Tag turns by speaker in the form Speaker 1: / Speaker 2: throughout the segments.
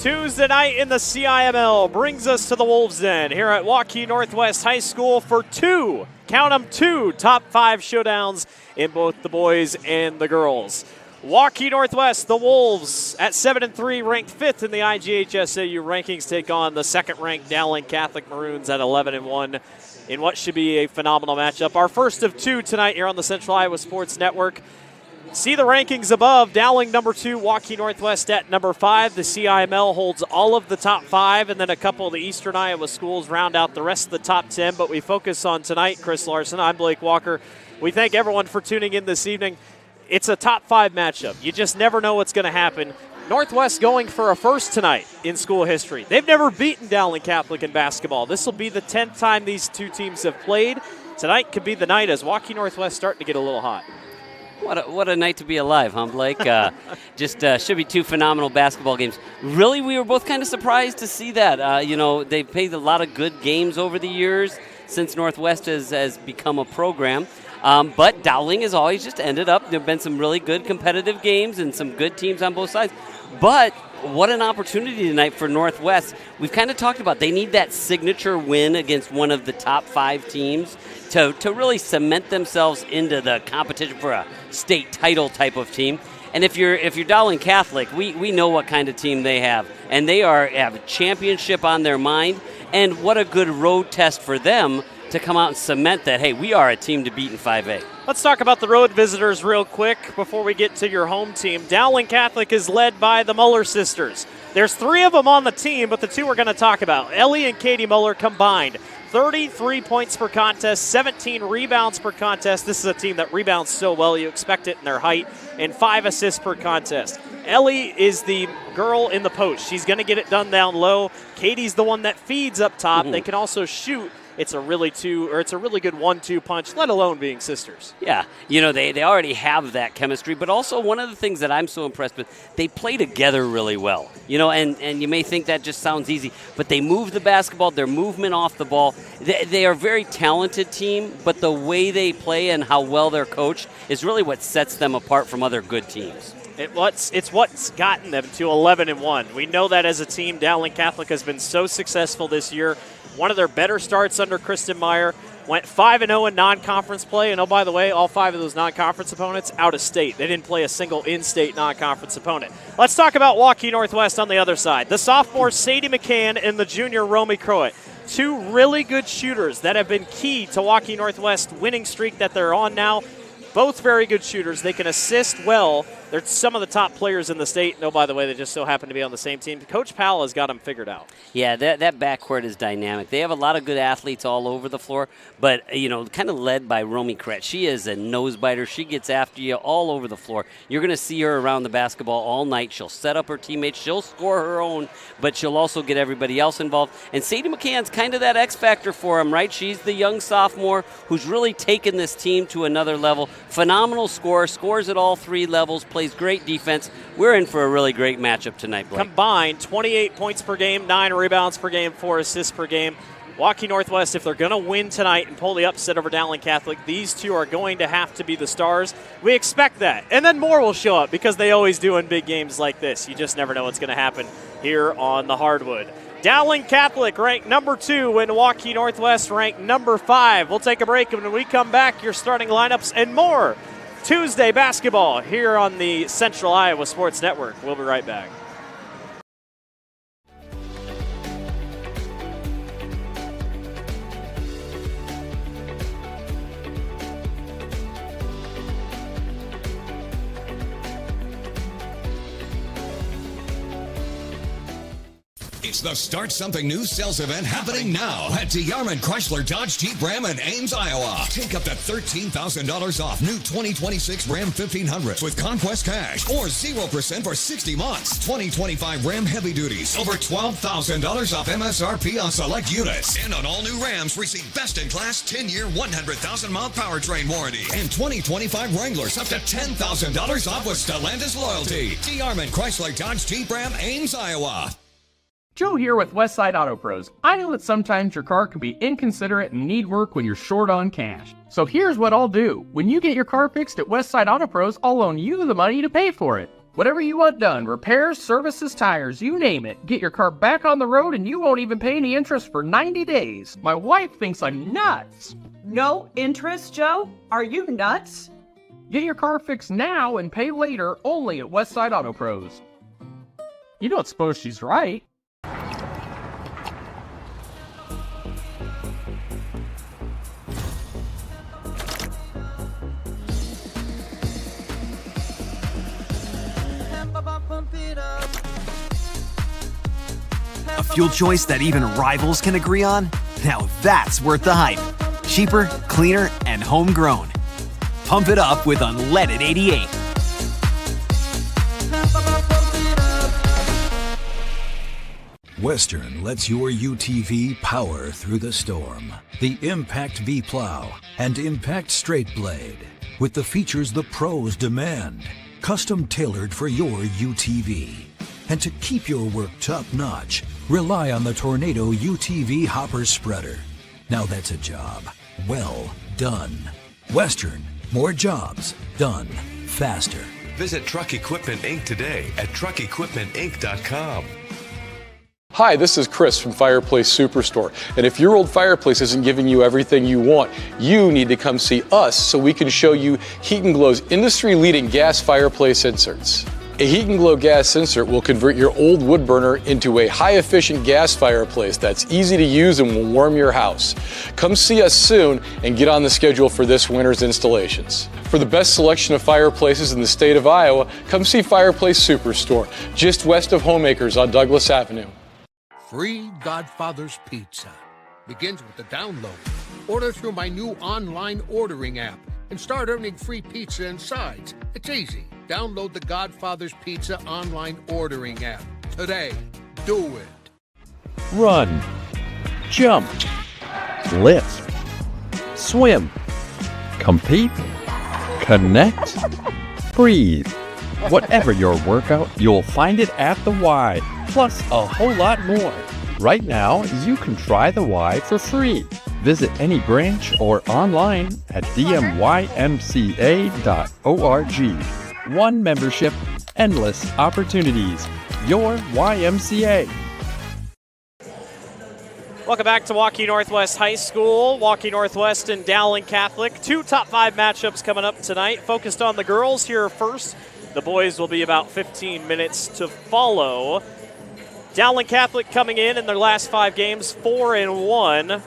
Speaker 1: Tuesday night in the CIML brings us to the Wolves' Den here at Waukee Northwest High School for two, count them, two top 5 showdowns in both the boys and the girls. Waukee Northwest, the Wolves at 7-3, ranked 5th in the IGHSAU rankings, take on the second-ranked Dowling Catholic Maroons at 11-1 in what should be a phenomenal matchup. Our first of two tonight here on the Central Iowa Sports Network. See the rankings above. Dowling number 2, Waukee Northwest at number 5. The CIML holds all of the top 5, and then a couple of the Eastern Iowa schools round out the rest of the top 10. But we focus on tonight. Chris Larson, I'm Blake Walker. We thank everyone for tuning in this evening. It's a top 5 matchup. You just never know what's going to happen. Northwest going for a first tonight in school history. They've never beaten Dowling Catholic in basketball. This will be the 10th time these two teams have played. Tonight could be the night as Waukee Northwest starting to get a little hot.
Speaker 2: What a night to be alive, huh, Blake? Should be two phenomenal basketball games. Really, we were both kind of surprised to see that. They've played a lot of good games over the years since Northwest has become a program. But Dowling has always just ended up, there have been some really good competitive games and some good teams on both sides. But what an opportunity tonight for Northwest. We've kind of talked about they need that signature win against one of the top 5 teams to really cement themselves into the competition for a state title type of team. And if you're Dowling Catholic, we know what kind of team they have. And they have a championship on their mind. And what a good road test for them to come out and cement that, hey, we are a team to beat in 5A.
Speaker 1: Let's talk about the road visitors real quick before we get to your home team. Dowling Catholic is led by the Muller sisters. There's 3 of them on the team, but the 2 we're going to talk about. Ellie and Katie Muller combined 33 points per contest, 17 rebounds per contest. This is a team that rebounds so well, you expect it in their height, and 5 assists per contest. Ellie is the girl in the post. She's going to get it done down low. Katie's the one that feeds up top. They can also shoot. It's a really good 1-2 punch, let alone being sisters.
Speaker 2: Yeah, they already have that chemistry, but also one of the things that I'm so impressed with, they play together really well. And you may think that just sounds easy, but they move the basketball, their movement off the ball. They are a very talented team, but the way they play and how well they're coached is really what sets them apart from other good teams.
Speaker 1: It's what's gotten them to 11-1. We know that as a team, Dowling Catholic has been so successful this year. One of their better starts under Kristen Meyer. Went 5-0 in non-conference play. And, oh, by the way, all 5 of those non-conference opponents out of state. They didn't play a single in-state non-conference opponent. Let's talk about Waukee Northwest on the other side. The sophomore Sadie McCann and the junior Romy Croat. 2 really good shooters that have been key to Waukee Northwest winning streak that they're on now. Both very good shooters. They can assist well. They're some of the top players in the state. No, by the way, they just so happen to be on the same team. Coach Powell has got them figured out.
Speaker 2: Yeah, that backcourt is dynamic. They have a lot of good athletes all over the floor, but, kind of led by Romy Kretz. She is a nose biter. She gets after you all over the floor. You're going to see her around the basketball all night. She'll set up her teammates. She'll score her own, but she'll also get everybody else involved. And Sadie McCann's kind of that X factor for them, right? She's the young sophomore who's really taken this team to another level. Phenomenal scorer, scores at all 3 levels, plays great defense. We're in for a really great matchup tonight, Blake.
Speaker 1: Combined, 28 points per game, 9 rebounds per game, 4 assists per game. Waukee Northwest, if they're going to win tonight and pull the upset over Dowling Catholic, these 2 are going to have to be the stars. We expect that. And then more will show up because they always do in big games like this. You just never know what's going to happen here on the hardwood. Dowling Catholic ranked number 2 and Waukee Northwest ranked number 5. We'll take a break, and when we come back, your starting lineups and more Tuesday basketball here on the Central Iowa Sports Network. We'll be right back.
Speaker 3: It's the Start Something New sales event happening now at DeArmond Chrysler Dodge Jeep Ram in Ames, Iowa. Take up to $13,000 off new 2026 Ram 1500s with Conquest Cash or 0% for 60 months. 2025 Ram Heavy Duties, over $12,000 off MSRP on select units. And on all new Rams, receive best-in-class 10-year, 100,000-mile powertrain warranty. And 2025 Wranglers up to $10,000 off with Stellantis loyalty. DeArmond Chrysler Dodge Jeep Ram, Ames, Iowa.
Speaker 4: Joe here with Westside Auto Pros. I know that sometimes your car can be inconsiderate and need work when you're short on cash. So here's what I'll do. When you get your car fixed at Westside Auto Pros, I'll loan you the money to pay for it. Whatever you want done, repairs, services, tires, you name it. Get your car back on the road and you won't even pay any interest for 90 days. My wife thinks I'm nuts.
Speaker 5: No interest, Joe? Are you nuts?
Speaker 4: Get your car fixed now and pay later only at Westside Auto Pros. You don't suppose she's right?
Speaker 6: A fuel choice that even rivals can agree on? Now that's worth the hype. Cheaper, cleaner, and homegrown. Pump it up with unleaded 88.
Speaker 7: Western lets your UTV power through the storm. The Impact V-Plow and Impact Straight Blade. With the features the pros demand. Custom tailored for your UTV. And to keep your work top-notch, rely on the Tornado UTV Hopper Spreader. Now that's a job well done. Western, more jobs done faster.
Speaker 8: Visit Truck Equipment Inc. today at truckequipmentinc.com.
Speaker 9: Hi, this is Chris from Fireplace Superstore. And if your old fireplace isn't giving you everything you want, you need to come see us so we can show you Heat & Glow's industry-leading gas fireplace inserts. A Heat & Glow gas insert will convert your old wood burner into a high-efficient gas fireplace that's easy to use and will warm your house. Come see us soon and get on the schedule for this winter's installations. For the best selection of fireplaces in the state of Iowa, come see Fireplace Superstore, just west of Homeacres on Douglas Avenue.
Speaker 10: Free Godfather's Pizza begins with the download. Order through my new online ordering app and start earning free pizza and sides. It's easy. Download the Godfather's Pizza online ordering app today. Do it.
Speaker 11: Run, jump, lift, swim, compete, connect, breathe. Whatever your workout, you'll find it at the Y, plus a whole lot more. Right now, you can try the Y for free. Visit any branch or online at dmymca.org. One membership, endless opportunities. Your YMCA.
Speaker 1: Welcome back to Waukee Northwest High School. Waukee Northwest and Dowling Catholic. Two top 5 matchups coming up tonight. Focused on the girls here first. The boys will be about 15 minutes to follow. Dowling Catholic coming in their last 5 games, 4-1.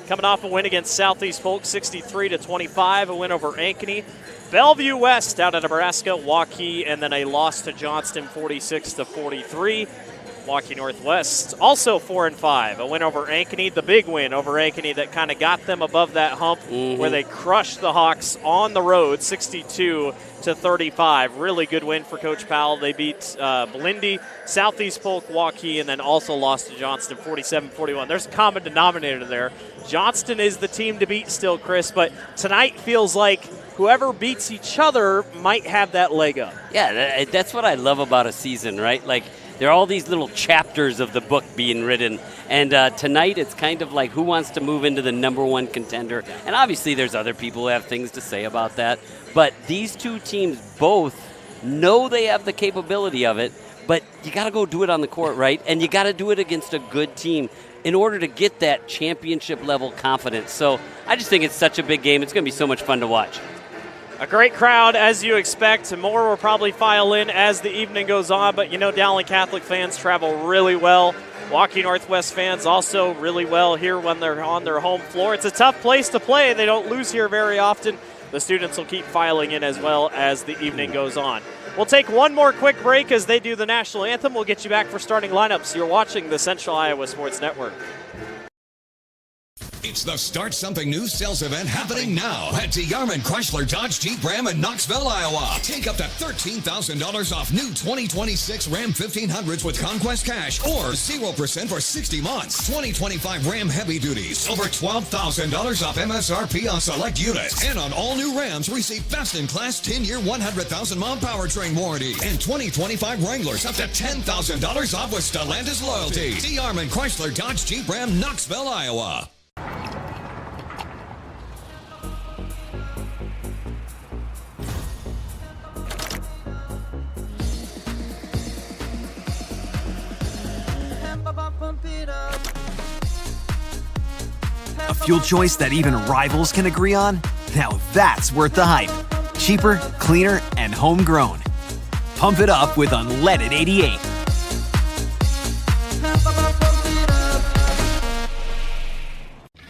Speaker 1: Coming off a win against Southeast Polk, 63-25. A win over Ankeny. Bellevue West out of Nebraska, Waukee, and then a loss to Johnston, 46-43. Waukee Northwest also 4-5. A win over Ankeny, the big win over Ankeny that kind of got them above that hump, where they crushed the Hawks on the road, 62-35. Really good win for Coach Powell. They beat Blindy, Southeast Polk, Waukee, and then also lost to Johnston, 47-41. There's a common denominator there. Johnston is the team to beat still, Chris, but tonight feels like whoever beats each other might have that leg up.
Speaker 2: Yeah, that's what I love about a season, right? Like, there are all these little chapters of the book being written, and tonight it's kind of like who wants to move into the number 1 contender. And obviously there's other people who have things to say about that, but these two teams both know they have the capability of it, but you got to go do it on the court, right? And you got to do it against a good team in order to get that championship level confidence. So I just think it's such a big game. It's going to be so much fun to watch.
Speaker 1: A great crowd, as you expect. More will probably file in as the evening goes on, but you know Dowling Catholic fans travel really well. Waukee Northwest fans also really well here when they're on their home floor. It's a tough place to play. They don't lose here very often. The students will keep filing in as well as the evening goes on. We'll take one more quick break as they do the national anthem. We'll get you back for starting lineups. You're watching the Central Iowa Sports Network.
Speaker 3: It's the Start Something New sales event happening now at DeYarman Chrysler Dodge Jeep Ram in Knoxville, Iowa. Take up to $13,000 off new 2026 Ram 1500s with Conquest Cash or 0% for 60 months. 2025 Ram Heavy Duties, over $12,000 off MSRP on select units. And on all new Rams, receive best-in-class 10-year, 100,000-mile powertrain warranty. And 2025 Wranglers, up to $10,000 off with Stellantis loyalty. DeYarman Chrysler Dodge Jeep Ram, Knoxville, Iowa.
Speaker 6: fuel choice that even rivals can agree on? Now that's worth the hype. Cheaper, cleaner, and homegrown. Pump it up with unleaded 88.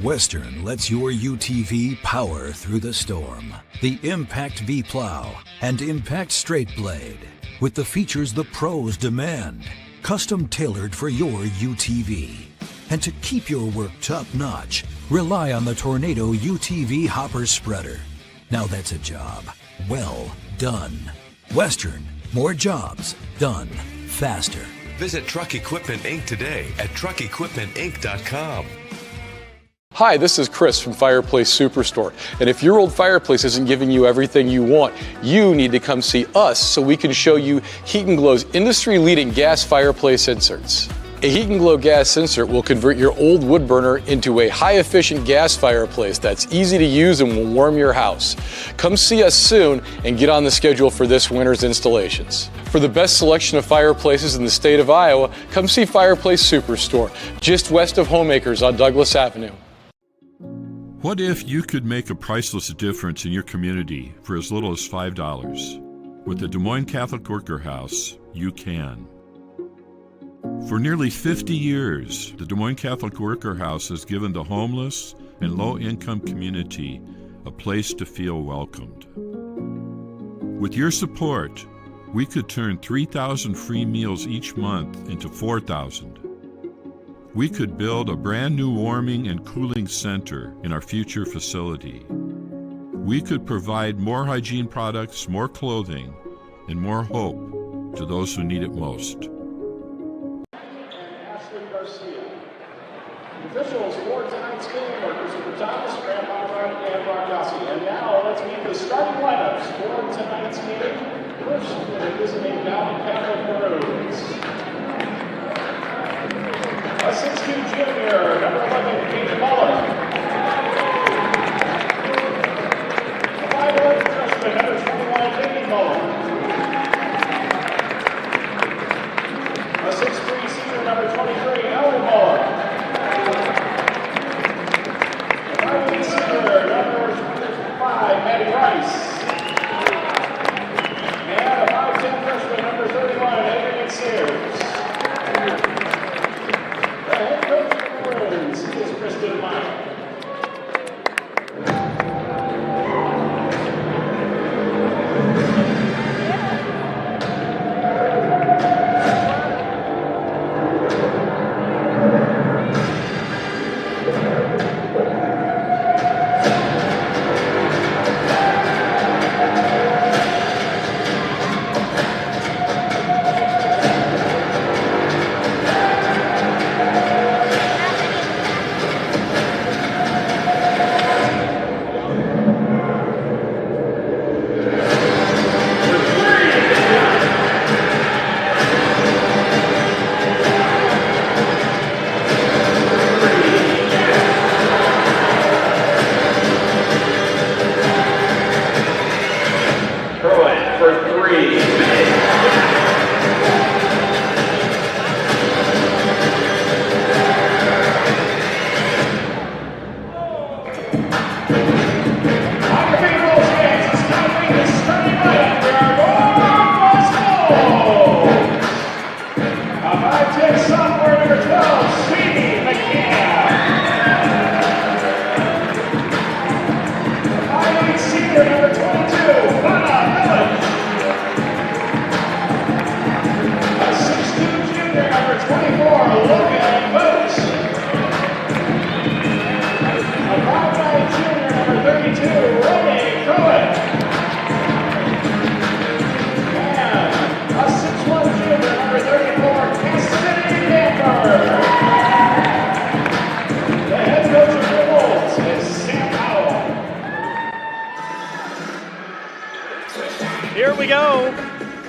Speaker 7: Western lets your UTV power through the storm. The Impact V-Plow and Impact Straight Blade, with the features the pros demand. Custom tailored for your UTV. And to keep your work top-notch, rely on the Tornado UTV Hopper Spreader. Now that's a job well done. Western, more jobs done faster.
Speaker 8: Visit Truck Equipment Inc. today at truckequipmentinc.com.
Speaker 9: Hi, this is Chris from Fireplace Superstore. And if your old fireplace isn't giving you everything you want, you need to come see us so we can show you Heat & Glow's industry-leading gas fireplace inserts. A Heat & Glow gas insert will convert your old wood burner into a high-efficient gas fireplace that's easy to use and will warm your house. Come see us soon and get on the schedule for this winter's installations. For the best selection of fireplaces in the state of Iowa, come see Fireplace Superstore, just west of Homeacres on Douglas Avenue.
Speaker 12: What if you could make a priceless difference in your community for as little as $5? With the Des Moines Catholic Worker House, you can. For nearly 50 years, the Des Moines Catholic Worker House has given the homeless and low-income community a place to feel welcomed. With your support, we could turn 3,000 free meals each month into 4,000. We could build a brand new warming and cooling center in our future facility. We could provide more hygiene products, more clothing, and more hope to those who need it most.
Speaker 13: Officials for tonight's game are Christopher Thomas, Graham Bonner, and Ron Yossi. And now let's meet the starting lineups for tonight's game. First, visiting Dowling Catholic Maroons. A 6'2" junior, number 11, Pete Muller. A 5'11" freshman, number 21, Vicky Muller. A 6'3" senior, number 23, Ellen Muller. A 5'8" senior, number 25, Maddie Rice. And a 5'10" freshman, number 31, Adrian Sears. The head coach of the Maroons is Kristen Meyer.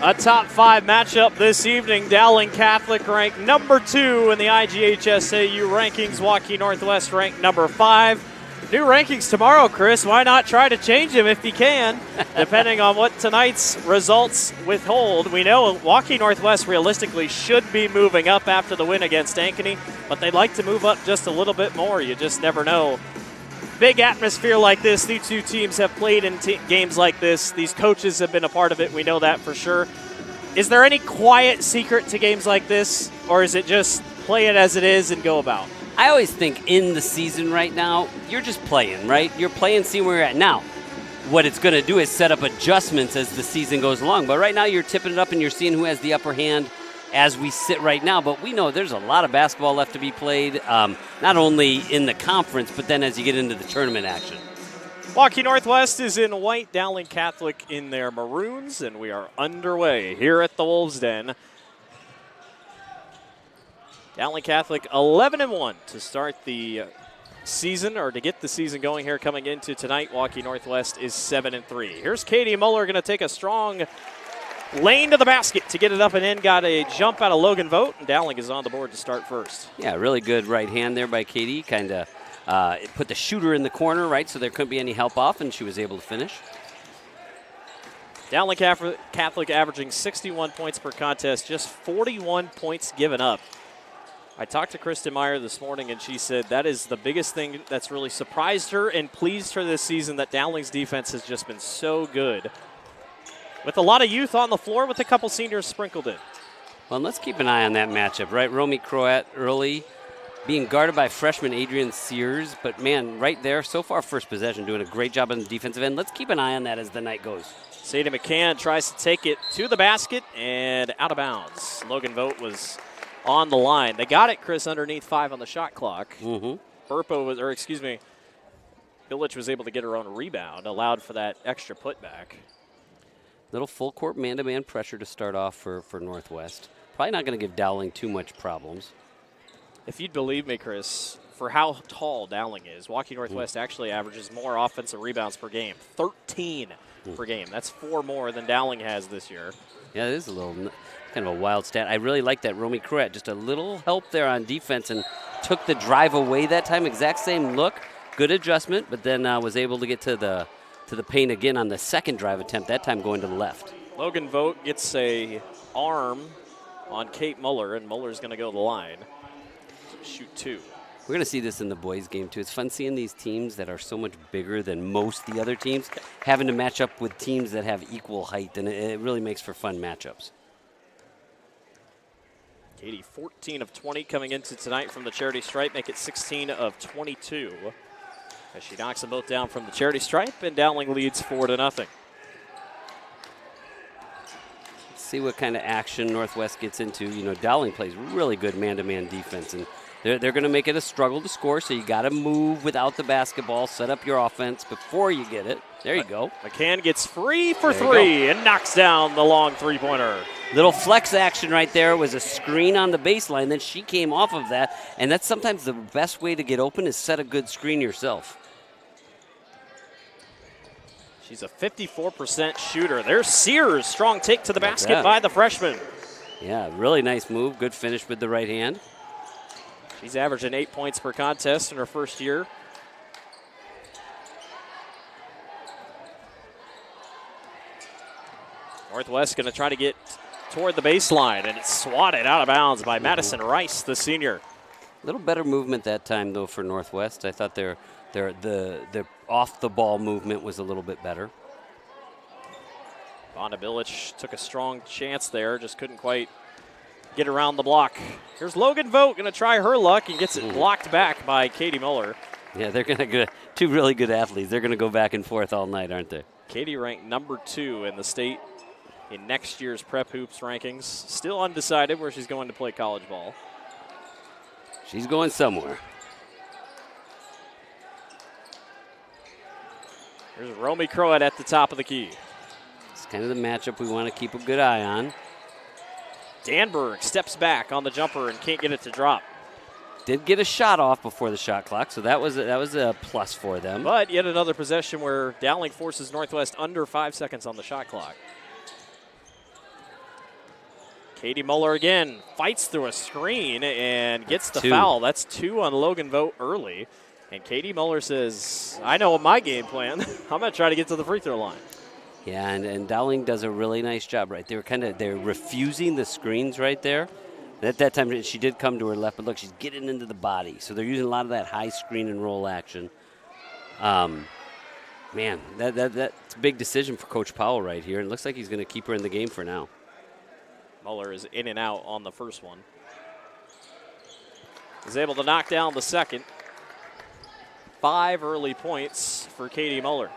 Speaker 1: A top 5 matchup this evening. Dowling Catholic ranked number 2 in the IGHSAU rankings. Waukee Northwest ranked number 5. New rankings tomorrow, Chris. Why not try to change them if you can, depending on what tonight's results withhold. We know Waukee Northwest realistically should be moving up after the win against Ankeny, but they'd like to move up just a little bit more. You just never know big atmosphere like this. These two teams have played in games like this. These coaches have been a part of it. We know that for sure. Is there any quiet secret to games like this, or is it just play it as it is and go about?
Speaker 2: I always think in the season right now, you're just playing, right? You're playing, seeing where you're at. Now, what it's going to do is set up adjustments as the season goes along. But right now, you're tipping it up and you're seeing who has the upper hand as we sit right now. But we know there's a lot of basketball left to be played, not only in the conference, but then as you get into the tournament action.
Speaker 1: Waukee Northwest is in white, Dowling Catholic in their maroons, and we are underway here at the Wolves' Den. Dowling Catholic 11-1 to start the season, or to get the season going here coming into tonight. Waukee Northwest is 7-3. Here's Katie Muller going to take a strong lane to the basket to get it up and in. Got a jump out of Logan Vogt, and Dowling is on the board to start first.
Speaker 2: Yeah, really good right hand there by Katie. Kind of put the shooter in the corner, right, so there couldn't be any help off, and she was able to finish.
Speaker 1: Dowling Catholic averaging 61 points per contest, just 41 points given up. I talked to Kristen Meyer this morning, and she said that is the biggest thing that's really surprised her and pleased her this season, that Dowling's defense has just been so good. With a lot of youth on the floor, with a couple seniors sprinkled in.
Speaker 2: Well, let's keep an eye on that matchup, right? Romy Croat early, being guarded by freshman Adrian Sears. But, man, right there, so far first possession, doing a great job on the defensive end. Let's keep an eye on that as the night goes.
Speaker 1: Sadie McCann tries to take it to the basket and out of bounds. Logan Vogt was on the line. They got it, Chris, underneath 5 on the shot clock.
Speaker 2: Mm-hmm.
Speaker 1: Billich was able to get her own rebound, allowed for that extra putback.
Speaker 2: Little full court man-to-man pressure to start off for Northwest. Probably not going to give Dowling too much problems.
Speaker 1: If you'd believe me, Chris, for how tall Dowling is, Waukee Northwest actually averages more offensive rebounds per game, 13 per game. That's 4 more than Dowling has this year.
Speaker 2: Yeah, it is a little kind of a wild stat. I really like that. Romy Croat, just a little help there on defense and took the drive away that time. Exact same look, good adjustment, but then was able to get to the paint again on the second drive attempt, that time going to the left.
Speaker 1: Logan Vogt gets a arm on Kate Muller, and Muller's going to go to the line. Shoot 2.
Speaker 2: We're going to see this in the boys' game, too. It's fun seeing these teams that are so much bigger than most the other teams, having to match up with teams that have equal height, and it really makes for fun matchups.
Speaker 1: Katie, 14 of 20 coming into tonight from the charity stripe, make it 16 of 22. As she knocks them both down from the charity stripe, and Dowling leads 4-0. Let's
Speaker 2: see what kind of action Northwest gets into. You know, Dowling plays really good man-to-man defense, and they're going to make it a struggle to score, so you got to move without the basketball, set up your offense before you get it. There you go.
Speaker 1: McCann gets free for 3 and knocks down the long three-pointer.
Speaker 2: Little flex action right there, was a screen on the baseline. Then she came off of that, and that's sometimes the best way to get open is set a good screen yourself.
Speaker 1: She's a 54% shooter. There's Sears, strong take to the basket by the freshman.
Speaker 2: Yeah, really nice move. Good finish with the right hand.
Speaker 1: She's averaging 8 points per contest in her first year. Northwest going to try to get toward the baseline, and it's swatted out of bounds by Madison Rice, the senior.
Speaker 2: A little better movement that time, though, for Northwest. I thought the off-the-ball movement was a little bit better.
Speaker 1: Vonda Billich took a strong chance there, just couldn't quite get around the block. Here's Logan Vogt going to try her luck and gets it blocked back by Katie Muller.
Speaker 2: Yeah, they're going to go, 2 really good athletes. They're going to go back and forth all night, aren't they?
Speaker 1: Katie ranked number 2 in the state in next year's Prep Hoops rankings. Still undecided where she's going to play college ball.
Speaker 2: She's going somewhere.
Speaker 1: Here's Romy Croat at the top of the key.
Speaker 2: It's kind of the matchup we want to keep a good eye on.
Speaker 1: Danberg steps back on the jumper and can't get it to drop.
Speaker 2: Did get a shot off before the shot clock, so that was a plus for them.
Speaker 1: But yet another possession where Dowling forces Northwest under 5 seconds on the shot clock. Katie Muller again fights through a screen and gets the foul. That's 2 on Logan Vogt early. And Katie Muller says, I know my game plan. I'm going to try to get to the free throw line.
Speaker 2: Yeah, and Dowling does a really nice job right there. They're refusing the screens right there. At that time, she did come to her left, but look, she's getting into the body. So they're using a lot of that high screen and roll action. Man, that's a big decision for Coach Powell right here. And it looks like he's going to keep her in the game for now.
Speaker 1: Muller is in and out on the first one. Is able to knock down the second. 5 early points for Katie Muller.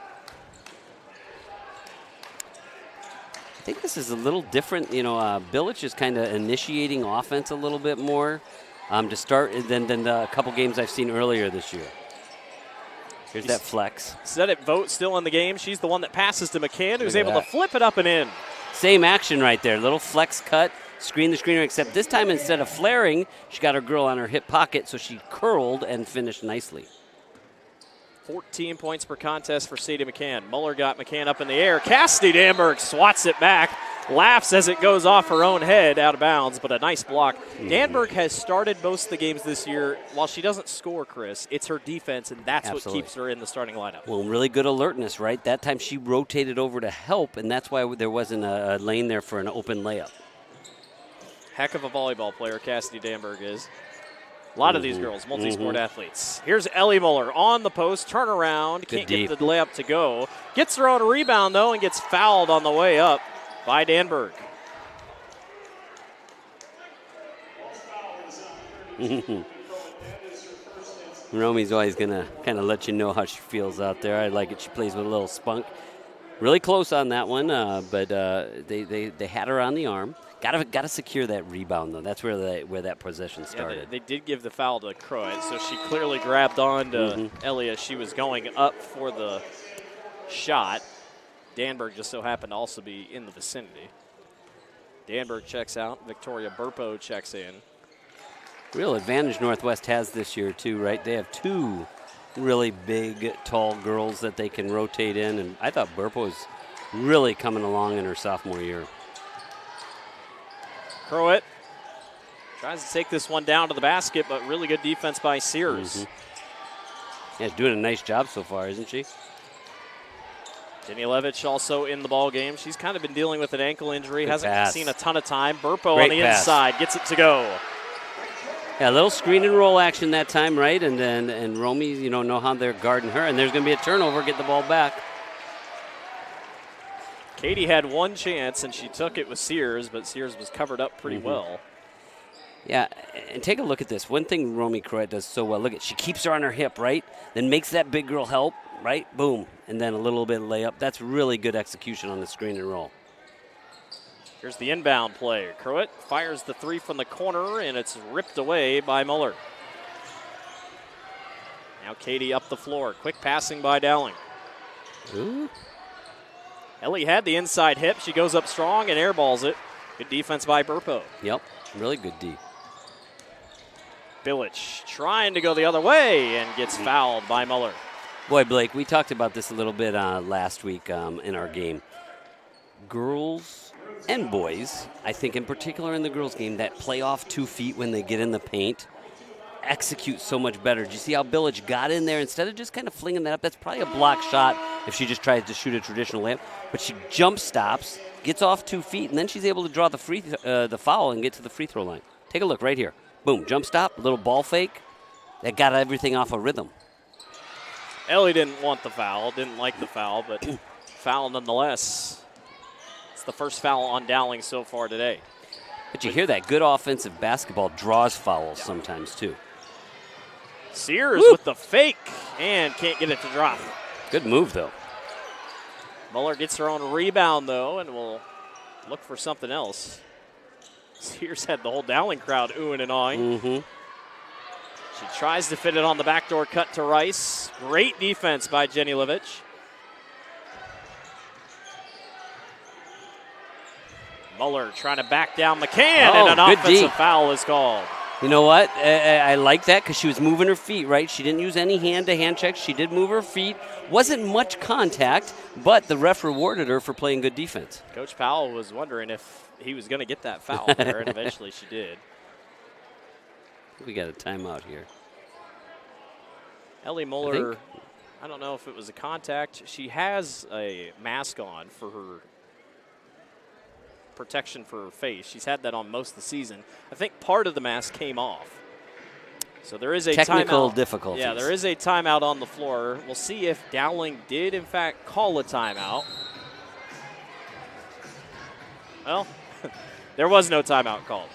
Speaker 2: I think this is a little different. Billich is kind of initiating offense a little bit more to start than a couple games I've seen earlier this year. Here's that flex.
Speaker 1: Sedit Vogt still in the game. She's the one that passes to McCann, who's able to flip it up and in.
Speaker 2: Same action right there. Little flex cut, screen the screener, except this time instead of flaring, she got her girl on her hip pocket, so she curled and finished nicely.
Speaker 1: 14 points per contest for Sadie McCann. Muller got McCann up in the air. Cassidy Danberg swats it back, laughs as it goes off her own head out of bounds, but a nice block. Danberg has started most of the games this year. While she doesn't score, Chris, it's her defense, and that's what keeps her in the starting lineup.
Speaker 2: Well, really good alertness, right? That time she rotated over to help, and that's why there wasn't a lane there for an open layup.
Speaker 1: Heck of a volleyball player Cassidy Danberg is. A lot of these girls, multi-sport athletes. Here's Ellie Muller on the post, turnaround, can't get the layup to go. Gets her own rebound, though, and gets fouled on the way up by Danberg.
Speaker 2: Romy's always going to kind of let you know how she feels out there. I like it. She plays with a little spunk. Really close on that one, but they had her on the arm. Got to secure that rebound, though. That's where that possession started.
Speaker 1: Yeah, they did give the foul to Croat, so she clearly grabbed on to Ellie as she was going up for the shot. Danberg just so happened to also be in the vicinity. Danberg checks out. Victoria Burpo checks in.
Speaker 2: Real advantage Northwest has this year, too, right? They have 2 really big, tall girls that they can rotate in, and I thought Burpo was really coming along in her sophomore year.
Speaker 1: Croat tries to take this one down to the basket, but really good defense by Sears.
Speaker 2: Yeah, she's doing a nice job so far, isn't she?
Speaker 1: Danielevich also in the ball game. She's kind of been dealing with an ankle injury.
Speaker 2: Good
Speaker 1: Hasn't
Speaker 2: pass.
Speaker 1: seen a ton of time. Burpo
Speaker 2: Great
Speaker 1: on the
Speaker 2: pass.
Speaker 1: inside gets it to go.
Speaker 2: Yeah, a little screen and roll action that time, right? And Romy, know how they're guarding her. And there's going to be a turnover, get the ball back.
Speaker 1: Katie had one chance, and she took it with Sears, but Sears was covered up pretty well.
Speaker 2: Yeah, and take a look at this. One thing Romy Croat does so well, look at, she keeps her on her hip, right? Then makes that big girl help, right? Boom. And then a little bit of layup. That's really good execution on the screen and roll.
Speaker 1: Here's the inbound play. Croat fires the 3 from the corner, and it's ripped away by Muller. Now Katie up the floor. Quick passing by Dowling.
Speaker 2: Ooh.
Speaker 1: Ellie had the inside hip. She goes up strong and airballs it. Good defense by Burpo.
Speaker 2: Yep, really good D.
Speaker 1: Billich trying to go the other way and gets fouled by Muller.
Speaker 2: Boy, Blake, we talked about this a little bit last week in our game. Girls and boys, I think in particular in the girls' game, that play off 2 feet when they get in the paint, execute so much better. Did you see how Billich got in there? Instead of just kind of flinging that up, that's probably a block shot if she just tries to shoot a traditional layup. But she jump stops, gets off 2 feet, and then she's able to draw the foul and get to the free throw line. Take a look right here. Boom, jump stop, little ball fake. That got everything off a rhythm.
Speaker 1: Ellie didn't want the foul, didn't like the foul, but foul nonetheless. It's the first foul on Dowling so far today.
Speaker 2: But you hear that good offensive basketball draws fouls sometimes too.
Speaker 1: Sears with the fake and can't get it to drop.
Speaker 2: Good move, though.
Speaker 1: Muller gets her own rebound, though, and will look for something else. Sears had the whole Dowling crowd oohing and awing. She tries to fit it on the backdoor cut to Rice. Great defense by Jenny Levitch. Muller trying to back down McCann, and an offensive foul is called.
Speaker 2: You know what? I like that because she was moving her feet, right? She didn't use any hand-to-hand checks. She did move her feet. Wasn't much contact, but the ref rewarded her for playing good defense.
Speaker 1: Coach Powell was wondering if he was going to get that foul there, and eventually she did.
Speaker 2: We got a timeout here.
Speaker 1: Ellie Muller, I don't know if it was a contact. She has a mask on for her protection for her face. She's had that on most of the season. I think part of the mask came off. So there is a
Speaker 2: technical
Speaker 1: timeout.
Speaker 2: difficulties.
Speaker 1: Yeah, there is a timeout on the floor. We'll see if Dowling did, in fact, call a timeout. Well, there was no timeout called.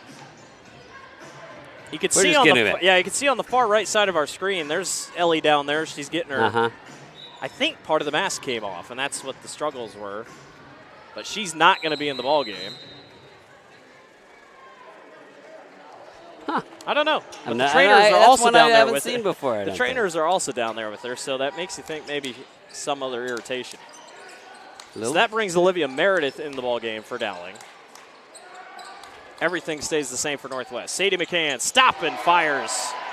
Speaker 1: You could see on the far right side of our screen. There's Ellie down there. She's getting her. I think part of the mask came off, and that's what the struggles were. But she's not going to be in the ball game. I don't know. But the trainers are also down there with her.
Speaker 2: Before,
Speaker 1: the trainers are also down there with her, so that makes you think maybe some other irritation. So that brings Olivia Meredith in the ball game for Dowling. Everything stays the same for Northwest. Sadie McCann stopping fires.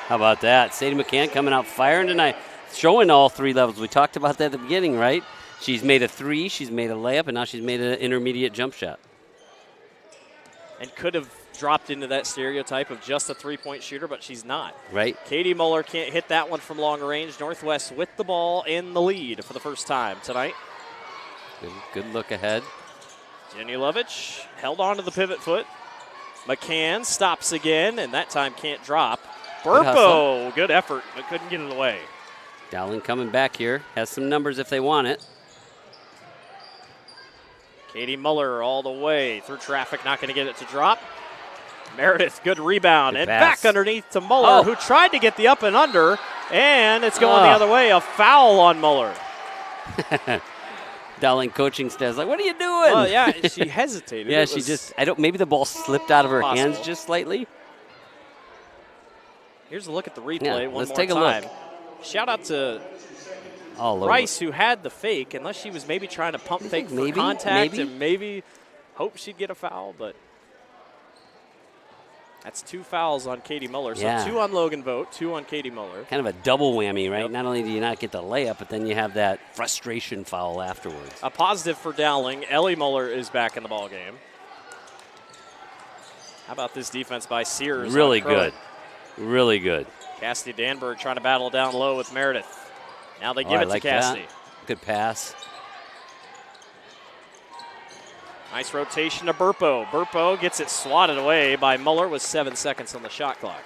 Speaker 2: How about that? Sadie McCann coming out firing tonight, showing all 3 levels. We talked about that at the beginning, right? She's made a 3, she's made a layup, and now she's made an intermediate jump shot.
Speaker 1: And could have dropped into that stereotype of just a 3-point shooter, but she's not.
Speaker 2: Right.
Speaker 1: Katie Muller can't hit that one from long range. Northwest with the ball in the lead for the first time tonight.
Speaker 2: Good look ahead.
Speaker 1: Janulovich held on to the pivot foot. McCann stops again, and that time can't drop. Burpo, good effort, but couldn't get it away.
Speaker 2: Dowling coming back here. Has some numbers if they want it.
Speaker 1: Katie Muller all the way through traffic, not going to get it to drop. Meredith, good rebound, and back underneath to Muller, who tried to get the up and under, and it's going the other way. A foul on Muller.
Speaker 2: Dowling coaching staff's like, what are you doing?
Speaker 1: Well, yeah, she hesitated.
Speaker 2: Yeah, she just, maybe the ball slipped out of her hands just slightly.
Speaker 1: Here's a look at the replay one
Speaker 2: let's
Speaker 1: more
Speaker 2: take a
Speaker 1: time.
Speaker 2: look.
Speaker 1: Shout out to
Speaker 2: all
Speaker 1: Rice, who had the fake, unless she was maybe trying to pump fake for contact and maybe hope she'd get a foul, but that's 2 fouls on Katie Muller. So 2 on Logan Vogt, 2 on Katie Muller.
Speaker 2: Kind of a double whammy, right? Yep. Not only do you not get the layup, but then you have that frustration foul afterwards.
Speaker 1: A positive for Dowling. Ellie Muller is back in the ball game. How about this defense by Sears?
Speaker 2: Really good. Really good.
Speaker 1: Cassidy Danberg trying to battle down low with Meredith. Now they give it to Cassidy.
Speaker 2: Good pass.
Speaker 1: Nice rotation to Burpo. Burpo gets it swatted away by Muller with 7 seconds on the shot clock.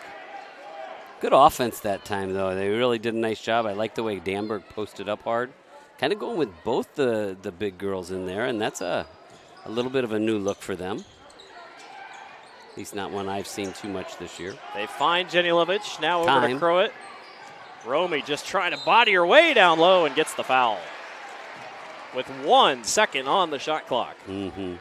Speaker 2: Good offense that time, though. They really did a nice job. I like the way Danberg posted up hard. Kind of going with both the big girls in there, and that's a little bit of a new look for them. At least not one I've seen too much this year.
Speaker 1: They find Janulovich. Now over to Crowett. Romy just trying to body her way down low and gets the foul with 1 second on the shot clock.
Speaker 2: Mm-hmm.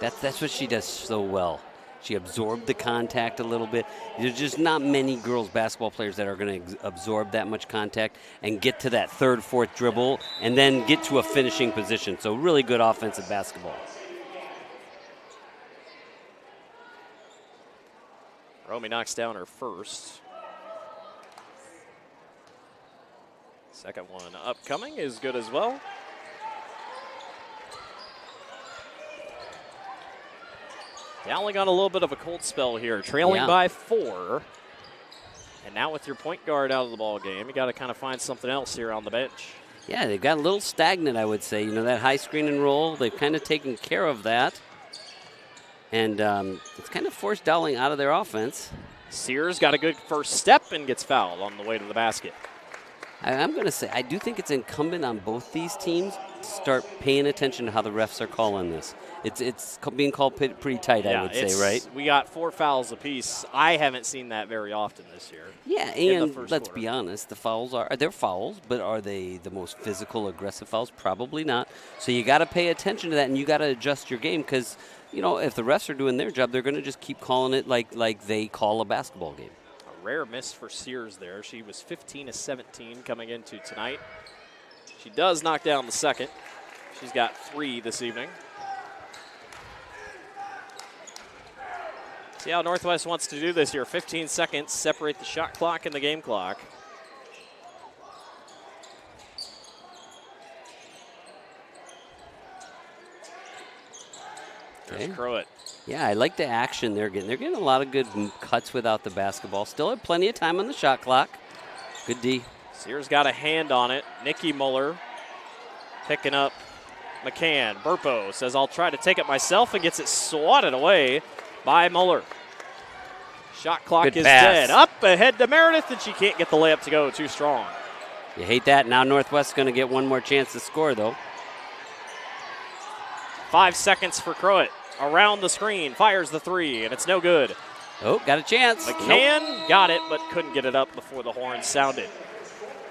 Speaker 2: That's what she does so well. She absorbed the contact a little bit. There's just not many girls basketball players that are going to absorb that much contact and get to that 3rd, 4th dribble and then get to a finishing position. So really good offensive basketball.
Speaker 1: Romy knocks down her first. Second one upcoming is good as well. Dowling on a little bit of a cold spell here, trailing by 4. And now with your point guard out of the ball game, you got to kind of find something else here on the bench.
Speaker 2: Yeah, they've got a little stagnant, I would say. You know, that high screen and roll, they've kind of taken care of that. And it's kind of forced Dowling out of their offense.
Speaker 1: Sears got a good first step and gets fouled on the way to the basket.
Speaker 2: I'm going to say, I do think it's incumbent on both these teams to start paying attention to how the refs are calling this. It's being called pretty tight, I would say, right?
Speaker 1: We got 4 fouls apiece. I haven't seen that very often this year.
Speaker 2: Yeah, and let's be honest, the fouls they're fouls, but are they the most physical, aggressive fouls? Probably not. So you got to pay attention to that, and you got to adjust your game because, you know, if the refs are doing their job, they're going to just keep calling it like they call a basketball game.
Speaker 1: A rare miss for Sears there. She was 15 of 17 coming into tonight. She does knock down the second. She's got 3 this evening. See how Northwest wants to do this here. 15 seconds, separate the shot clock and the game clock. There's Crowett.
Speaker 2: Yeah, I like the action they're getting. They're getting a lot of good cuts without the basketball. Still have plenty of time on the shot clock. Good D.
Speaker 1: Sears got a hand on it. Nikki Muller picking up McCann. Burpo says, I'll try to take it myself, and gets it swatted away by Muller. Shot clock
Speaker 2: Good
Speaker 1: is
Speaker 2: pass.
Speaker 1: dead. Up ahead to Meredith, and she can't get the layup to go. Too strong.
Speaker 2: You hate that. Now Northwest's going to get one more chance to score, though.
Speaker 1: 5 seconds for Crowett. Around the screen, fires the three, and it's no good.
Speaker 2: Oh, got a chance.
Speaker 1: McCann got it, but couldn't get it up before the horn sounded.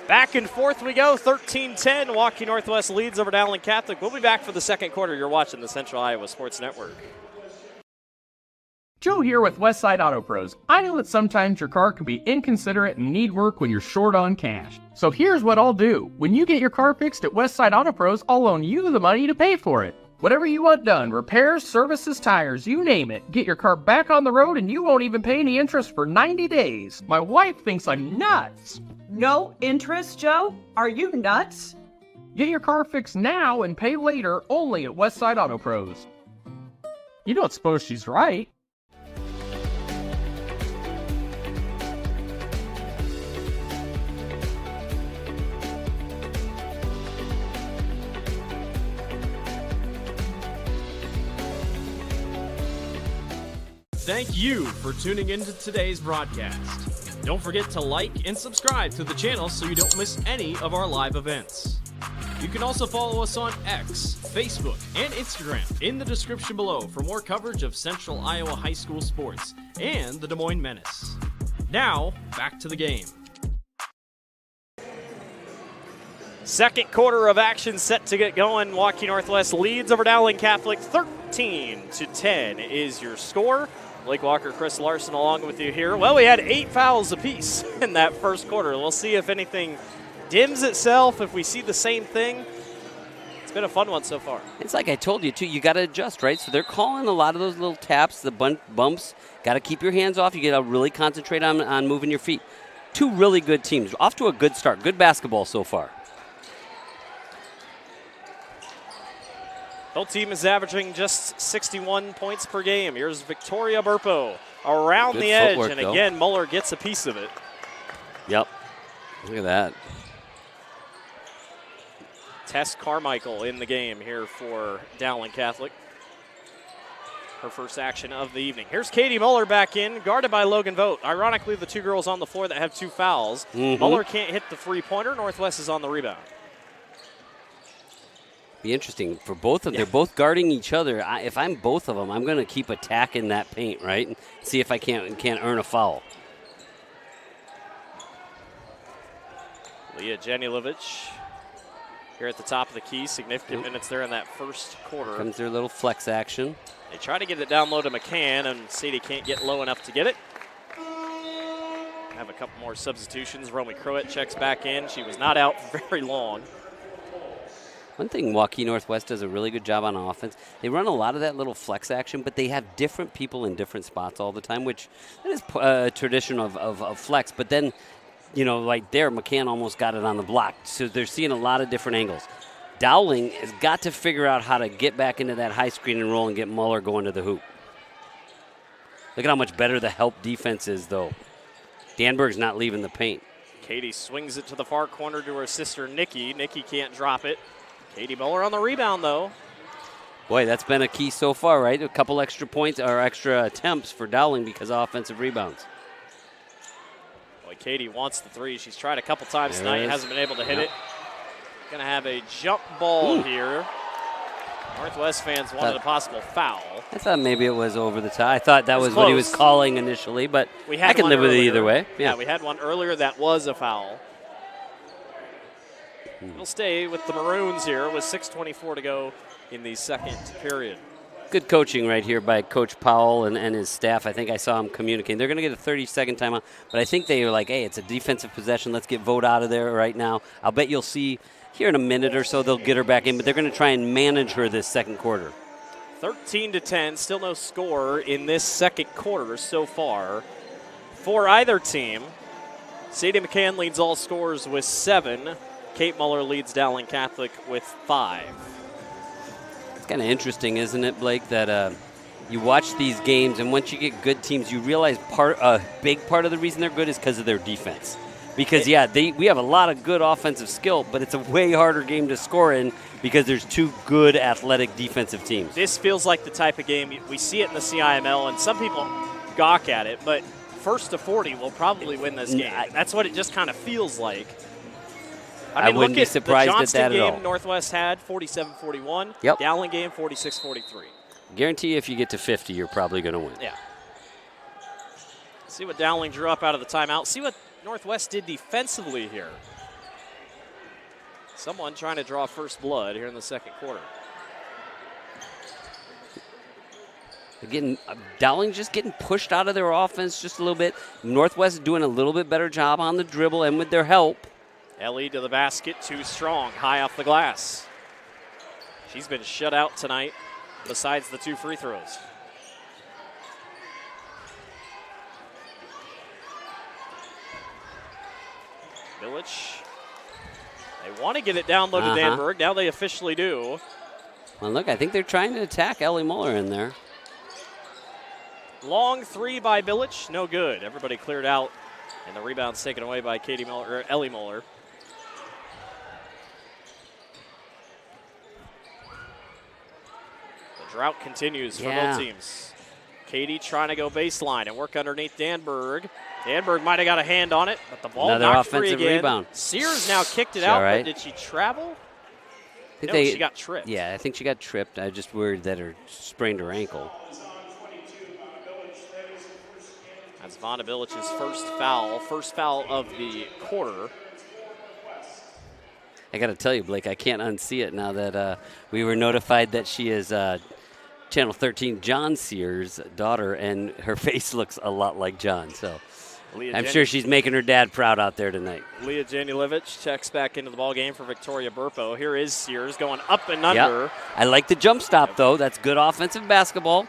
Speaker 1: Back and forth we go, 13-10. Waukee Northwest leads over Dowling Catholic. We'll be back for the second quarter. You're watching the Central Iowa Sports Network.
Speaker 4: Joe here with Westside Auto Pros. I know that sometimes your car can be inconsiderate and need work when you're short on cash. So here's what I'll do. When you get your car fixed at Westside Auto Pros, I'll loan you the money to pay for it. Whatever you want done, repairs, services, tires, you name it. Get your car back on the road and you won't even pay any interest for 90 days. My wife thinks I'm nuts.
Speaker 5: No interest, Joe? Are you nuts?
Speaker 4: Get your car fixed now and pay later only at Westside Auto Pros. You don't suppose she's right?
Speaker 14: Thank you for tuning into today's broadcast. Don't forget to like and subscribe to the channel so you don't miss any of our live events. You can also follow us on X, Facebook, and Instagram in the description below for more coverage of Central Iowa high school sports and the Des Moines Menace. Now, back to the game.
Speaker 1: Second quarter of action set to get going. Waukee Northwest leads over Dowling Catholic. 13-10 is your score. Blake Walker, Chris Larson along with you here. Well, we had 8 fouls apiece in that first quarter. We'll see if anything dims itself, if we see the same thing. It's been a fun one so far.
Speaker 2: It's like I told you, too. You got to adjust, right? So they're calling a lot of those little taps, the bumps. Got to keep your hands off. You got to really concentrate on moving your feet. Two really good teams. Off to a good start. Good basketball so far.
Speaker 1: Both team is averaging just 61 points per game. Here's Victoria Burpo around
Speaker 2: Good
Speaker 1: the edge,
Speaker 2: footwork,
Speaker 1: and
Speaker 2: though.
Speaker 1: again, Muller gets a piece of it.
Speaker 2: Yep. Look at that.
Speaker 1: Tess Carmichael in the game here for Dowling Catholic. Her first action of the evening. Here's Katie Muller back in, guarded by Logan Vogt. Ironically, the two girls on the floor that have 2 fouls. Muller can't hit the three-pointer. Northwest is on the rebound.
Speaker 2: Be interesting for both of them. They're both guarding each other. If I'm both of them, I'm going to keep attacking that paint, right? And see if I can't earn a foul.
Speaker 1: Leah Janilovich here at the top of the key. Significant minutes there in that first quarter.
Speaker 2: Comes their little flex action.
Speaker 1: They try to get it down low to McCann, and Sadie can't get low enough to get it. Have a couple more substitutions. Romy Crowett checks back in. She was not out for very long.
Speaker 2: One thing Waukee Northwest does a really good job on offense, they run a lot of that little flex action, but they have different people in different spots all the time, which that is a tradition of flex. But then, you know, like there, McCann almost got it on the block. So they're seeing a lot of different angles. Dowling has got to figure out how to get back into that high screen and roll and get Muller going to the hoop. Look at how much better the help defense is, though. Danberg's not leaving the paint.
Speaker 1: Katie swings it to the far corner to her sister, Nikki. Nikki can't drop it. Katie Muller on the rebound, though.
Speaker 2: Boy, that's been a key so far, right? A couple extra points or extra attempts for Dowling because of offensive rebounds.
Speaker 1: Boy, Katie wants the three. She's tried a couple times tonight, hasn't been able to hit it. Going to have a jump ball here. Northwest fans wanted a possible foul.
Speaker 2: I thought maybe it was over the top. I thought that was
Speaker 1: close.
Speaker 2: what he was calling initially, but I can live with it either way.
Speaker 1: Yeah, we had one earlier that was a foul. We'll stay with the Maroons here with 6:24 to go in the second period.
Speaker 2: Good coaching right here by Coach Powell and his staff. I think I saw him communicating. They're going to get a 30-second timeout, but I think they were like, hey, it's a defensive possession. Let's get Vogt out of there right now. I'll bet you'll see here in a minute or so they'll get her back in, but they're going to try and manage her this second quarter.
Speaker 1: 13-10, still no score in this second quarter so far for either team. Sadie McCann leads all scores with 7. Kate Muller leads Dowling Catholic with 5.
Speaker 2: It's kind of interesting, isn't it, Blake, that you watch these games, and once you get good teams, you realize a big part of the reason they're good is because of their defense. Because, we have a lot of good offensive skill, but it's a way harder game to score in because there's 2 good athletic defensive teams.
Speaker 1: This feels like the type of game, we see it in the CIML, and some people gawk at it, but first to 40 will probably win this game. That's what it just kind of feels like. I mean,
Speaker 2: wouldn't be surprised
Speaker 1: at the
Speaker 2: that at all.
Speaker 1: game Northwest had 47-41.
Speaker 2: Yep.
Speaker 1: Dowling game 46-43.
Speaker 2: Guarantee if you get to 50, you're probably going to win.
Speaker 1: Yeah. See what Dowling drew up out of the timeout. See what Northwest did defensively here. Someone trying to draw first blood here in the second quarter.
Speaker 2: Again, Dowling just getting pushed out of their offense just a little bit. Northwest doing a little bit better job on the dribble and with their help.
Speaker 1: Ellie to the basket, too strong, high off the glass. She's been shut out tonight besides the 2 free throws. Village. They want to get it down low to Danberg. Now they officially do.
Speaker 2: Well, look, I think they're trying to attack Ellie Muller in there.
Speaker 1: Long 3 by Village, no good. Everybody cleared out, and the rebound's taken away by Ellie Muller. The drought continues for both teams. Katie trying to go baseline and work underneath Danberg. Danberg might have got a hand on it, but the ball knocked free again.
Speaker 2: Rebound.
Speaker 1: Sears now kicked it out, but did she travel? No, she got tripped.
Speaker 2: Yeah, I think she got tripped. I just worried that her sprained her ankle.
Speaker 1: That's Vonna Billich's first foul of the quarter.
Speaker 2: I got to tell you, Blake, I can't unsee it now that we were notified that she is Channel 13 John Sears' daughter, and her face looks a lot like John. So I'm sure she's making her dad proud out there tonight.
Speaker 1: Leah Janulevich checks back into the ball game for Victoria Burpo. Here is Sears going up and under.
Speaker 2: Yep. I like the jump stop, though. That's good offensive basketball.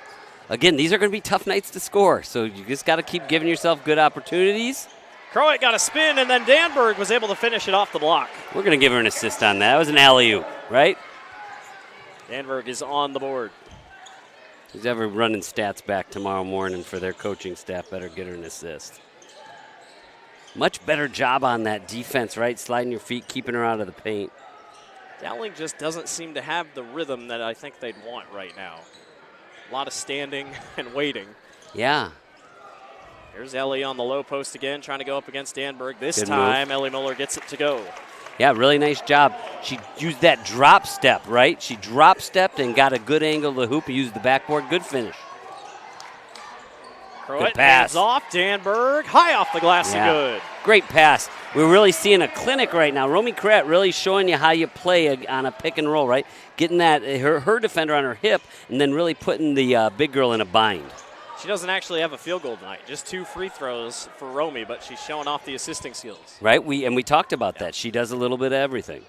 Speaker 2: Again, these are going to be tough nights to score, so you just got to keep giving yourself good opportunities.
Speaker 1: Crowett got a spin, and then Danberg was able to finish it off the block.
Speaker 2: We're going to give her an assist on that. That was an alley-oop, right?
Speaker 1: Danberg is on the board.
Speaker 2: Who's ever running stats back tomorrow morning for their coaching staff better get her an assist. Much better job on that defense, right? Sliding your feet, keeping her out of the paint.
Speaker 1: Dowling just doesn't seem to have the rhythm that I think they'd want right now. A lot of standing and waiting.
Speaker 2: Yeah.
Speaker 1: Here's Ellie on the low post again, trying to go up against Danberg. This time, Ellie Muller gets it to go.
Speaker 2: Yeah, really nice job. She used that drop step, right? She drop stepped and got a good angle to the hoop and used the backboard. Good finish.
Speaker 1: Crowett hands off. Danberg, high off the glass and good.
Speaker 2: Great pass. We're really seeing a clinic right now. Romy Crowett really showing you how you play on a pick and roll, right? Getting that her defender on her hip and then really putting the big girl in a bind.
Speaker 1: She doesn't actually have a field goal tonight. Just 2 free throws for Romy, but she's showing off the assisting skills.
Speaker 2: Right, we talked about that. She does a little bit of everything.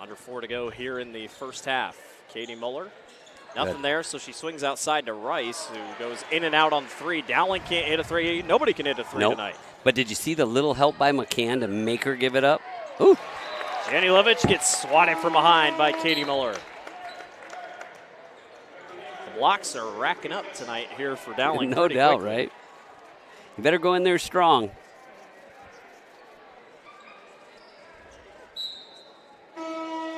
Speaker 1: Under 4 to go here in the first half. Katie Muller, nothing there, so she swings outside to Rice, who goes in and out on 3. Dowling can't hit a 3. Nobody can hit a 3 tonight.
Speaker 2: But did you see the little help by McCann to make her give it up? Ooh.
Speaker 1: Janulevich gets swatted from behind by Katie Muller. The blocks are racking up tonight here for Dowling.
Speaker 2: No doubt, right? You better go in there strong.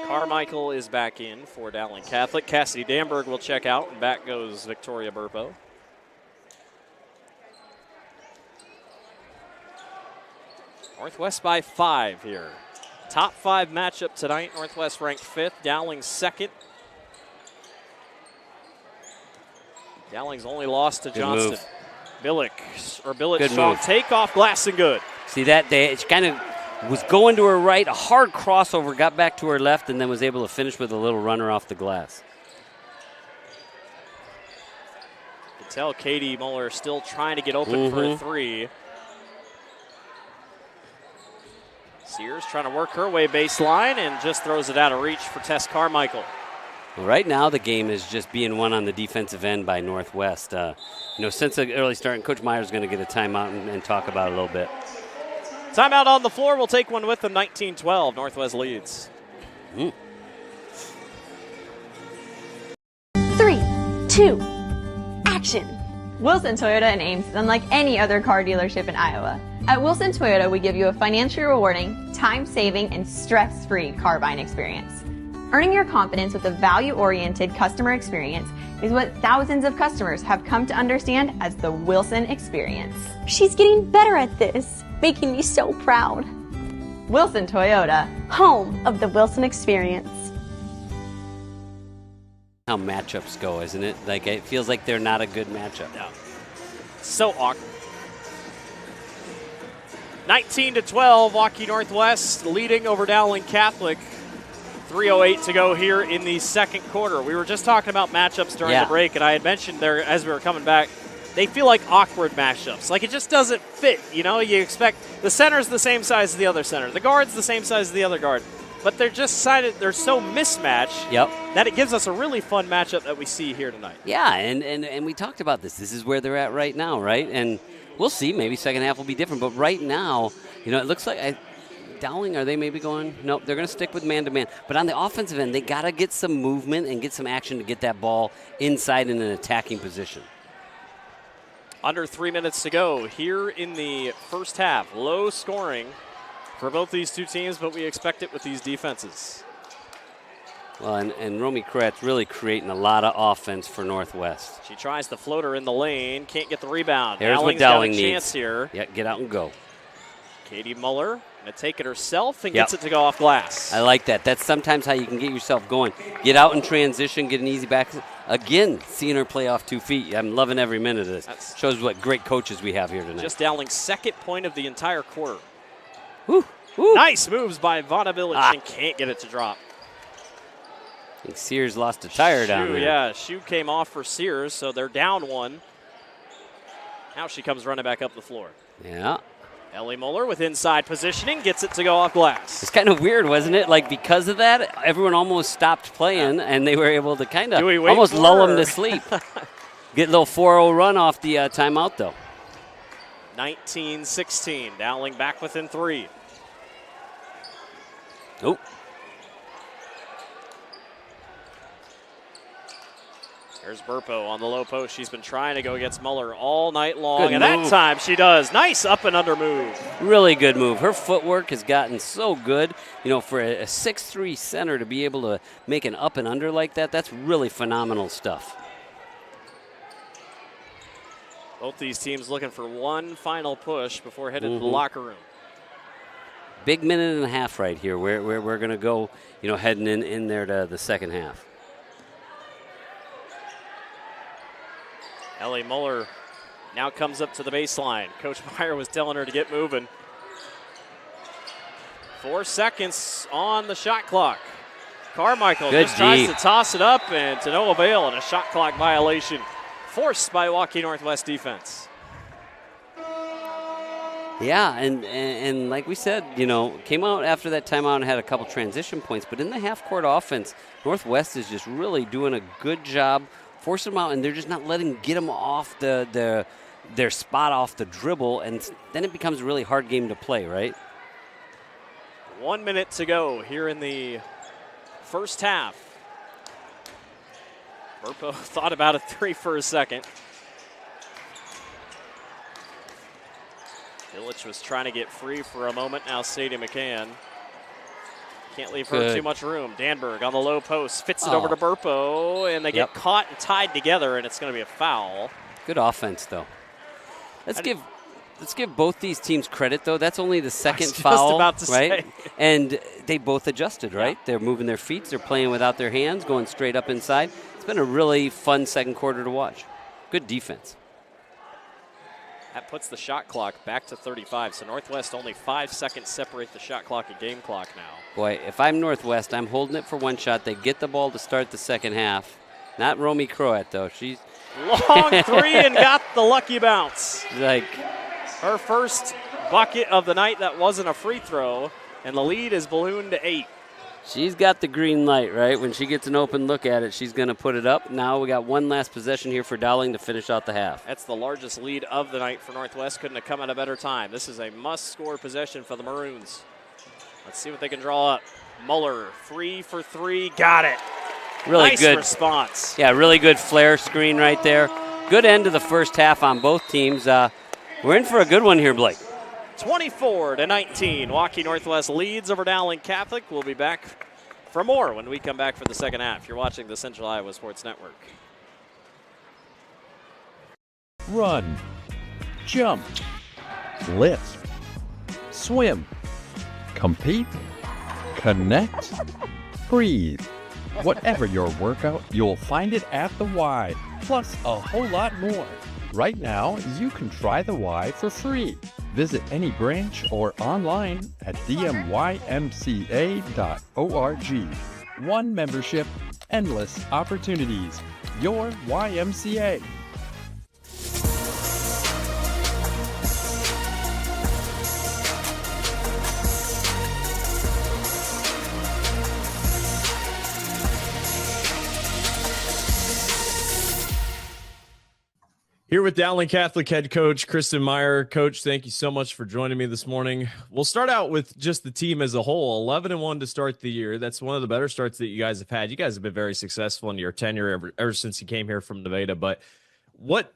Speaker 1: Carmichael is back in for Dowling Catholic. Cassidy Danberg will check out, and back goes Victoria Burpo. Northwest by 5 here. Top 5 matchup tonight. Northwest ranked 5th, Dowling 2nd. Dowling's only lost to Johnston. Billich strong take off glass and good.
Speaker 2: See that? She kind of was going to her right, a hard crossover, got back to her left, and then was able to finish with a little runner off the glass.
Speaker 1: You can tell Katie Muller still trying to get open for a 3. Sears trying to work her way baseline and just throws it out of reach for Tess Carmichael.
Speaker 2: Well, right now the game is just being won on the defensive end by Northwest. Since the early start, and Coach Meyer is going to get a timeout and talk about it a little bit.
Speaker 1: Timeout on the floor. We'll take one with them. 19-12. Northwest leads.
Speaker 15: 3, 2, action. Wilson Toyota and Ames is unlike any other car dealership in Iowa. At Wilson Toyota, we give you a financially rewarding, time-saving, and stress-free car buying experience. Earning your confidence with a value-oriented customer experience is what thousands of customers have come to understand as the Wilson experience.
Speaker 16: She's getting better at this, making me so proud.
Speaker 15: Wilson Toyota,
Speaker 16: home of the Wilson experience.
Speaker 2: How matchups go, isn't it? Like, it feels like they're not a good matchup.
Speaker 1: No. So awkward. 19-12, Waukee Northwest leading over Dowling Catholic. 3:08 to go here in the second quarter. We were just talking about matchups during the break, and I had mentioned there as we were coming back, they feel like awkward matchups. Like, it just doesn't fit. You know, you expect the center's the same size as the other center. The guard's the same size as the other guard. But they're just they're so mismatched that it gives us a really fun matchup that we see here tonight.
Speaker 2: Yeah, and we talked about this. This is where they're at right now, right? And we'll see. Maybe second half will be different. But right now, you know, it looks like Dowling, are they maybe going? Nope, they're going to stick with man-to-man. But on the offensive end, they got to get some movement and get some action to get that ball inside in an attacking position.
Speaker 1: Under 3 minutes to go here in the first half. Low scoring for both these two teams, but we expect it with these defenses.
Speaker 2: Well, and Romy Kratz really creating a lot of offense for Northwest.
Speaker 1: She tries the floater in the lane, can't get the rebound.
Speaker 2: Here's
Speaker 1: Dowling's
Speaker 2: what Dowling
Speaker 1: got a
Speaker 2: needs.
Speaker 1: chance here.
Speaker 2: Yeah, get out and go.
Speaker 1: Katie Muller going to take it herself and gets it to go off glass.
Speaker 2: I like that. That's sometimes how you can get yourself going. Get out in transition, get an easy back. Again, seeing her play off 2 feet. I'm loving every minute of this. Shows what great coaches we have here tonight.
Speaker 1: Just Dowling's second point of the entire quarter.
Speaker 2: Woo. Woo.
Speaker 1: Nice moves by Vonna Village and can't get it to drop.
Speaker 2: I think Sears lost a tire down there.
Speaker 1: Yeah, shoe came off for Sears, so they're down one. Now she comes running back up the floor.
Speaker 2: Yeah.
Speaker 1: Ellie Muller with inside positioning, gets it to go off glass.
Speaker 2: It's kind of weird, wasn't it? Like, because of that, everyone almost stopped playing, and they were able to kind of almost lull them to sleep. Get a little 4-0 run off the timeout, though.
Speaker 1: 19-16, Dowling back within 3.
Speaker 2: Oh.
Speaker 1: There's Burpo on the low post. She's been trying to go against Muller all night long,
Speaker 2: Good
Speaker 1: and
Speaker 2: move.
Speaker 1: that time she does. Nice up and under move.
Speaker 2: Really good move. Her footwork has gotten so good. You know, for a 6'3" center to be able to make an up and under like that, that's really phenomenal stuff.
Speaker 1: Both these teams looking for one final push before heading to the locker room.
Speaker 2: Big minute and a half right here. We're going to go, you know, heading in there to the second half.
Speaker 1: Ellie Muller now comes up to the baseline. Coach Meyer was telling her to get moving. 4 seconds on the shot clock. Carmichael just tries to toss it up and to no avail, and a shot clock violation forced by Waukee Northwest defense.
Speaker 2: Yeah, and like we said, you know, came out after that timeout and had a couple transition points, but in the half-court offense, Northwest is just really doing a good job forcing them out, and they're just not get them off their spot off the dribble, and then it becomes a really hard game to play, right?
Speaker 1: 1 minute to go here in the first half. Burpo thought about a 3 for a second. Village was trying to get free for a moment. Now Sadie McCann. Can't leave her too much room. Danberg on the low post. Fits it over to Burpo, and they get caught and tied together, and it's going to be a foul.
Speaker 2: Good offense, though. Let's give both these teams credit, though. That's only the second foul,
Speaker 1: about to
Speaker 2: right?
Speaker 1: say.
Speaker 2: And they both adjusted, right? They're moving their feet. They're playing without their hands, going straight up inside. It's been a really fun second quarter to watch. Good defense.
Speaker 1: That puts the shot clock back to 35. So Northwest only 5 seconds separate the shot clock and game clock now.
Speaker 2: Boy, if I'm Northwest, I'm holding it for one shot. They get the ball to start the second half. Not Romy Croat, though. She's
Speaker 1: long 3 and got the lucky bounce.
Speaker 2: Like
Speaker 1: her first bucket of the night that wasn't a free throw, and the lead is ballooned to 8.
Speaker 2: She's got the green light, right? When she gets an open look at it, she's going to put it up. Now we got one last possession here for Dowling to finish out the half.
Speaker 1: That's the largest lead of the night for Northwest. Couldn't have come at a better time. This is a must-score possession for the Maroons. Let's see what they can draw up. Muller, 3 for 3, got it.
Speaker 2: Really
Speaker 1: nice
Speaker 2: good
Speaker 1: response.
Speaker 2: Yeah, really good flare screen right there. Good end of the first half on both teams. We're in for a good one here, Blake. 24-19. Waukee Northwest leads over Dowling Catholic. We'll be back
Speaker 1: for more when we come back for the second half. You're watching the Central Iowa Sports Network.
Speaker 11: Run, jump, lift, swim, compete, connect, breathe. Whatever your workout, you'll find it at the Y, plus a whole lot more. Right now, you can try the Y for free. Visit any branch or online at dmymca.org. One membership, endless opportunities. Your YMCA.
Speaker 14: Here with Dowling Catholic head coach Kristen Meyer. Coach, thank you so much for joining me this morning. We'll start out with just the team as a whole. 11-1 to start the year. That's one of the better starts that you guys have had. You guys have been very successful in your tenure ever since you came here from Nevada. But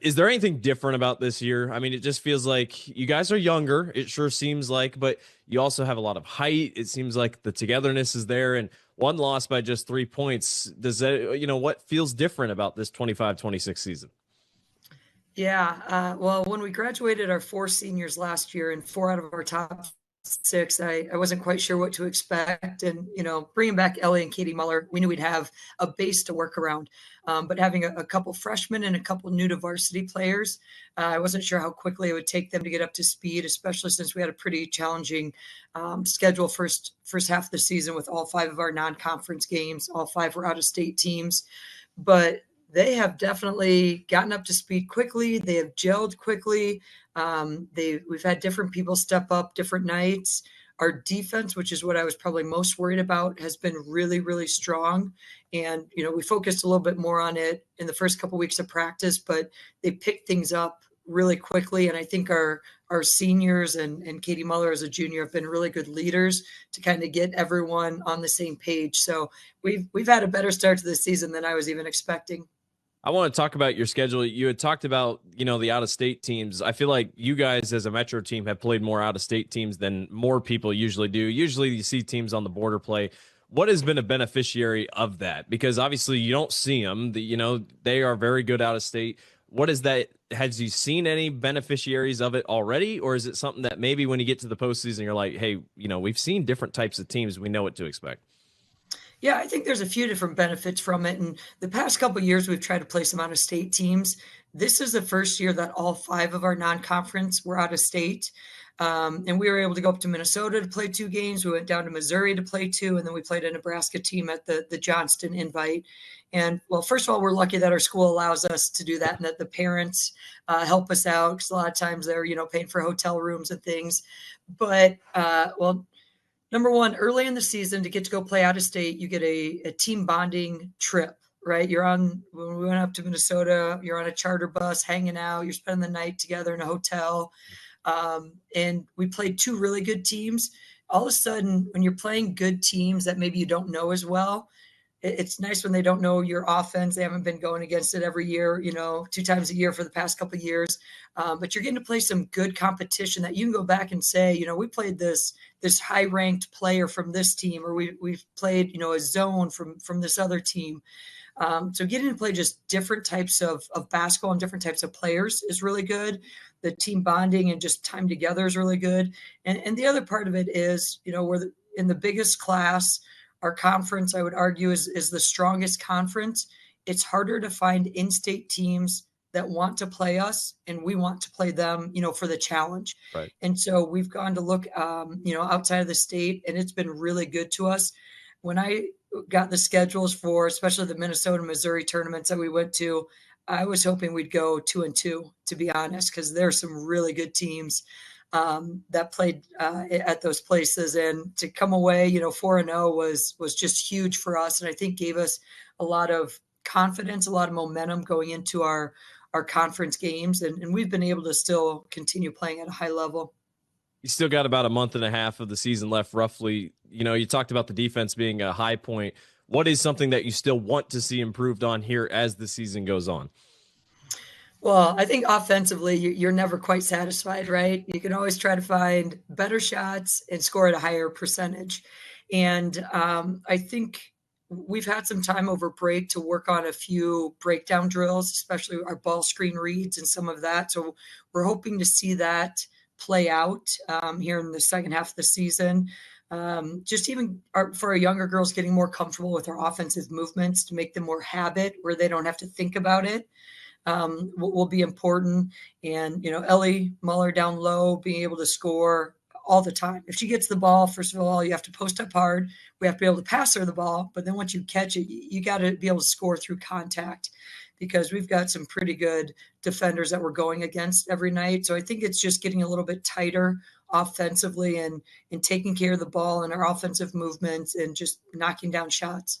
Speaker 14: is there anything different about this year? I mean, it just feels like you guys are younger. It sure seems like, but you also have a lot of height. It seems like the togetherness is there, and one loss by just 3 points. Does that, what feels different about this 25-26 season?
Speaker 17: Yeah, well, when we graduated our 4 seniors last year and 4 out of our top 6, I wasn't quite sure what to expect. And, bringing back Ellie and Katie Muller, we knew we'd have a base to work around. But having a couple freshmen and a couple new to varsity players, I wasn't sure how quickly it would take them to get up to speed, especially since we had a pretty challenging schedule first half of the season with all 5 of our non-conference games. All 5 were out-of-state teams. But they have definitely gotten up to speed quickly. They have gelled quickly. We've had different people step up different nights. Our defense, which is what I was probably most worried about, has been really, really strong. And, we focused a little bit more on it in the first couple of weeks of practice, but they picked things up really quickly. And I think our seniors and Katie Muller as a junior have been really good leaders to kind of get everyone on the same page. So we've had a better start to the season than I was even expecting.
Speaker 14: I want to talk about your schedule. You had talked about, the out-of-state teams. I feel like you guys as a Metro team have played more out-of-state teams than more people usually do. Usually you see teams on the border play. What has been a beneficiary of that? Because obviously you don't see them. They are very good out-of-state. What is that? Has you seen any beneficiaries of it already? Or is it something that maybe when you get to the postseason, you're like, hey, we've seen different types of teams. We know what to expect.
Speaker 17: Yeah, I think there's a few different benefits from it. And the past couple of years, we've tried to play some out-of-state teams. This is the first year that all 5 of our non-conference were out of state. And we were able to go up to Minnesota to play 2 games. We went down to Missouri to play 2, and then we played a Nebraska team at the Johnston Invite. And, well, first of all, we're lucky that our school allows us to do that and that the parents help us out, because a lot of times they're, paying for hotel rooms and things. But, number one, early in the season, to get to go play out of state, you get a team bonding trip, right? When we went up to Minnesota, you're on a charter bus hanging out, you're spending the night together in a hotel. And we played 2 really good teams. All of a sudden, when you're playing good teams that maybe you don't know as well, it's nice when they don't know your offense. They haven't been going against it every year, 2 times a year for the past couple of years. But you're getting to play some good competition that you can go back and say, we played this high-ranked player from this team, or we've played, a zone from this other team. So getting to play just different types of basketball and different types of players is really good. The team bonding and just time together is really good. And the other part of it is, we're in the biggest class. Our conference, I would argue, is the strongest conference. It's harder to find in-state teams that want to play us, and we want to play them, for the challenge.
Speaker 14: Right.
Speaker 17: And so we've gone to look, outside of the state, and it's been really good to us. When I got the schedules for, especially the Minnesota, Missouri tournaments that we went to, I was hoping we'd go 2-2, to be honest, because there are some really good teams that played at those places, and to come away, 4-0 was just huge for us. And I think gave us a lot of confidence, a lot of momentum going into our conference games. And we've been able to still continue playing at a high level.
Speaker 14: You still got about a month and a half of the season left, roughly. You talked about the defense being a high point. What is something that you still want to see improved on here as the season goes on?
Speaker 17: Well, I think offensively, you're never quite satisfied, right? You can always try to find better shots and score at a higher percentage. And I think we've had some time over break to work on a few breakdown drills, especially our ball screen reads and some of that. So we're hoping to see that play out here in the second half of the season. Just even for our younger girls, getting more comfortable with our offensive movements to make them more habit where they don't have to think about it will be important. And, Ellie Muller down low, being able to score all the time. If she gets the ball, first of all, you have to post up hard. We have to be able to pass her the ball. But then once you catch it, you got to be able to score through contact, because we've got some pretty good defenders that we're going against every night. So I think it's just getting a little bit tighter offensively and taking care of the ball and our offensive movements and just knocking down shots.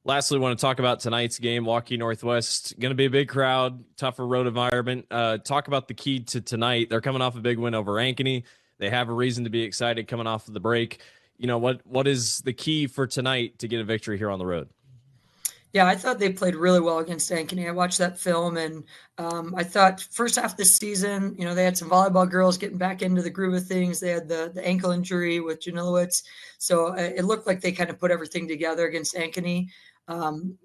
Speaker 14: Lastly, we want to talk about tonight's game. Waukee Northwest, going to be a big crowd, tougher road environment. Talk about the key to tonight. They're coming off a big win over Ankeny. They have a reason to be excited coming off of the break. What is the key for tonight to get a victory here on the road?
Speaker 17: Yeah, I thought they played really well against Ankeny. I watched that film, and I thought first half of the season, they had some volleyball girls getting back into the groove of things. They had the ankle injury with Janilowitz. So it looked like they kind of put everything together against Ankeny.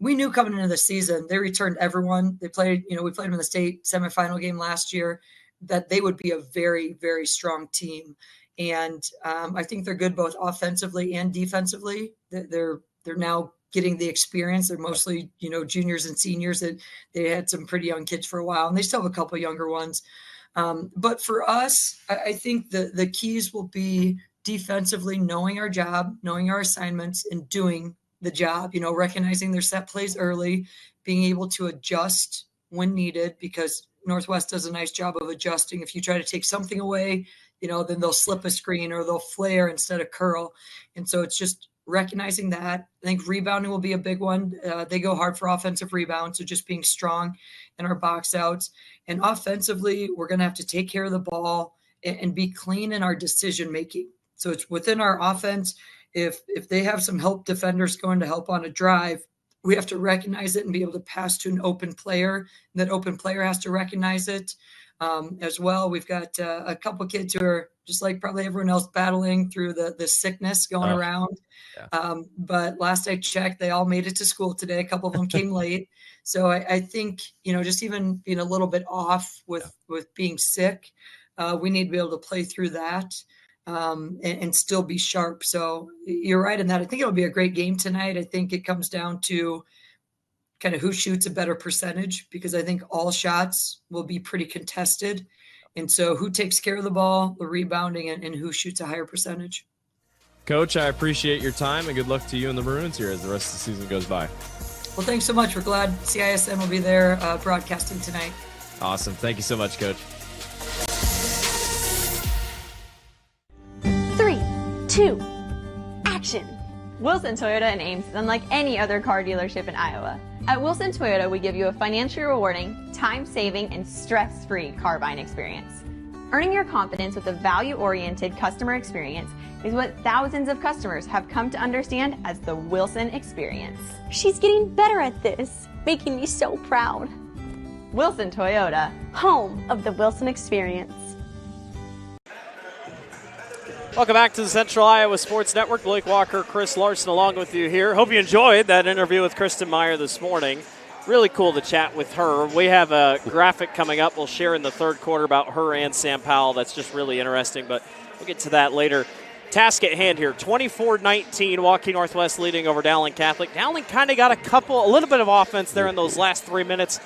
Speaker 17: We knew coming into the season, they returned everyone. They played, we played them in the state semifinal game last year, that they would be a very, very strong team. And I think they're good both offensively and defensively. They're now getting the experience. They're mostly, juniors and seniors. That they had some pretty young kids for a while, and they still have a couple younger ones. But for us, I think the keys will be defensively knowing our job, knowing our assignments, and doing the job, recognizing their set plays early, being able to adjust when needed, because Northwest does a nice job of adjusting. If you try to take something away, then they'll slip a screen or they'll flare instead of curl. And so it's just recognizing that. I think rebounding will be a big one. They go hard for offensive rebounds, so just being strong in our box outs. And offensively, we're going to have to take care of the ball and be clean in our decision making. So it's within our offense. If they have some help defenders going to help on a drive, we have to recognize it and be able to pass to an open player. And that open player has to recognize it as well. We've got a couple kids who are just like probably everyone else battling through the sickness going around. Yeah. But last I checked, they all made it to school today. A couple of them came late. So I think, just even being a little bit off with being sick, we need to be able to play through that. And still be sharp. So you're right in that. I think it'll be a great game tonight. I think it comes down to kind of who shoots a better percentage, because I think all shots will be pretty contested. And so who takes care of the ball, the rebounding, and who shoots a higher percentage.
Speaker 14: Coach, I appreciate your time, and good luck to you and the Maroons here as the rest of the season goes by.
Speaker 17: Well, thanks so much. We're glad CISM will be there broadcasting tonight.
Speaker 14: Awesome. Thank you so much, Coach.
Speaker 16: 3, 2, action.
Speaker 15: Wilson Toyota in Ames is unlike any other car dealership in Iowa. At Wilson Toyota, we give you a financially rewarding, time-saving, and stress-free car buying experience. Earning your confidence with a value-oriented customer experience is what thousands of customers have come to understand as the Wilson experience.
Speaker 16: She's getting better at this, making me so proud.
Speaker 15: Wilson Toyota,
Speaker 16: home of the Wilson experience.
Speaker 1: Welcome back to the Central Iowa Sports Network. Blake Walker, Chris Larson along with you here. Hope you enjoyed that interview with Kristen Meyer this morning. Really cool to chat with her. We have a graphic coming up we'll share in the third quarter about her and Sam Powell. That's just really interesting, but we'll get to that later. Task at hand here, 24-19, Waukee Northwest leading over Dowling Catholic. Dowling kind of got a little bit of offense there in those last 3 minutes.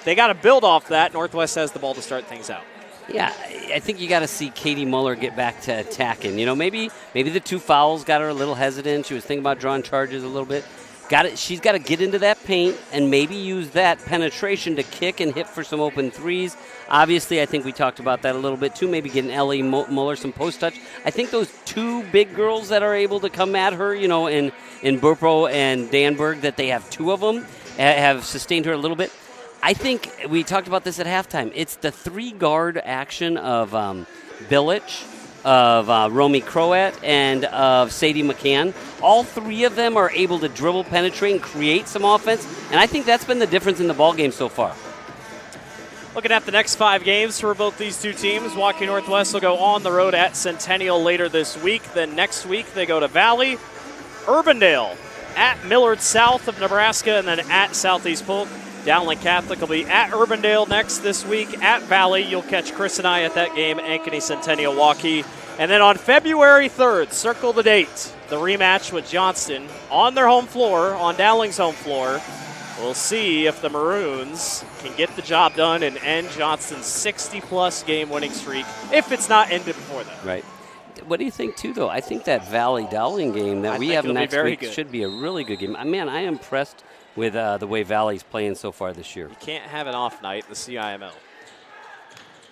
Speaker 1: They got to build off that. Northwest has the ball to start things out.
Speaker 2: Yeah, I think you got to see Katie Muller get back to attacking. Maybe the 2 fouls got her a little hesitant. She was thinking about drawing charges a little bit. She's got to get into that paint and maybe use that penetration to kick and hit for some open threes. Obviously, I think we talked about that a little bit too. Maybe getting Ellie Muller some post touch. I think those 2 big girls that are able to come at her, in Burpro and Danberg, that they have 2 of them, have sustained her a little bit. I think we talked about this at halftime. It's the 3-guard action of Billich, of Romy Croat, and of Sadie McCann. All 3 of them are able to dribble, penetrate, and create some offense, and I think that's been the difference in the ballgame so far.
Speaker 1: Looking at the next 5 games for both these two teams, Waukee Northwest will go on the road at Centennial later this week. Then next week they go to Valley, Urbandale, at Millard South of Nebraska, and then at Southeast Polk. Dowling Catholic will be at Urbandale next this week. At Valley, you'll catch Chris and I at that game, Ankeny Centennial Waukee. And then on February 3rd, circle the date, the rematch with Johnston on their home floor, on Dowling's home floor. We'll see if the Maroons can get the job done and end Johnston's 60-plus game winning streak, if it's not ended before then.
Speaker 2: Right. What do you think, too, though? I think that Valley-Dowling game that we have next week should be a really good game. Man, I am impressed with the way Valley's playing so far this year.
Speaker 1: You can't have an off night in the CIML.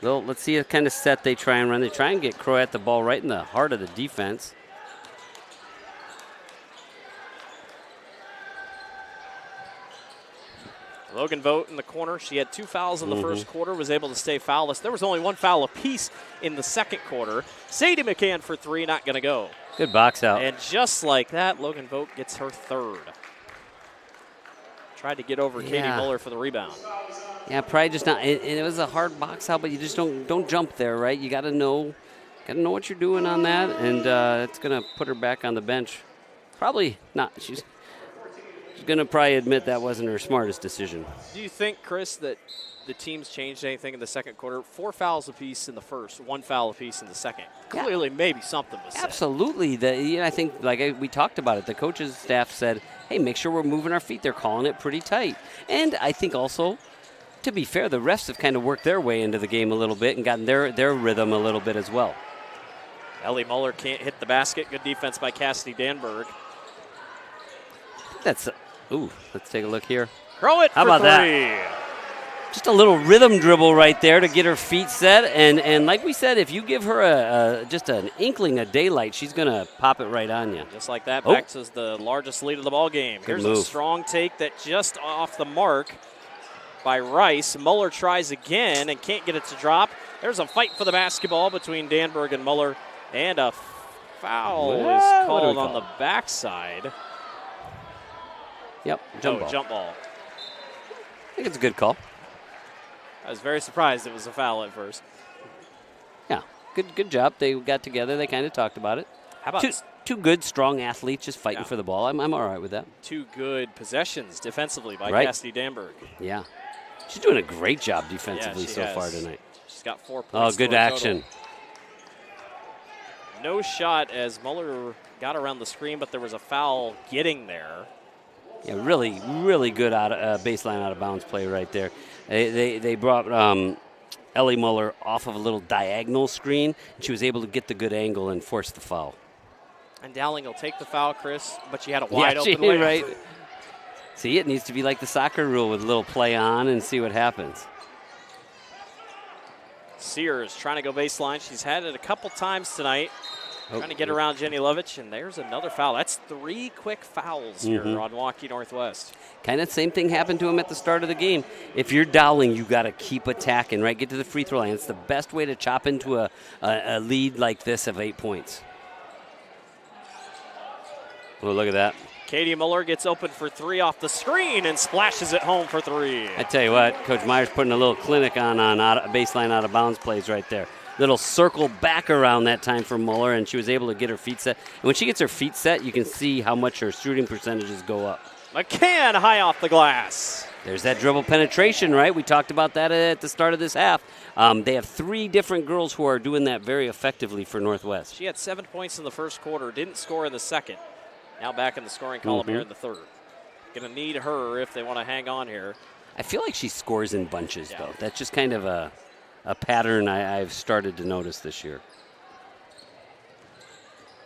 Speaker 2: Well, let's see what kind of set they try and run. They try and get Crow at the ball right in the heart of the defense.
Speaker 1: Logan Vogt in the corner. She had 2 fouls in the first quarter, was able to stay foulless. There was only 1 foul apiece in the second quarter. Sadie McCann for 3, not going to go.
Speaker 2: Good box out.
Speaker 1: And just like that, Logan Vogt gets her 3rd. Tried to get over Katie Muller for the rebound.
Speaker 2: Yeah, probably just not. And it was a hard box out, but you just don't jump there, right? You got to know what you're doing on that, and it's going to put her back on the bench. Probably not. She's going to probably admit that wasn't her smartest decision.
Speaker 1: Do you think, Chris, that the teams changed anything in the second quarter? 4 fouls apiece in the first, 1 foul apiece in the second. Clearly, maybe something was said.
Speaker 2: Absolutely. I think, we talked about it, the coaches' staff said, hey, make sure we're moving our feet. They're calling it pretty tight. And I think also, to be fair, the refs have kind of worked their way into the game a little bit and gotten their rhythm a little bit as well.
Speaker 1: Ellie Muller can't hit the basket. Good defense by Cassidy Danberg.
Speaker 2: Let's take a look here.
Speaker 1: Throw it.
Speaker 2: How about that? Just a little rhythm dribble right there to get her feet set. And like we said, if you give her just an inkling of daylight, she's going to pop it right on you.
Speaker 1: Just like that, Bex is the largest lead of the ball game.
Speaker 2: Good
Speaker 1: Here's
Speaker 2: move.
Speaker 1: A strong take that just off the mark by Rice. Muller tries again and can't get it to drop. There's a fight for the basketball between Danberg and Muller. And a foul is called on the backside.
Speaker 2: Yep, jump ball.
Speaker 1: Jump ball.
Speaker 2: I think it's a good call.
Speaker 1: I was very surprised it was a foul at first.
Speaker 2: Yeah, good job. They got together. They kind of talked about it.
Speaker 1: How about
Speaker 2: two good, strong athletes just fighting for the ball? I'm all right with that.
Speaker 1: 2 good possessions defensively by Cassidy Danberg.
Speaker 2: Yeah. She's doing a great job defensively so far tonight.
Speaker 1: She's got 4 points.
Speaker 2: Oh, good action.
Speaker 1: Total. No shot as Muller got around the screen, but there was a foul getting there.
Speaker 2: Yeah, really, really good baseline out of bounds play right there. They brought Ellie Muller off of a little diagonal screen, and she was able to get the good angle and force the foul.
Speaker 1: And Dowling will take the foul, Chris, but she had a wide open layup.
Speaker 2: Right. See, it needs to be like the soccer rule with a little play on and see what happens.
Speaker 1: Sears trying to go baseline. She's had it a couple times tonight. Trying to get around Jenny Lovich, and there's another foul. That's 3 quick fouls here on Waukee Northwest.
Speaker 2: Kind of same thing happened to him at the start of the game. If you're Dowling, you got to keep attacking, right? Get to the free throw line. It's the best way to chop into a lead like this of 8 points. Oh, look at that.
Speaker 1: Katie Muller gets open for 3 off the screen and splashes it home for 3.
Speaker 2: I tell you what, Coach Meyer's putting a little clinic on baseline out of bounds plays right there. Little circle back around that time for Muller, and she was able to get her feet set. And when she gets her feet set, you can see how much her shooting percentages go up.
Speaker 1: McCann high off the glass.
Speaker 2: There's that dribble penetration, right? We talked about that at the start of this half. They have 3 different girls who are doing that very effectively for Northwest.
Speaker 1: She had 7 points in the first quarter, didn't score in the second. Now back in the scoring column here in the third. Going to need her if they want to hang on here.
Speaker 2: I feel like she scores in bunches, though. That's just kind of a pattern I've started to notice this year.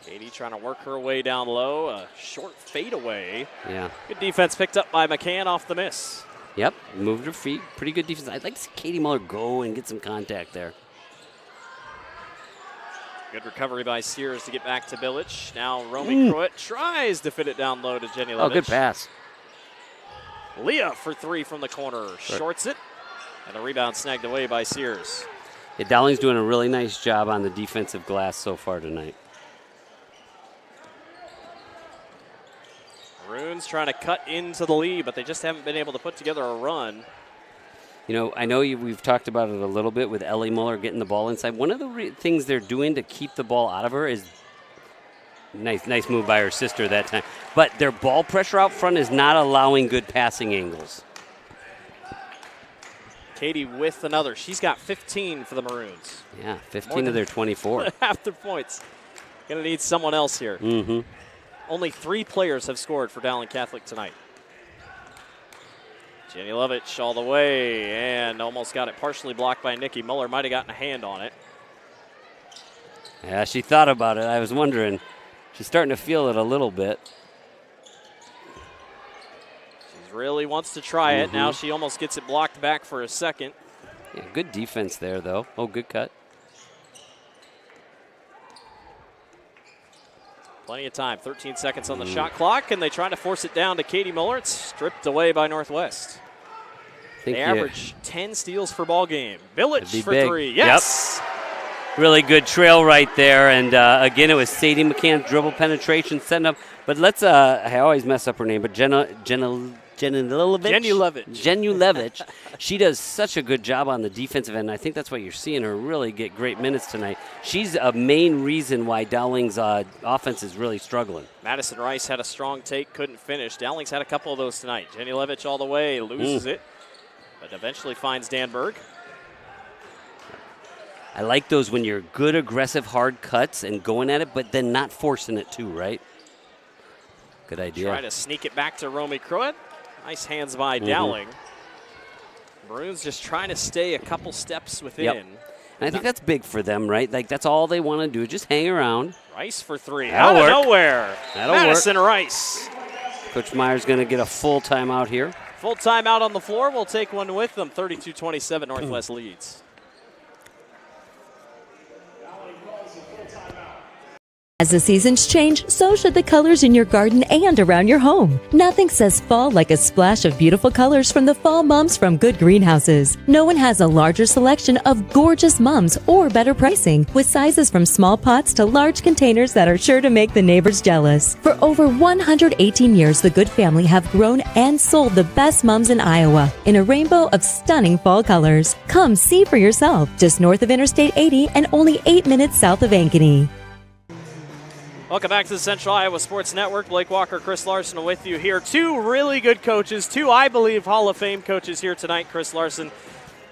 Speaker 1: Katie trying to work her way down low. A short fadeaway.
Speaker 2: Yeah.
Speaker 1: Good defense picked up by McCann off the miss.
Speaker 2: Yep, moved her feet. Pretty good defense. I'd like to see Katie Muller go and get some contact there.
Speaker 1: Good recovery by Sears to get back to Bilic. Now Romy Pruitt tries to fit it down low to Jenny Lovich.
Speaker 2: Oh, good pass.
Speaker 1: Leah for 3 from the corner. Shorts it. And the rebound snagged away by Sears.
Speaker 2: Yeah, Dowling's doing a really nice job on the defensive glass so far tonight.
Speaker 1: Maroons trying to cut into the lead, but they just haven't been able to put together a run.
Speaker 2: You know, I know we've talked about it a little bit with Ellie Muller getting the ball inside. One of the things they're doing to keep the ball out of her is nice move by her sister that time. But their ball pressure out front is not allowing good passing angles.
Speaker 1: Katie with another. She's got 15 for the Maroons.
Speaker 2: Yeah, 15 of their 24.
Speaker 1: Half their points. Going to need someone else here.
Speaker 2: Mm-hmm.
Speaker 1: Only 3 players have scored for Dowling Catholic tonight. Jenny Lovich all the way and almost got it partially blocked by Nikki Muller. Might have gotten a hand on it.
Speaker 2: Yeah, she thought about it. I was wondering. She's starting to feel it a little bit.
Speaker 1: She really wants to try it. Now she almost gets it blocked back for a second.
Speaker 2: Yeah, good defense there, though. Oh, good cut.
Speaker 1: Plenty of time. 13 seconds on the shot clock, and they try to force it down to Katie Muller. It's stripped away by Northwest. They average 10 steals per ball game. Village for 3. Yes!
Speaker 2: Yep. Really good trail right there. And, again, it was Sadie McCann's dribble penetration setting up. But let's I always mess up her name, but Jenulevich. She does such a good job on the defensive end. I think that's why you're seeing her really get great minutes tonight. She's a main reason why Dowling's offense is really struggling.
Speaker 1: Madison Rice had a strong take, couldn't finish. Dowling's had a couple of those tonight. Jenulevich all the way, loses it, but eventually finds Danberg.
Speaker 2: I like those when you're good, aggressive, hard cuts and going at it, but then not forcing it too, right? Good idea.
Speaker 1: Try to sneak it back to Romy Cruitt. Nice hands by Dowling. Maroons just trying to stay a couple steps within.
Speaker 2: Yep. And I think that's big for them, right? Like, that's all they want to do, just hang around.
Speaker 1: Rice for 3.
Speaker 2: That'll
Speaker 1: out
Speaker 2: work.
Speaker 1: of nowhere.
Speaker 2: That'll
Speaker 1: Madison
Speaker 2: work.
Speaker 1: Rice.
Speaker 2: Coach Meyer's going to get a full timeout here.
Speaker 1: Full timeout on the floor. We'll take one with them. 32-27, Northwest leads.
Speaker 18: As the seasons change, so should the colors in your garden and around your home. Nothing says fall like a splash of beautiful colors from the Fall Mums from Good Greenhouses. No one has a larger selection of gorgeous mums or better pricing, with sizes from small pots to large containers that are sure to make the neighbors jealous. For over 118 years, the Good family have grown and sold the best mums in Iowa in a rainbow of stunning fall colors. Come see for yourself, just north of Interstate 80 and only 8 minutes south of Ankeny.
Speaker 1: Welcome back to the Central Iowa Sports Network. Blake Walker, Chris Larson with you here. 2 really good coaches, 2, I believe, Hall of Fame coaches here tonight. Chris Larson,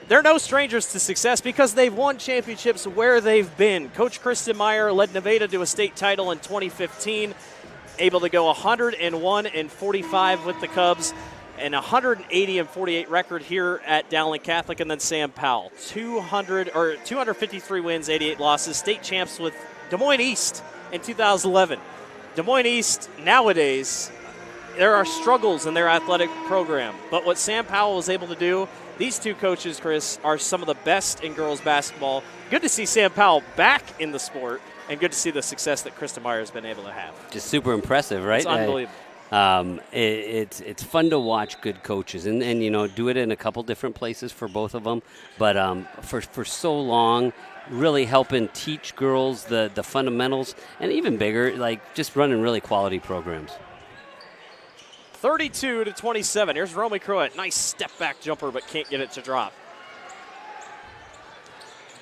Speaker 1: they're no strangers to success because they've won championships where they've been. Coach Kristen Meyer led Nevada to a state title in 2015, able to go 101-45 with the Cubs, and 180-48 record here at Dowling Catholic, and then Sam Powell, 253 wins, 88 losses, state champs with Des Moines East in 2011. Des Moines East, nowadays, there are struggles in their athletic program. But what Sam Powell was able to do, these 2 coaches, Chris, are some of the best in girls basketball. Good to see Sam Powell back in the sport, and good to see the success that Kristen Meyer has been able to have.
Speaker 2: Just super impressive, right?
Speaker 1: It's unbelievable.
Speaker 2: It's fun to watch good coaches and you know, do it in a couple different places for both of them. But for so long, really helping teach girls the fundamentals, and even bigger, like just running really quality programs.
Speaker 1: 32-27. Here's Romy Cruitt. Nice step-back jumper, but can't get it to drop.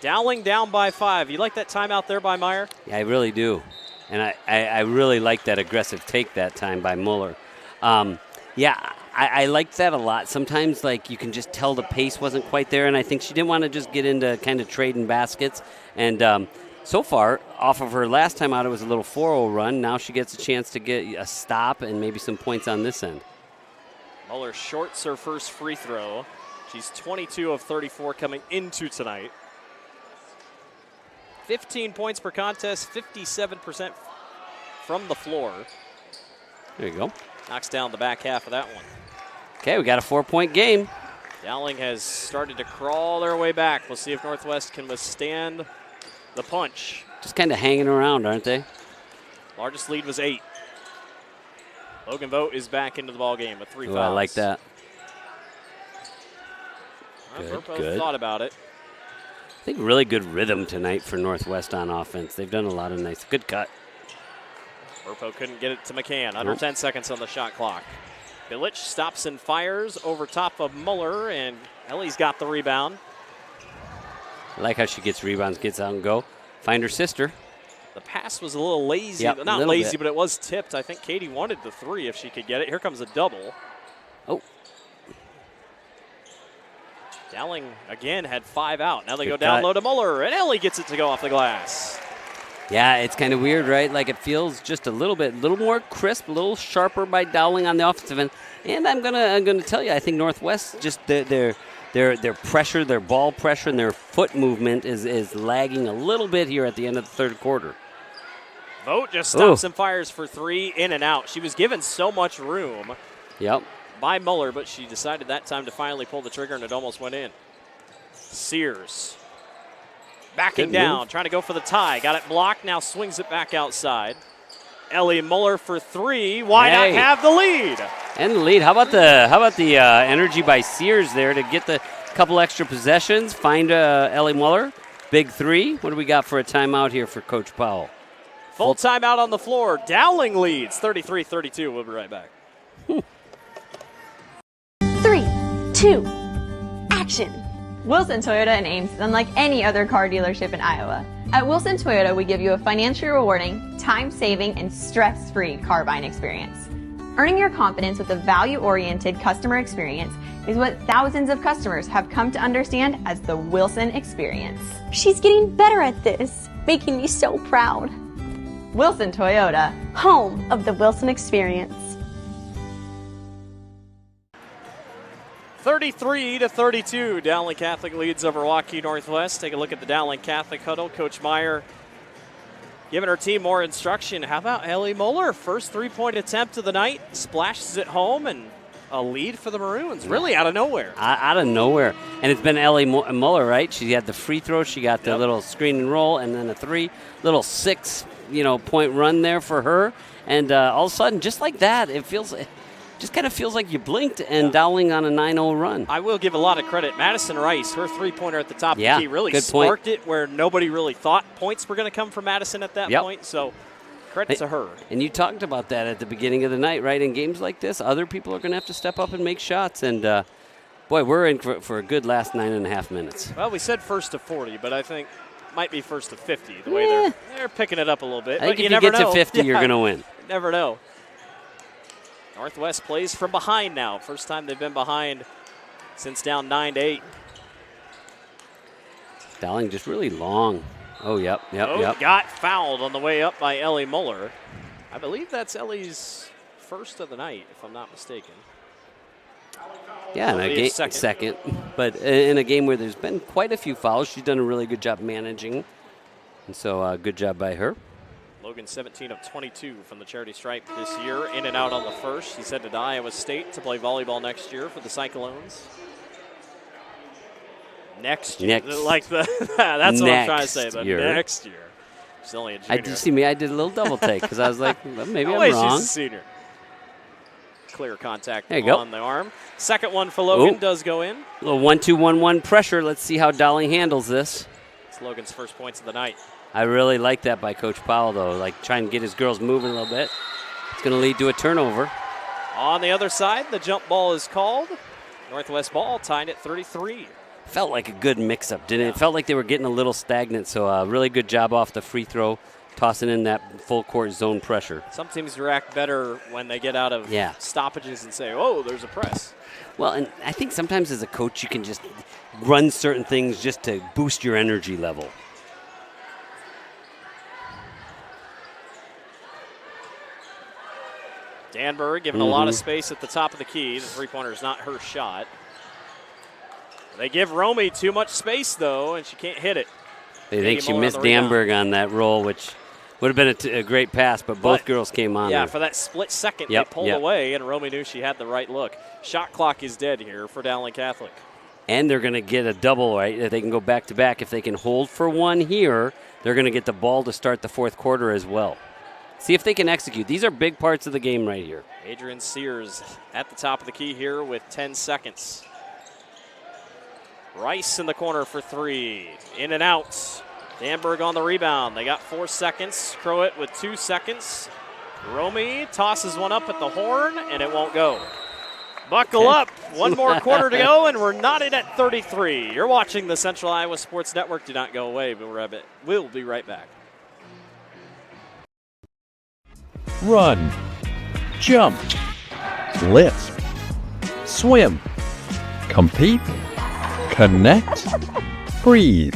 Speaker 1: Dowling down by 5. You like that timeout there by Meyer?
Speaker 2: Yeah, I really do. And I really like that aggressive take that time by Muller. I like that a lot. Sometimes, like, you can just tell the pace wasn't quite there, and I think she didn't want to just get into kind of trading baskets. And so far, off of her last time out, it was a little 4-0 run. Now she gets a chance to get a stop and maybe some points on this end.
Speaker 1: Muller shorts her first free throw. She's 22 of 34 coming into tonight. 15 points per contest, 57% from the floor.
Speaker 2: There you go.
Speaker 1: Knocks down the back half of that one.
Speaker 2: Okay, we got a 4-point game.
Speaker 1: Dowling has started to crawl their way back. We'll see if Northwest can withstand the punch.
Speaker 2: Just kind of hanging around, aren't they?
Speaker 1: Largest lead was 8. Logan Vogt is back into the ball game with 3 fouls.
Speaker 2: I like that.
Speaker 1: Good. Thought about it.
Speaker 2: I think really good rhythm tonight for Northwest on offense. They've done a lot of nice. Good cut.
Speaker 1: Burpo couldn't get it to McCann. Under 10 seconds on the shot clock. Bilic stops and fires over top of Muller and Ellie's got the rebound.
Speaker 2: I like how she gets rebounds, gets out and go. Find her sister.
Speaker 1: The pass was a little lazy.
Speaker 2: Yep,
Speaker 1: Not
Speaker 2: little
Speaker 1: lazy,
Speaker 2: bit.
Speaker 1: but it was tipped. I think Katie wanted the 3 if she could get it. Here comes a double.
Speaker 2: Oh.
Speaker 1: Dowling, again, had 5 out. Now they go
Speaker 2: Good
Speaker 1: down
Speaker 2: cut.
Speaker 1: low to Muller, and Ellie gets it to go off the glass.
Speaker 2: Yeah, it's kind of weird, right? Like it feels just a little more crisp, a little sharper by Dowling on the offensive end. And I'm gonna tell you, I think Northwest just their pressure, their ball pressure, and their foot movement is lagging a little bit here at the end of the third quarter.
Speaker 1: Vogt just stops and fires for 3, in and out. She was given so much room by Muller, but she decided that time to finally pull the trigger, and it almost went in. Sears backing down, trying to go for the tie. Got it blocked, now swings it back outside. Ellie Muller for 3. Why not have the lead?
Speaker 2: And the lead. How about the energy by Sears there to get the couple extra possessions? Find Ellie Muller. Big 3. What do we got for a timeout here for Coach Powell?
Speaker 1: Full timeout on the floor. Dowling leads 33-32. We'll be right back.
Speaker 16: 3, 2, action.
Speaker 15: Wilson Toyota and Ames is unlike any other car dealership in Iowa. At Wilson Toyota, we give you a financially rewarding, time-saving, and stress-free car buying experience. Earning your confidence with a value-oriented customer experience is what thousands of customers have come to understand as the Wilson experience.
Speaker 16: She's getting better at this, making me so proud.
Speaker 15: Wilson Toyota,
Speaker 16: home of the Wilson experience.
Speaker 1: 33-32, Dowling Catholic leads over Waukee Northwest. Take a look at the Dowling Catholic huddle. Coach Meyer giving her team more instruction. How about Ellie Muller? First 3-point attempt of the night, splashes it home, and a lead for the Maroons. Really out of nowhere.
Speaker 2: Out of nowhere. And it's been Ellie Muller, right? She had the free throw. She got the little screen and roll, and then a 3. Little 6-point run there for her. And all of a sudden, just like that, it just kind of feels like you blinked and Dowling on a 9-0 run.
Speaker 1: I will give a lot of credit. Madison Rice, her 3-pointer at the top of the key, really sparked it where nobody really thought points were going to come from Madison at that point. So credit to her.
Speaker 2: And you talked about that at the beginning of the night, right? In games like this, other people are going to have to step up and make shots. And, boy, we're in for a good last 9.5 minutes.
Speaker 1: Well, we said first to 40, but I think might be first to 50 the way they're picking it up a little bit.
Speaker 2: I think
Speaker 1: but
Speaker 2: if
Speaker 1: you
Speaker 2: you
Speaker 1: never
Speaker 2: get
Speaker 1: know.
Speaker 2: to 50, you're going to win.
Speaker 1: You never know. Northwest plays from behind now. First time they've been behind since down 9-8.
Speaker 2: Dowling just really long. Oh, yep.
Speaker 1: Got fouled on the way up by Ellie Muller. I believe that's Ellie's first of the night, if I'm not mistaken.
Speaker 2: Yeah, in a second. But in a game where there's been quite a few fouls, she's done a really good job managing. And so good job by her.
Speaker 1: Logan 17 of 22 from the charity stripe this year, in and out on the first. He's headed to Iowa State to play volleyball next year for the Cyclones. Next year. That's what I'm trying to say, but next year. She's only a junior.
Speaker 2: You see me, I did a little double take because I was like, well, maybe I'm wrong.
Speaker 1: She's a senior. Clear contact
Speaker 2: on
Speaker 1: the arm. Second one for Logan does go in.
Speaker 2: A little 1-2-1-1 pressure. Let's see how Dowling handles this.
Speaker 1: It's Logan's first points of the night.
Speaker 2: I really like that by Coach Powell, though, like trying to get his girls moving a little bit. It's going to lead to a turnover.
Speaker 1: On the other side, the jump ball is called. Northwest ball tied at 33.
Speaker 2: Felt like a good mix-up, didn't it? It felt like they were getting a little stagnant, so really good job off the free throw, tossing in that full-court zone pressure.
Speaker 1: Some teams react better when they get out of stoppages and say, oh, there's a press.
Speaker 2: Well, and I think sometimes as a coach you can just run certain things just to boost your energy level.
Speaker 1: Danberg given a lot of space at the top of the key. The three-pointer is not her shot. They give Romy too much space, though, and she can't hit it.
Speaker 2: They think she missed Danberg on that roll, which would have been a great pass, but both girls came on.
Speaker 1: Yeah, for that split second, they pulled away, and Romy knew she had the right look. Shot clock is dead here for Dowling Catholic.
Speaker 2: And they're going to get a double, right? If they can go back-to-back. If they can hold for one here, they're going to get the ball to start the fourth quarter as well. See if they can execute. These are big parts of the game right here.
Speaker 1: Adrian Sears at the top of the key here with 10 seconds. Rice in the corner for 3. In and out. Danberg on the rebound. They got 4 seconds. Crowett with 2 seconds. Romy tosses one up at the horn, and it won't go. Buckle up. One more quarter to go, and we're knotted at 33. You're watching the Central Iowa Sports Network. Do not go away. We'll be right back.
Speaker 11: Run, jump, lift, swim, compete, connect, breathe.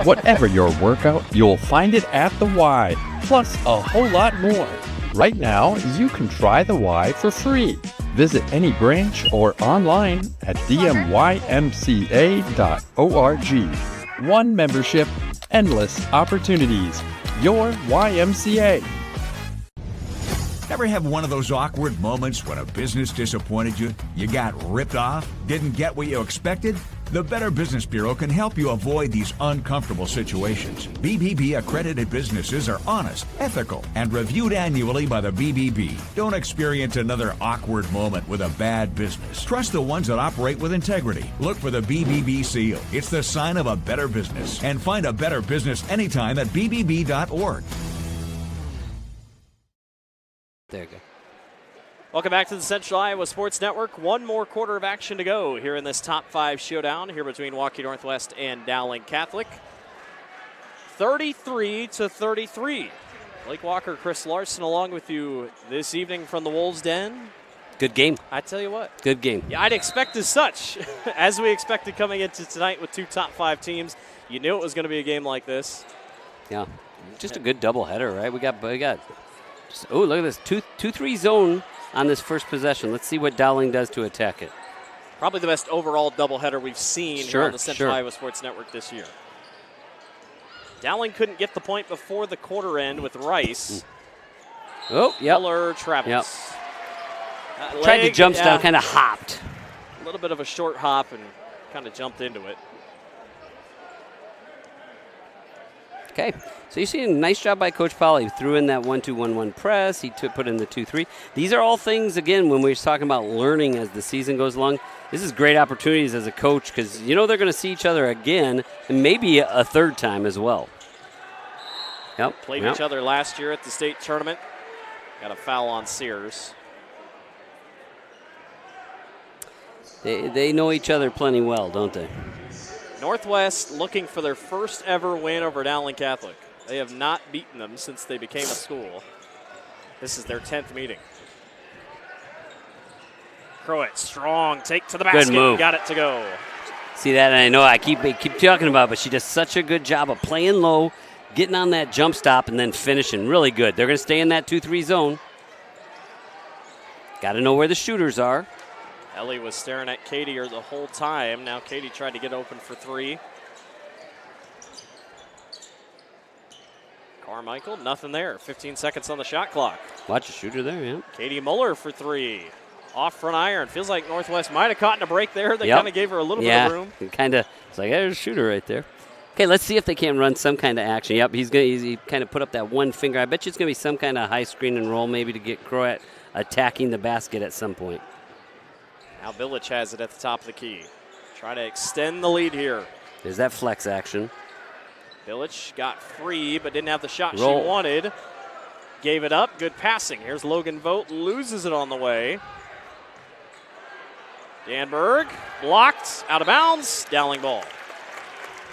Speaker 11: Whatever your workout, you'll find it at the Y, plus a whole lot more. Right now, you can try the Y for free. Visit any branch or online at dmymca.org. One membership, endless opportunities. Your YMCA.
Speaker 19: Ever have one of those awkward moments when a business disappointed you? You got ripped off? Didn't get what you expected? The Better Business Bureau can help you avoid these uncomfortable situations. BBB accredited businesses are honest, ethical, and reviewed annually by the BBB. Don't experience another awkward moment with a bad business. Trust the ones that operate with integrity. Look for the BBB seal. It's the sign of a better business. And find a better business anytime at bbb.org.
Speaker 2: There you go.
Speaker 1: Welcome back to the Central Iowa Sports Network. One more quarter of action to go here in this top 5 showdown here between Waukee Northwest and Dowling Catholic. 33-33. Blake Walker, Chris Larson along with you this evening from the Wolves' Den.
Speaker 2: Good game.
Speaker 1: I tell you what.
Speaker 2: Good game.
Speaker 1: Yeah, I'd expect as such, as we expected coming into tonight with 2 top 5 teams. You knew it was going to be a game like this.
Speaker 2: Yeah, just a good doubleheader, right? We got. Oh, look at this 2-3 zone on this first possession. Let's see what Dowling does to attack it.
Speaker 1: Probably the best overall doubleheader we've seen here on the Central Iowa Sports Network this year. Dowling couldn't get the point before the quarter end with Rice.
Speaker 2: Oh, yep.
Speaker 1: Miller travels.
Speaker 2: Yep. Tried to jump down, kind of hopped.
Speaker 1: A little bit of a short hop and kind of jumped into it.
Speaker 2: Okay, so you see a nice job by Coach Powell. He threw in that 1-2-1-1 press. He put in the 2-3. These are all things, again, when we're talking about learning as the season goes along. This is great opportunities as a coach because you know they're going to see each other again and maybe a third time as well. Yep.
Speaker 1: Played each other last year at the state tournament. Got a foul on Sears.
Speaker 2: They know each other plenty well, don't they?
Speaker 1: Northwest looking for their first ever win over Dowling Catholic. They have not beaten them since they became a school. This is their 10th meeting. Crowett, strong take to the basket.
Speaker 2: Good move.
Speaker 1: Got it to go.
Speaker 2: See that? And I know I keep talking about it, but she does such a good job of playing low, getting on that jump stop, and then finishing really good. They're going to stay in that 2-3 zone. Got to know where the shooters are.
Speaker 1: Ellie was staring at Katie the whole time. Now Katie tried to get open for 3. Carmichael, nothing there. 15 seconds on the shot clock.
Speaker 2: Watch a shooter there, yeah.
Speaker 1: Katie Muller for 3. Off front iron. Feels like Northwest might have caught in a break there. They kind of gave her a little bit of room.
Speaker 2: Kind of. It's like, there's a shooter right there. Okay, let's see if they can run some kind of action. Yep, he kind of put up that one finger. I bet you it's going to be some kind of high screen and roll maybe to get Crowett attacking the basket at some point.
Speaker 1: Now Village has it at the top of the key. Try to extend the lead here.
Speaker 2: There's that flex action.
Speaker 1: Village got free but didn't have the shot she wanted. Gave it up. Good passing. Here's Logan Vogt. Loses it on the way. Danberg blocked. Out of bounds. Dowling ball.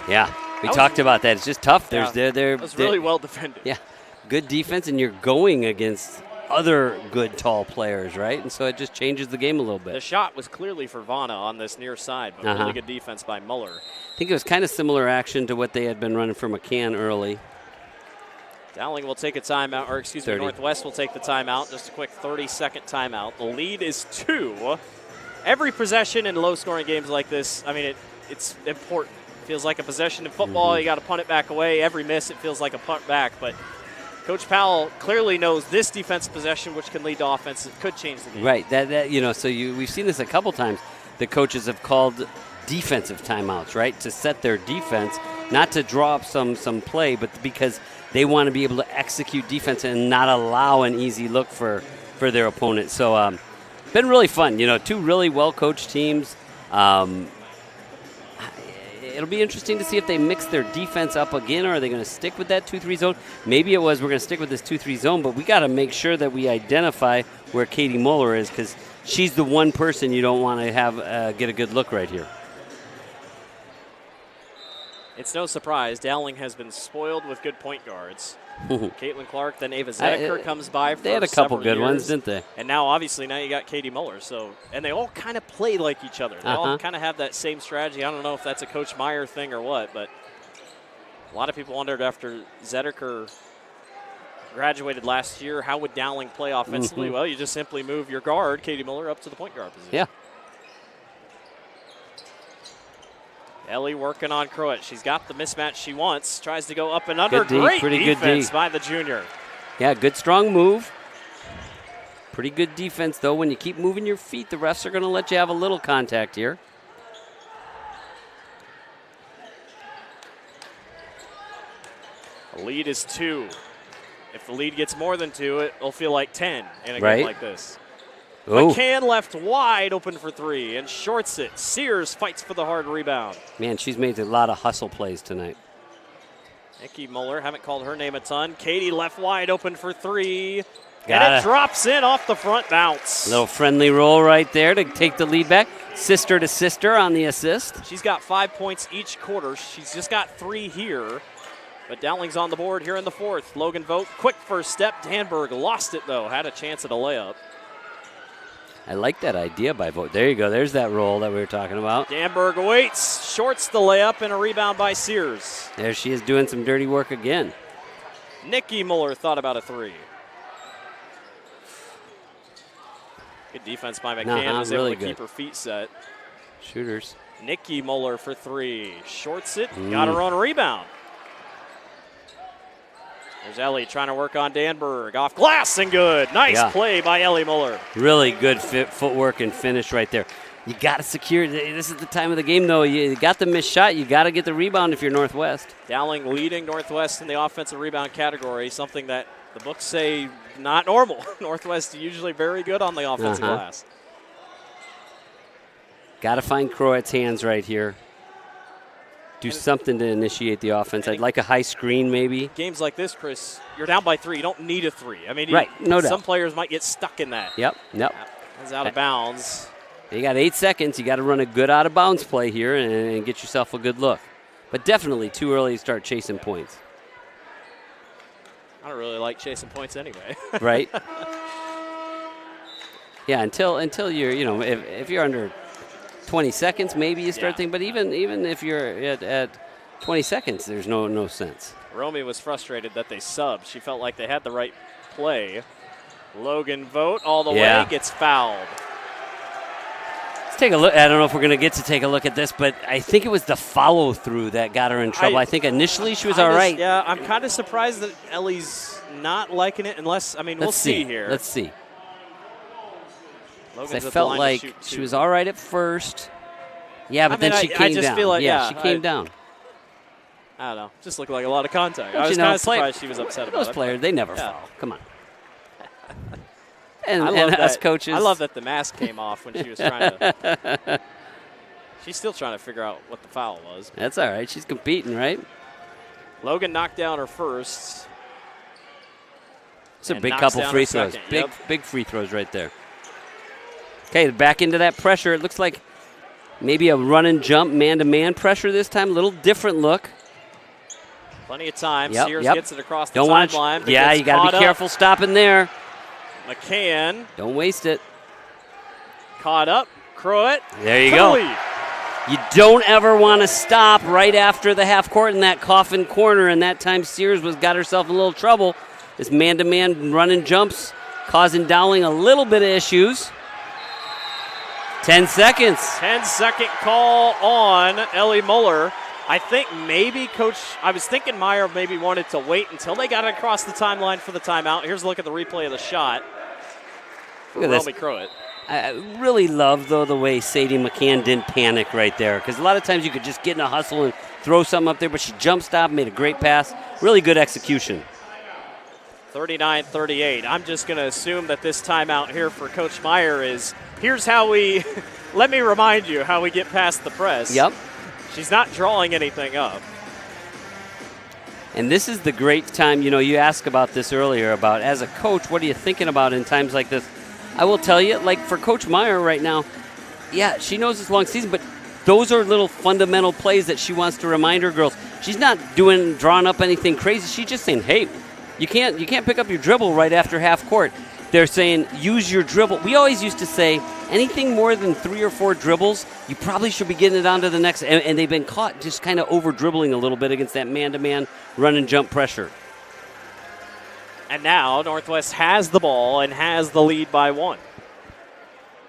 Speaker 2: Yeah, we talked about that. It's just tough.
Speaker 1: It was really well defended.
Speaker 2: Yeah, good defense, and you're going against other good tall players, right? And so it just changes the game a little bit.
Speaker 1: The shot was clearly for Vanna on this near side, but really good defense by Muller.
Speaker 2: I think it was kind of similar action to what they had been running for McCann early.
Speaker 1: Dowling will take a timeout, or excuse me, Northwest will take the timeout. Just a quick 30-second timeout. The lead is 2. Every possession in low-scoring games like this, I mean, it's important. Feels like a possession in football. You got to punt it back away. Every miss, it feels like a punt back, but Coach Powell clearly knows this defensive possession, which can lead to offense. It could change the game.
Speaker 2: Right. We've seen this a couple times. The coaches have called defensive timeouts, right, to set their defense, not to draw up some play, but because they want to be able to execute defense and not allow an easy look for their opponent. So, been really fun. 2 really well-coached teams. it'll be interesting to see if they mix their defense up again, or are they going to stick with that 2-3 zone? Maybe it was we're going to stick with this 2-3 zone, but we got to make sure that we identify where Katie Muller is, because she's the one person you don't want to have get a good look right here.
Speaker 1: It's no surprise Dowling has been spoiled with good point guards. Caitlin Clark, then Ava Zedeker comes by for
Speaker 2: They had a couple good
Speaker 1: years.
Speaker 2: ones, didn't they?
Speaker 1: And now, obviously, now you got Katie Muller. So, and they all kind of play like each other. They all kind of have that same strategy. I don't know if that's a Coach Meyer thing or what, but a lot of people wondered after Zedeker graduated last year, how would Dowling play offensively? Well, you just simply move your guard, Katie Muller, up to the point guard position.
Speaker 2: Yeah.
Speaker 1: Ellie working on Croat. She's got the mismatch she wants. Tries to go up and under.
Speaker 2: Good D,
Speaker 1: Great
Speaker 2: pretty good
Speaker 1: defense
Speaker 2: D.
Speaker 1: by the junior.
Speaker 2: Yeah, good strong move. Pretty good defense, though. When you keep moving your feet, the refs are going to let you have a little contact here.
Speaker 1: The lead is 2. If the lead gets more than 2, it'll feel like 10 in a
Speaker 2: Right.
Speaker 1: game like this.
Speaker 2: Oh.
Speaker 1: McCann left wide open for 3 and shorts it. Sears fights for the hard rebound.
Speaker 2: Man, she's made a lot of hustle plays tonight.
Speaker 1: Nikki Muller, haven't called her name a ton. Katie left wide open for 3.
Speaker 2: Got
Speaker 1: and
Speaker 2: it.
Speaker 1: it drops in off the front bounce.
Speaker 2: Little friendly roll right there to take the lead back. Sister to sister on the assist.
Speaker 1: She's got 5 points each quarter. She's just got 3 here. But Dowling's on the board here in the 4th. Logan Vogt, quick first step. Danberg lost it, though. Had a chance at a layup.
Speaker 2: I like that idea by Vogt. There you go. There's that roll that we were talking about.
Speaker 1: Danberg waits, shorts the layup, and a rebound by Sears.
Speaker 2: There she is doing some dirty work again.
Speaker 1: Nikki Muller thought about a 3. Good defense by McCann. Was
Speaker 2: really
Speaker 1: able to
Speaker 2: good.
Speaker 1: keep her feet set.
Speaker 2: Shooters.
Speaker 1: Nikki Muller for 3. Shorts it, got her own rebound. There's Ellie trying to work on Danberg. Off glass and good. Nice play by Ellie Muller.
Speaker 2: Really good footwork and finish right there. You got to secure. This is the time of the game, though. You got the missed shot. You got to get the rebound if you're Northwest.
Speaker 1: Dowling leading Northwest in the offensive rebound category, something that the books say not normal. Northwest usually very good on the offensive glass.
Speaker 2: Got to find Croat's hands right here. Do something to initiate the offense. I'd like a high screen maybe.
Speaker 1: Games like this, Chris, you're down by 3. You don't need a 3. I mean,
Speaker 2: no doubt.
Speaker 1: Some players might get stuck in that.
Speaker 2: Yep.
Speaker 1: It's out of bounds.
Speaker 2: You got 8 seconds. You got to run a good out of bounds play here and get yourself a good look. But definitely too early to start chasing points.
Speaker 1: I don't really like chasing points anyway.
Speaker 2: Right. Yeah, until you're, if you're under 20 seconds, maybe you start thinking. But even if you're at 20 seconds, there's no sense.
Speaker 1: Romy was frustrated that they subbed. She felt like they had the right play. Logan Vogt all the way, gets fouled.
Speaker 2: Let's take a look. I don't know if we're going to get to take a look at this, but I think it was the follow-through that got her in trouble. I think initially she was all right.
Speaker 1: Yeah, I'm kind of surprised that Ellie's not liking it unless, we'll see here.
Speaker 2: Let's see.
Speaker 1: Logan's
Speaker 2: I
Speaker 1: at the
Speaker 2: felt
Speaker 1: line
Speaker 2: like
Speaker 1: to shoot
Speaker 2: she
Speaker 1: two.
Speaker 2: was all right at first. Yeah, but then she came down.
Speaker 1: Feel like,
Speaker 2: she came down.
Speaker 1: I don't know. Just looked like a lot of contact.
Speaker 2: But
Speaker 1: I was kind of surprised she was upset about it.
Speaker 2: Those players, they never foul. Come on. And
Speaker 1: I love
Speaker 2: us
Speaker 1: that,
Speaker 2: coaches.
Speaker 1: I love that the mask came off when she was trying to. She's still trying to figure out what the foul was.
Speaker 2: That's all right. She's competing, right?
Speaker 1: Logan knocked down her first.
Speaker 2: It's a big couple free throws. Big free throws right there. Okay, back into that pressure. It looks like maybe a run and jump, man-to-man pressure this time. A little different look.
Speaker 1: Plenty of time. Sears gets it across the
Speaker 2: timeline.
Speaker 1: timeline.
Speaker 2: Yeah, you got to be careful stopping there.
Speaker 1: McCann.
Speaker 2: Don't waste it.
Speaker 1: Caught up. Croat.
Speaker 2: There you go. You don't ever want to stop right after the half court in that coffin corner, and that time Sears got herself in a little trouble. This man-to-man run and jumps causing Dowling a little bit of issues. 10 seconds.
Speaker 1: 10-second call on Ellie Muller. I think maybe I was thinking Meyer maybe wanted to wait until they got across the timeline for the timeout. Here's a look at the replay of the shot.
Speaker 2: Look at
Speaker 1: Romy Croat.
Speaker 2: I really love, though, the way Sadie McCann didn't panic right there, because a lot of times you could just get in a hustle and throw something up there, but she jump stopped, made a great pass. Really good execution.
Speaker 1: 39-38. I'm just going to assume that this timeout here for Coach Meyer is, here's how we, let me remind you how we get past the press.
Speaker 2: Yep.
Speaker 1: She's not drawing anything up.
Speaker 2: And this is the great time, you asked about this earlier, about as a coach, what are you thinking about in times like this? I will tell you, like for Coach Meyer right now, yeah, she knows it's a long season, but those are little fundamental plays that she wants to remind her girls. She's not drawing up anything crazy. She's just saying, hey, you can't pick up your dribble right after half court. They're saying, use your dribble. We always used to say, anything more than 3 or 4 dribbles, you probably should be getting it on to the next. And they've been caught just kind of over-dribbling a little bit against that man-to-man run-and-jump pressure.
Speaker 1: And now Northwest has the ball and has the lead by 1.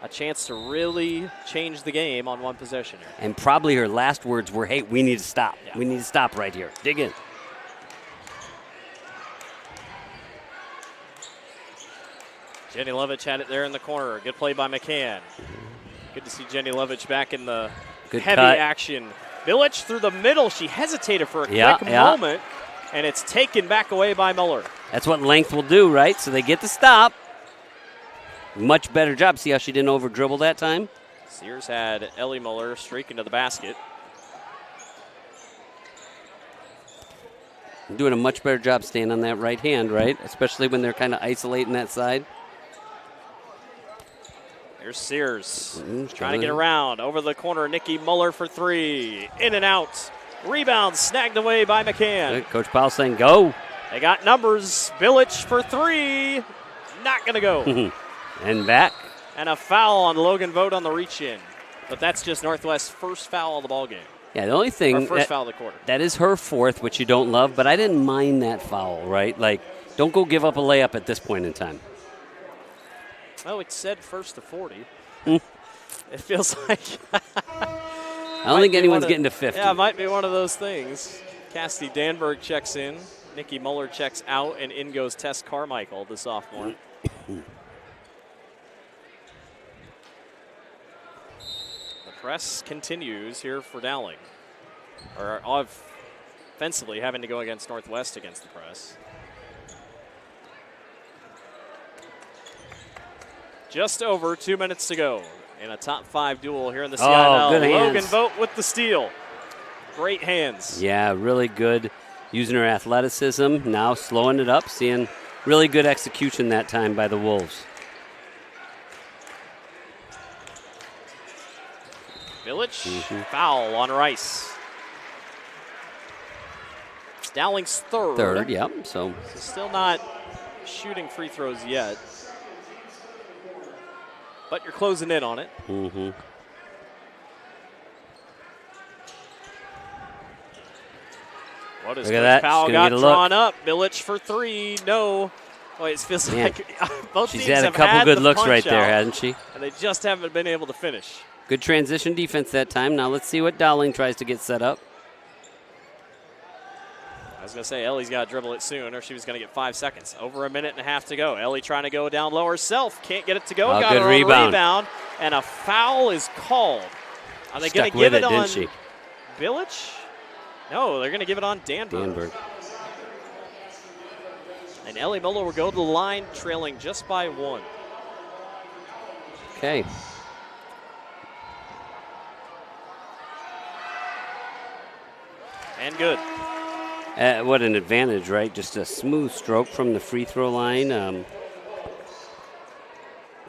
Speaker 1: A chance to really change the game on one possession here.
Speaker 2: And probably her last words were, hey, we need to stop. Yeah. We need to stop right here. Dig in.
Speaker 1: Jenny Lovich had it there in the corner. Good play by McCann. Good to see Jenny Lovich back in the heavy action. Village through the middle. She hesitated for a quick moment, and it's taken back away by Muller.
Speaker 2: That's what length will do, right? So they get the stop. Much better job. See how she didn't over-dribble that time?
Speaker 1: Sears had Ellie Muller streaking to the basket.
Speaker 2: Doing a much better job staying on that right hand, right? Especially when they're kind of isolating that side.
Speaker 1: Here's Sears trying to get around. Over the corner, Nikki Muller for 3. In and out. Rebound snagged away by McCann.
Speaker 2: Coach Powell saying go.
Speaker 1: They got numbers. Village for 3. Not going to go.
Speaker 2: And back.
Speaker 1: And a foul on Logan Vogt on the reach-in. But that's just Northwest's first foul of the ballgame.
Speaker 2: Yeah, the only thing.
Speaker 1: First foul of the quarter.
Speaker 2: That is her 4th, which you don't love, but I didn't mind that foul, right? Like, don't go give up a layup at this point in time.
Speaker 1: Oh, it said first to 40. It feels like.
Speaker 2: I don't think anyone's getting to 50.
Speaker 1: Yeah, it might be one of those things. Cassidy Danberg checks in. Nikki Muller checks out, and in goes Tess Carmichael, the sophomore. The press continues here for Dowling. Or offensively having to go against Northwest against the press. Just over 2 minutes to go in a top 5 duel here in the CIML.
Speaker 2: Good
Speaker 1: Logan
Speaker 2: hands.
Speaker 1: Vogt with the steal. Great hands.
Speaker 2: Yeah, really good. Using her athleticism, now slowing it up, seeing really good execution that time by the Wolves.
Speaker 1: Village, foul on Rice. It's Dowling's third.
Speaker 2: Yep. So
Speaker 1: still not shooting free throws yet. But you're closing in on it. What is Coach Powell got drawn up? Village for 3. No. Boy, it feels like both teams have
Speaker 2: had a couple good looks right there,
Speaker 1: out,
Speaker 2: hasn't she?
Speaker 1: And they just haven't been able to finish.
Speaker 2: Good transition defense that time. Now let's see what Dowling tries to get set up.
Speaker 1: I was going to say, Ellie's got to dribble it soon, or she was going to get 5 seconds. Over a minute and a half to go. Ellie trying to go down low herself. Can't get it to go. Got
Speaker 2: good
Speaker 1: her
Speaker 2: rebound.
Speaker 1: And a foul is called. Are they going to
Speaker 2: Stuck
Speaker 1: give
Speaker 2: with
Speaker 1: it on
Speaker 2: didn't she?
Speaker 1: Village? No, they're going to give it on Danberg. And Ellie Muller will go to the line trailing just by 1.
Speaker 2: Okay.
Speaker 1: And good.
Speaker 2: What an advantage, right? Just a smooth stroke from the free throw line.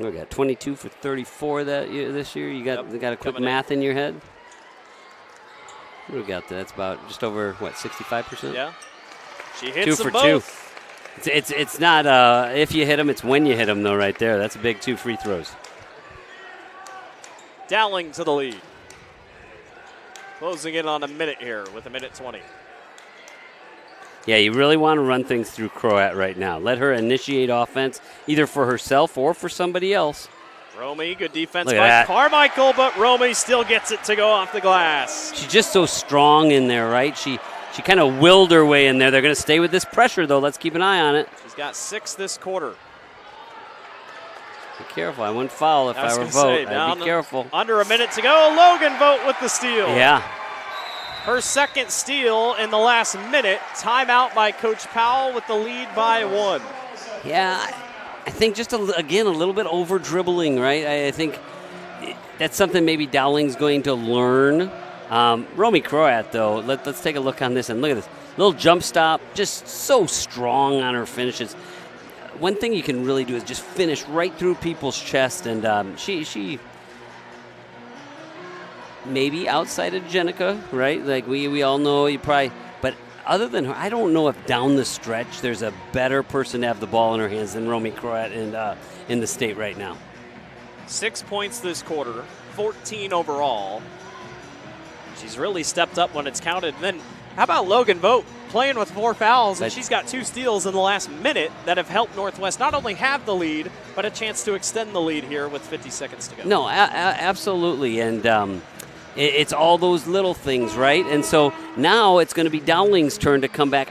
Speaker 2: We got 22 for 34 this year. You got a quick math in your head? What do we got there? That's about just over, 65%?
Speaker 1: Yeah. She hits
Speaker 2: 2
Speaker 1: them
Speaker 2: for
Speaker 1: both.
Speaker 2: 2. It's not if you hit them, it's when you hit them, though, right there. That's a big 2 free throws.
Speaker 1: Dowling to the lead. Closing in on a minute here with 1:20.
Speaker 2: Yeah, you really want to run things through Croat right now. Let her initiate offense, either for herself or for somebody else.
Speaker 1: Romy, good defense
Speaker 2: Look
Speaker 1: by
Speaker 2: at that.
Speaker 1: Carmichael, but Romy still gets it to go off the glass.
Speaker 2: She's just so strong in there, right? She kind of willed her way in there. They're going to stay with this pressure, though. Let's keep an eye on it.
Speaker 1: She's got 6 this quarter.
Speaker 2: Be careful. I wouldn't foul if I were Vogt. I'd be careful.
Speaker 1: Under a minute to go. Logan Vogt with the steal.
Speaker 2: Yeah.
Speaker 1: Her second steal in the last minute. Timeout by Coach Powell with the lead by 1.
Speaker 2: Yeah, I think just, again, a little bit over-dribbling, right? I think that's something maybe Dowling's going to learn Romy Croat, though, let's take a look on this. And look at this. Little jump stop, just so strong on her finishes. One thing you can really do is just finish right through people's chest. And she maybe outside of Jenica, right? Like we all know you probably, but other than her, I don't know if down the stretch there's a better person to have the ball in her hands than Romy Croat in the state right now.
Speaker 1: 6 points this quarter, 14 overall. She's really stepped up when it's counted. And then how about Logan Vogt playing with 4 fouls, and she's got 2 steals in the last minute that have helped Northwest not only have the lead, but a chance to extend the lead here with 50 seconds to go.
Speaker 2: No, absolutely. And it's all those little things, right? And so now it's going to be Dowling's turn to come back.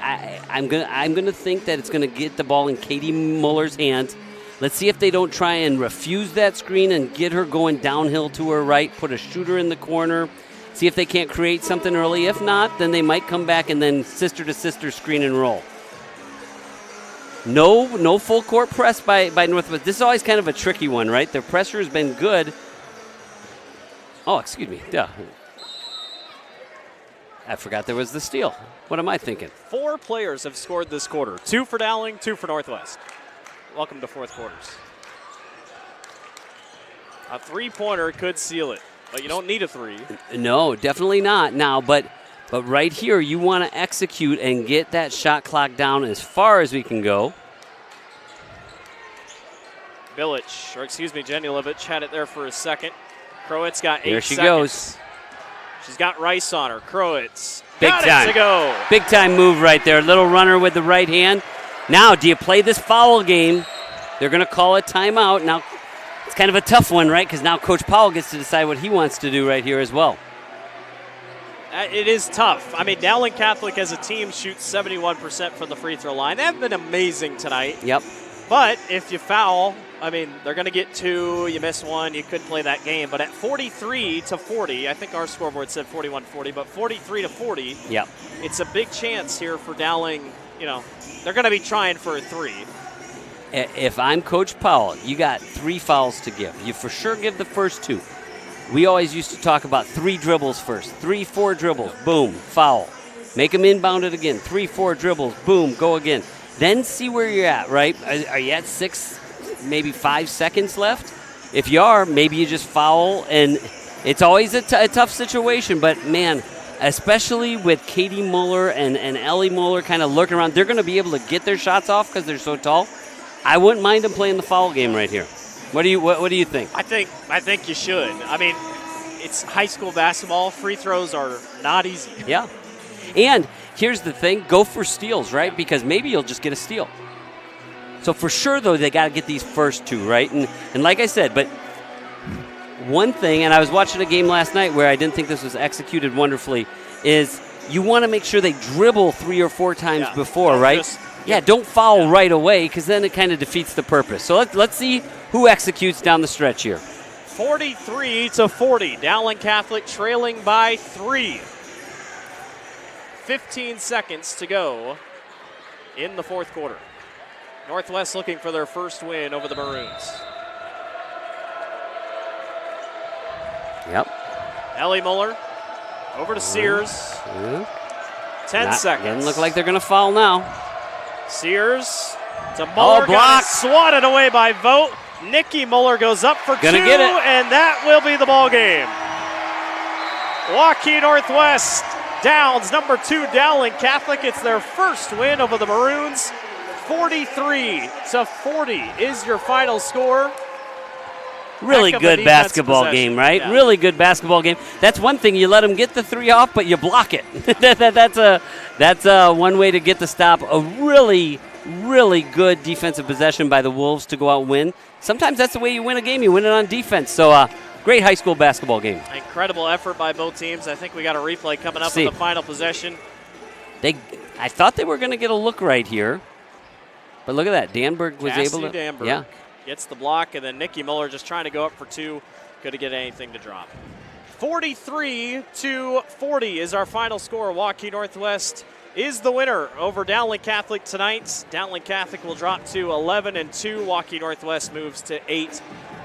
Speaker 2: I'm gonna think that it's going to get the ball in Katie Muller's hands. Let's see if they don't try and refuse that screen and get her going downhill to her right, put a shooter in the corner, see if they can't create something early. If not, then they might come back and then sister-to-sister screen and roll. No full court press by Northwest. This is always kind of a tricky one, right? Their pressure has been good. Oh, excuse me. Yeah. I forgot there was the steal. What am I thinking?
Speaker 1: 4 players have scored this quarter. 2 for Dowling, 2 for Northwest. Welcome to fourth quarters. A 3-pointer could seal it, but you don't need a 3.
Speaker 2: No, definitely not now. But right here, you want to execute and get that shot clock down as far as we can go.
Speaker 1: Janilovic had it there for a second. Croat's got 8
Speaker 2: Here she
Speaker 1: seconds.
Speaker 2: goes.
Speaker 1: She's got Rice on her. Croat's
Speaker 2: Big
Speaker 1: got
Speaker 2: time.
Speaker 1: it to go.
Speaker 2: Big time move right there. Little runner with the right hand. Now, do you play this foul game? They're going to call a timeout. Now, it's kind of a tough one, right? Because now Coach Powell gets to decide what he wants to do right here as well.
Speaker 1: It is tough. I mean, Dowling Catholic as a team shoots 71% from the free throw line. They have been amazing tonight.
Speaker 2: Yep.
Speaker 1: But if you foul, I mean, they're going to get 2. You miss 1, you could play that game. But at 43-40, I think our scoreboard said 41-40, but 43-40,
Speaker 2: yep.
Speaker 1: It's a big chance here for Dowling. You know, they're going to be trying for a 3.
Speaker 2: If I'm Coach Powell, you got 3 fouls to give. You for sure give the first 2. We always used to talk about 3 dribbles first. 3-4 dribbles, boom, foul. Make them inbound it again. 3-4 dribbles, boom, go again. Then see where you're at, right? Are you at 6, maybe 5 seconds left? If you are, maybe you just foul. And it's always a tough situation, but man, especially with Katie Muller and Ellie Muller kind of lurking around, they're going to be able to get their shots off because they're so tall. I wouldn't mind them playing the foul game right here. What do you think?
Speaker 1: I think you should. I mean, it's high school basketball. Free throws are not easy.
Speaker 2: Yeah. And here's the thing, go for steals, right? Because maybe you'll just get a steal. So for sure, though, they got to get these first 2, right? And like I said, but one thing, and I was watching a game last night where I didn't think this was executed wonderfully, is you want to make sure they dribble 3 or 4 times before, right? Don't foul right away because then it kind of defeats the purpose. So let's see who executes down the stretch here.
Speaker 1: 43-40, Dowling Catholic trailing by 3. 15 seconds to go in the fourth quarter. Northwest looking for their first win over the Maroons.
Speaker 2: Yep.
Speaker 1: Ellie Muller over to Sears. 10 seconds.
Speaker 2: Doesn't look like they're going to foul now.
Speaker 1: Sears to Muller. Got it swatted away by Vogt. Nikki Muller goes up for 2,
Speaker 2: get it.
Speaker 1: And that will be the ball game. Waukee Northwest downs number 2 Dowling Catholic. It's their first win over the Maroons. 43-40 is your final score.
Speaker 2: Really good basketball game, right? Yeah. Really good basketball game. That's one thing. You let them get the 3 off, but you block it. That's one way to get the stop. A really, really good defensive possession by the Wolves to go out and win. Sometimes that's the way you win a game. You win it on defense. So great high school basketball game.
Speaker 1: Incredible effort by both teams. I think we got a replay coming up on the final possession.
Speaker 2: I thought they were going to get a look right here. But look at that. Danberg was able to.
Speaker 1: Danberg gets the block, and then Nikki Muller just trying to go up for 2. Couldn't get anything to drop. 43-40 is our final score. Waukee Northwest is the winner over Dowling Catholic tonight. Dowling Catholic will drop to 11-2. Waukee Northwest moves to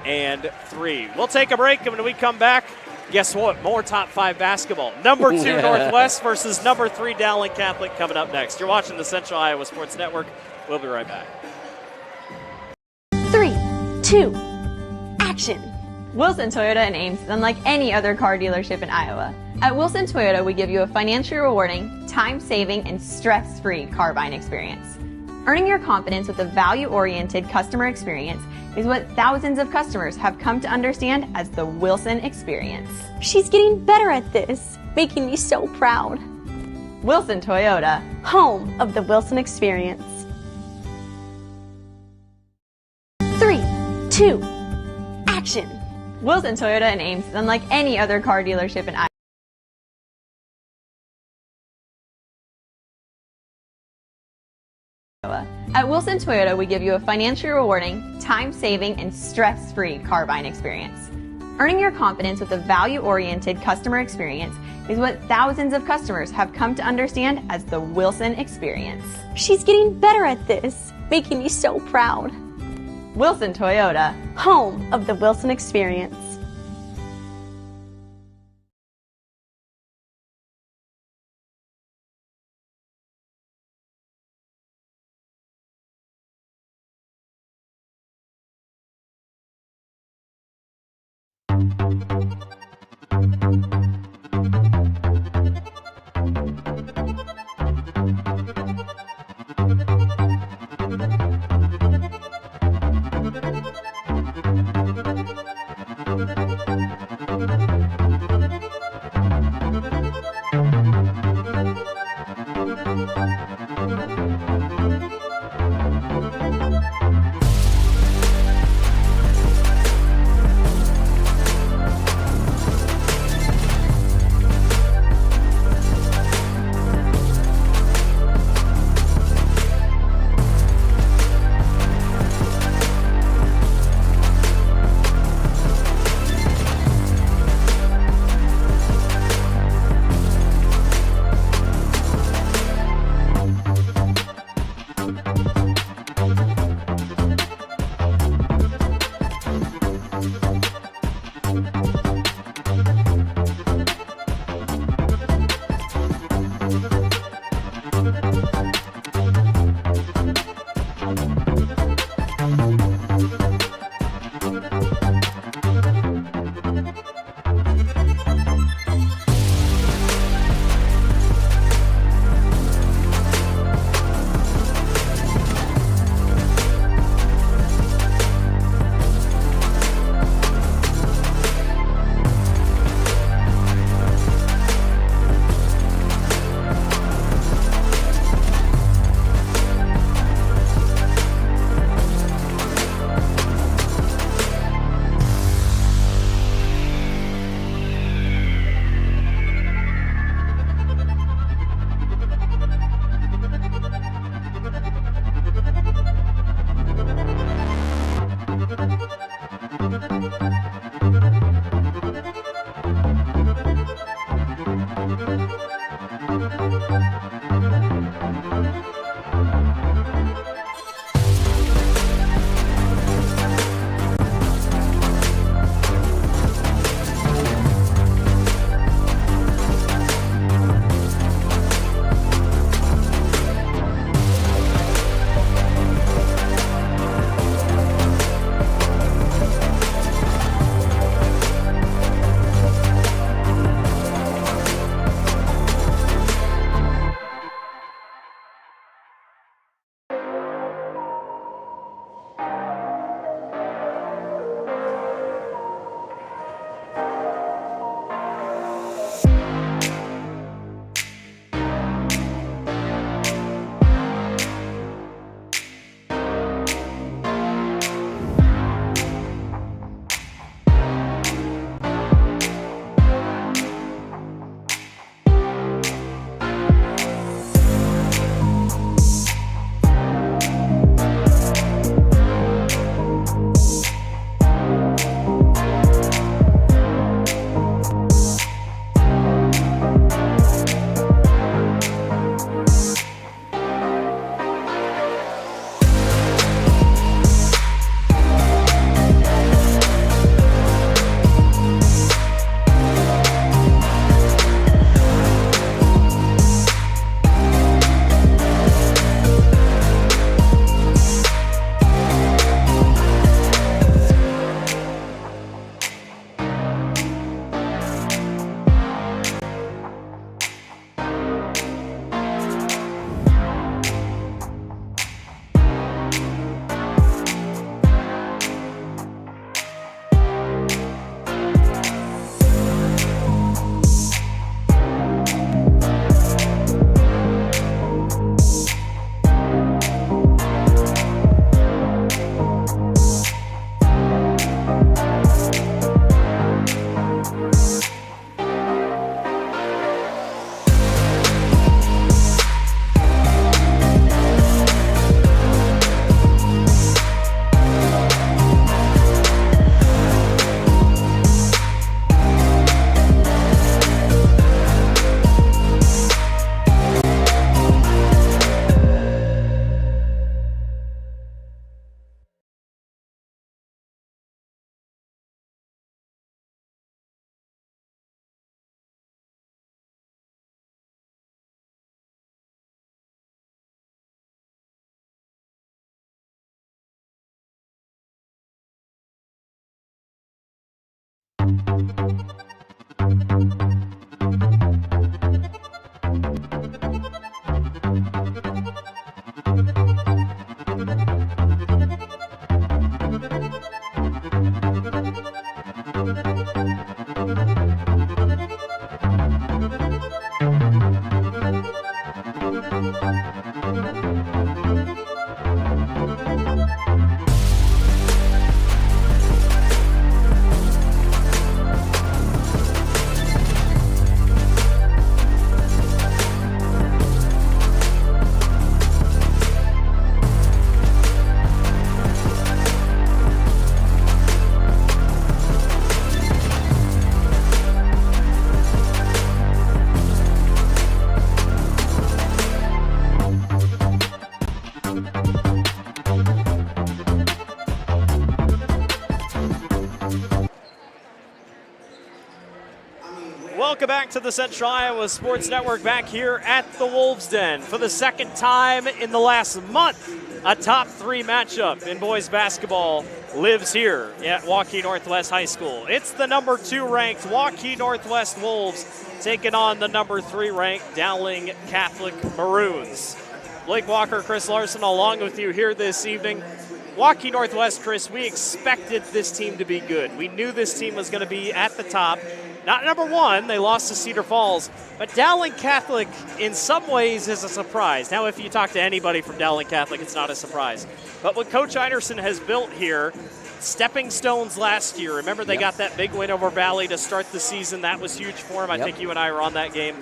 Speaker 1: 8-3. We'll take a break, and when we come back, Guess what? More top 5 basketball. Number 2 Northwest versus number 3 Dowling Catholic coming up next. You're watching the Central Iowa Sports Network. We'll be right back.
Speaker 16: 3, 2, action.
Speaker 15: Wilson Toyota in Ames is unlike any other car dealership in Iowa. At Wilson Toyota, we give you a financially rewarding, time-saving, and stress-free car buying experience. Earning your confidence with a value-oriented customer experience is what thousands of customers have come to understand as the Wilson experience.
Speaker 16: She's getting better at this, making me so proud.
Speaker 15: Wilson Toyota,
Speaker 16: home of the Wilson experience. 3, 2, action.
Speaker 15: Wilson Toyota in Ames is unlike any other car dealership in Iowa. At Wilson Toyota, we give you a financially rewarding, time-saving, and stress-free car buying experience. Earning your confidence with a value-oriented customer experience is what thousands of customers have come to understand as the Wilson experience.
Speaker 16: She's getting better at this, making me so proud.
Speaker 15: Wilson Toyota,
Speaker 16: home of the Wilson experience.
Speaker 1: welcome back to the Central Iowa Sports Network, back here at the Wolves Den for the second time in the last month. A top 3 matchup in boys basketball lives here at Waukee Northwest High School. It's the number 2 ranked Waukee Northwest Wolves taking on the number 3 ranked Dowling Catholic Maroons. Blake Walker, Chris Larson, along with you here this evening. Waukee Northwest, Chris, we expected this team to be good. We knew this team was going to be at the top. Not number 1, they lost to Cedar Falls, but Dowling Catholic in some ways is a surprise. Now, if you talk to anybody from Dowling Catholic, it's not a surprise. But what Coach Einerson has built here, stepping stones last year. Remember, they got that big win over Valley to start the season. That was huge for him. I think you and I were on that game.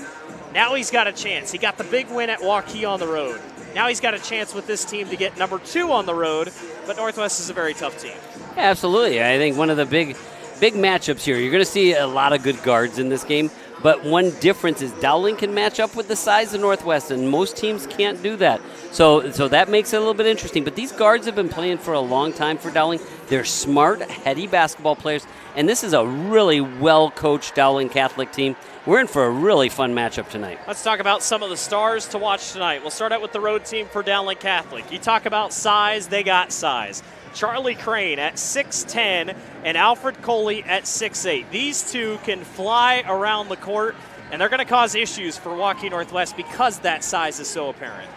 Speaker 1: Now he's got a chance. He got the big win at Waukee on the road. Now he's got a chance with this team to get number 2 on the road, but Northwest is a very tough team.
Speaker 2: Yeah, absolutely. I think one of the big matchups here, you're going to see a lot of good guards in this game, but one difference is Dowling can match up with the size of Northwest, and most teams can't do that. So that makes it a little bit interesting. But these guards have been playing for a long time for Dowling. They're smart, heady basketball players, and this is a really well-coached Dowling Catholic team. We're in for a really fun matchup tonight.
Speaker 1: Let's talk about some of the stars to watch tonight. We'll start out with the road team for Dowling Catholic. You talk about size, they got size. Charlie Crane at 6'10", and Alfred Coley at 6'8". These two can fly around the court, and they're going to cause issues for Waukee Northwest because that size is so apparent.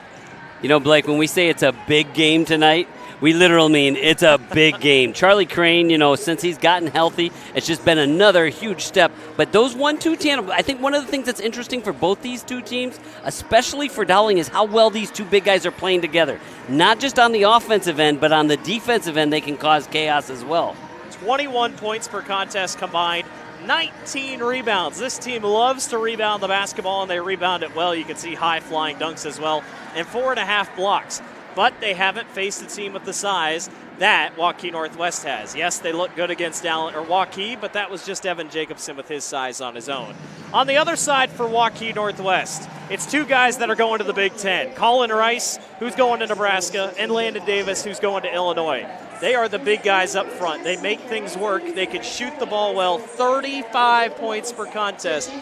Speaker 2: You know, Blake, when we say it's a big game tonight, we literally mean it's a big game. Charlie Crane, you know, since he's gotten healthy, it's just been another huge step. But those 1-2 tandem, I think one of the things that's interesting for both these two teams, especially for Dowling, is how well these two big guys are playing together. Not just on the offensive end, but on the defensive end, they can cause chaos as well.
Speaker 1: 21 points per contest combined, 19 rebounds. This team loves to rebound the basketball, and they rebound it well. You can see high-flying dunks as well, and 4.5 blocks. But they haven't faced a team with the size that Waukee Northwest has. Yes, they look good against Waukee, but that was just Evan Jacobson with his size on his own. On the other side for Waukee Northwest, it's 2 guys that are going to the Big Ten. Colin Rice, who's going to Nebraska, and Landon Davis, who's going to Illinois. They are the big guys up front. They make things work. They can shoot the ball well. 35 points per contest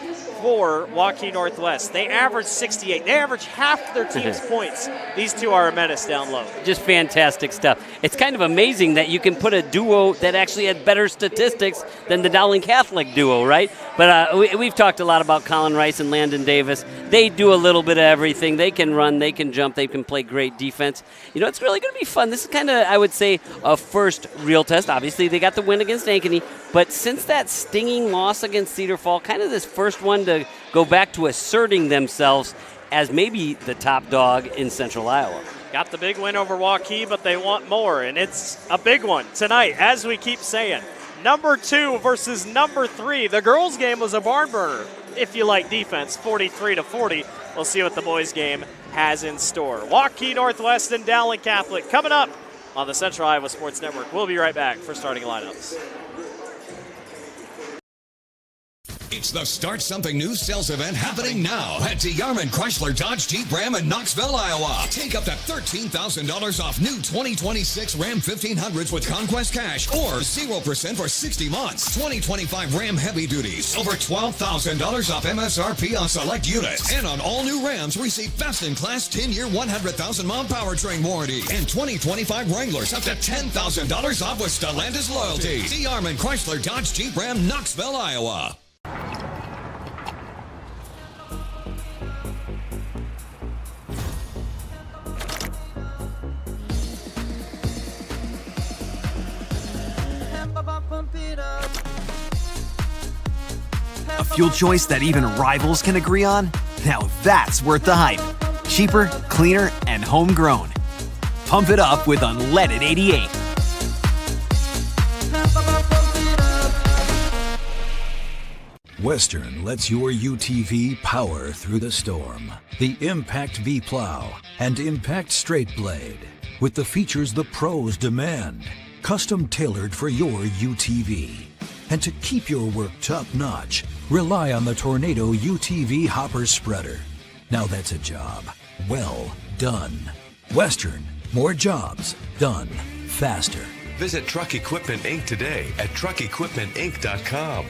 Speaker 1: for Waukee Northwest. They average 68. They average half their team's points. These two are a menace down low.
Speaker 2: Just fantastic stuff. It's kind of amazing that you can put a duo that actually had better statistics than the Dowling Catholic duo, right? But we've talked a lot about Colin Rice and Landon Davis. They do a little bit of everything. They can run, they can jump, they can play great defense. You know, it's really going to be fun. This is kind of, I would say, a first real test. Obviously, they got the win against Ankeny, but since that stinging loss against Cedar Falls, kind of this first one to go back to asserting themselves as maybe the top dog in Central Iowa.
Speaker 1: Got the big win over Waukee, but they want more, and it's a big one tonight, as we keep saying. Number 2 versus number 3. The girls' game was a barn burner, if you like defense, 43-40. We'll see what the boys' game has in store. Waukee Northwest and Dowling Catholic coming up on the Central Iowa Sports Network. We'll be right back for starting lineups.
Speaker 3: It's the Start Something New sales event happening now at Yarman Chrysler Dodge Jeep Ram in Knoxville, Iowa. Take up to $13,000 off new 2026 Ram 1500s with Conquest Cash or 0% for 60 months. 2025 Ram Heavy Duties. Over $12,000 off MSRP on select units. And on all new Rams, receive best-in-class 10-year, 100,000-mile powertrain warranty. And 2025 Wranglers up to $10,000 off with Stellantis loyalty. Yarman Chrysler Dodge Jeep Ram, Knoxville, Iowa.
Speaker 6: A fuel choice that even rivals can agree on? Now that's worth the hype. Cheaper, cleaner, and homegrown. Pump it up with unleaded 88.
Speaker 7: Western lets your UTV power through the storm. The Impact V Plow and Impact Straight Blade. With the features the pros demand. Custom tailored for your UTV. And to keep your work top-notch, rely on the Tornado UTV Hopper Spreader. Now that's a job well done. Western, more jobs done faster.
Speaker 8: Visit Truck Equipment Inc. today at truckequipmentinc.com.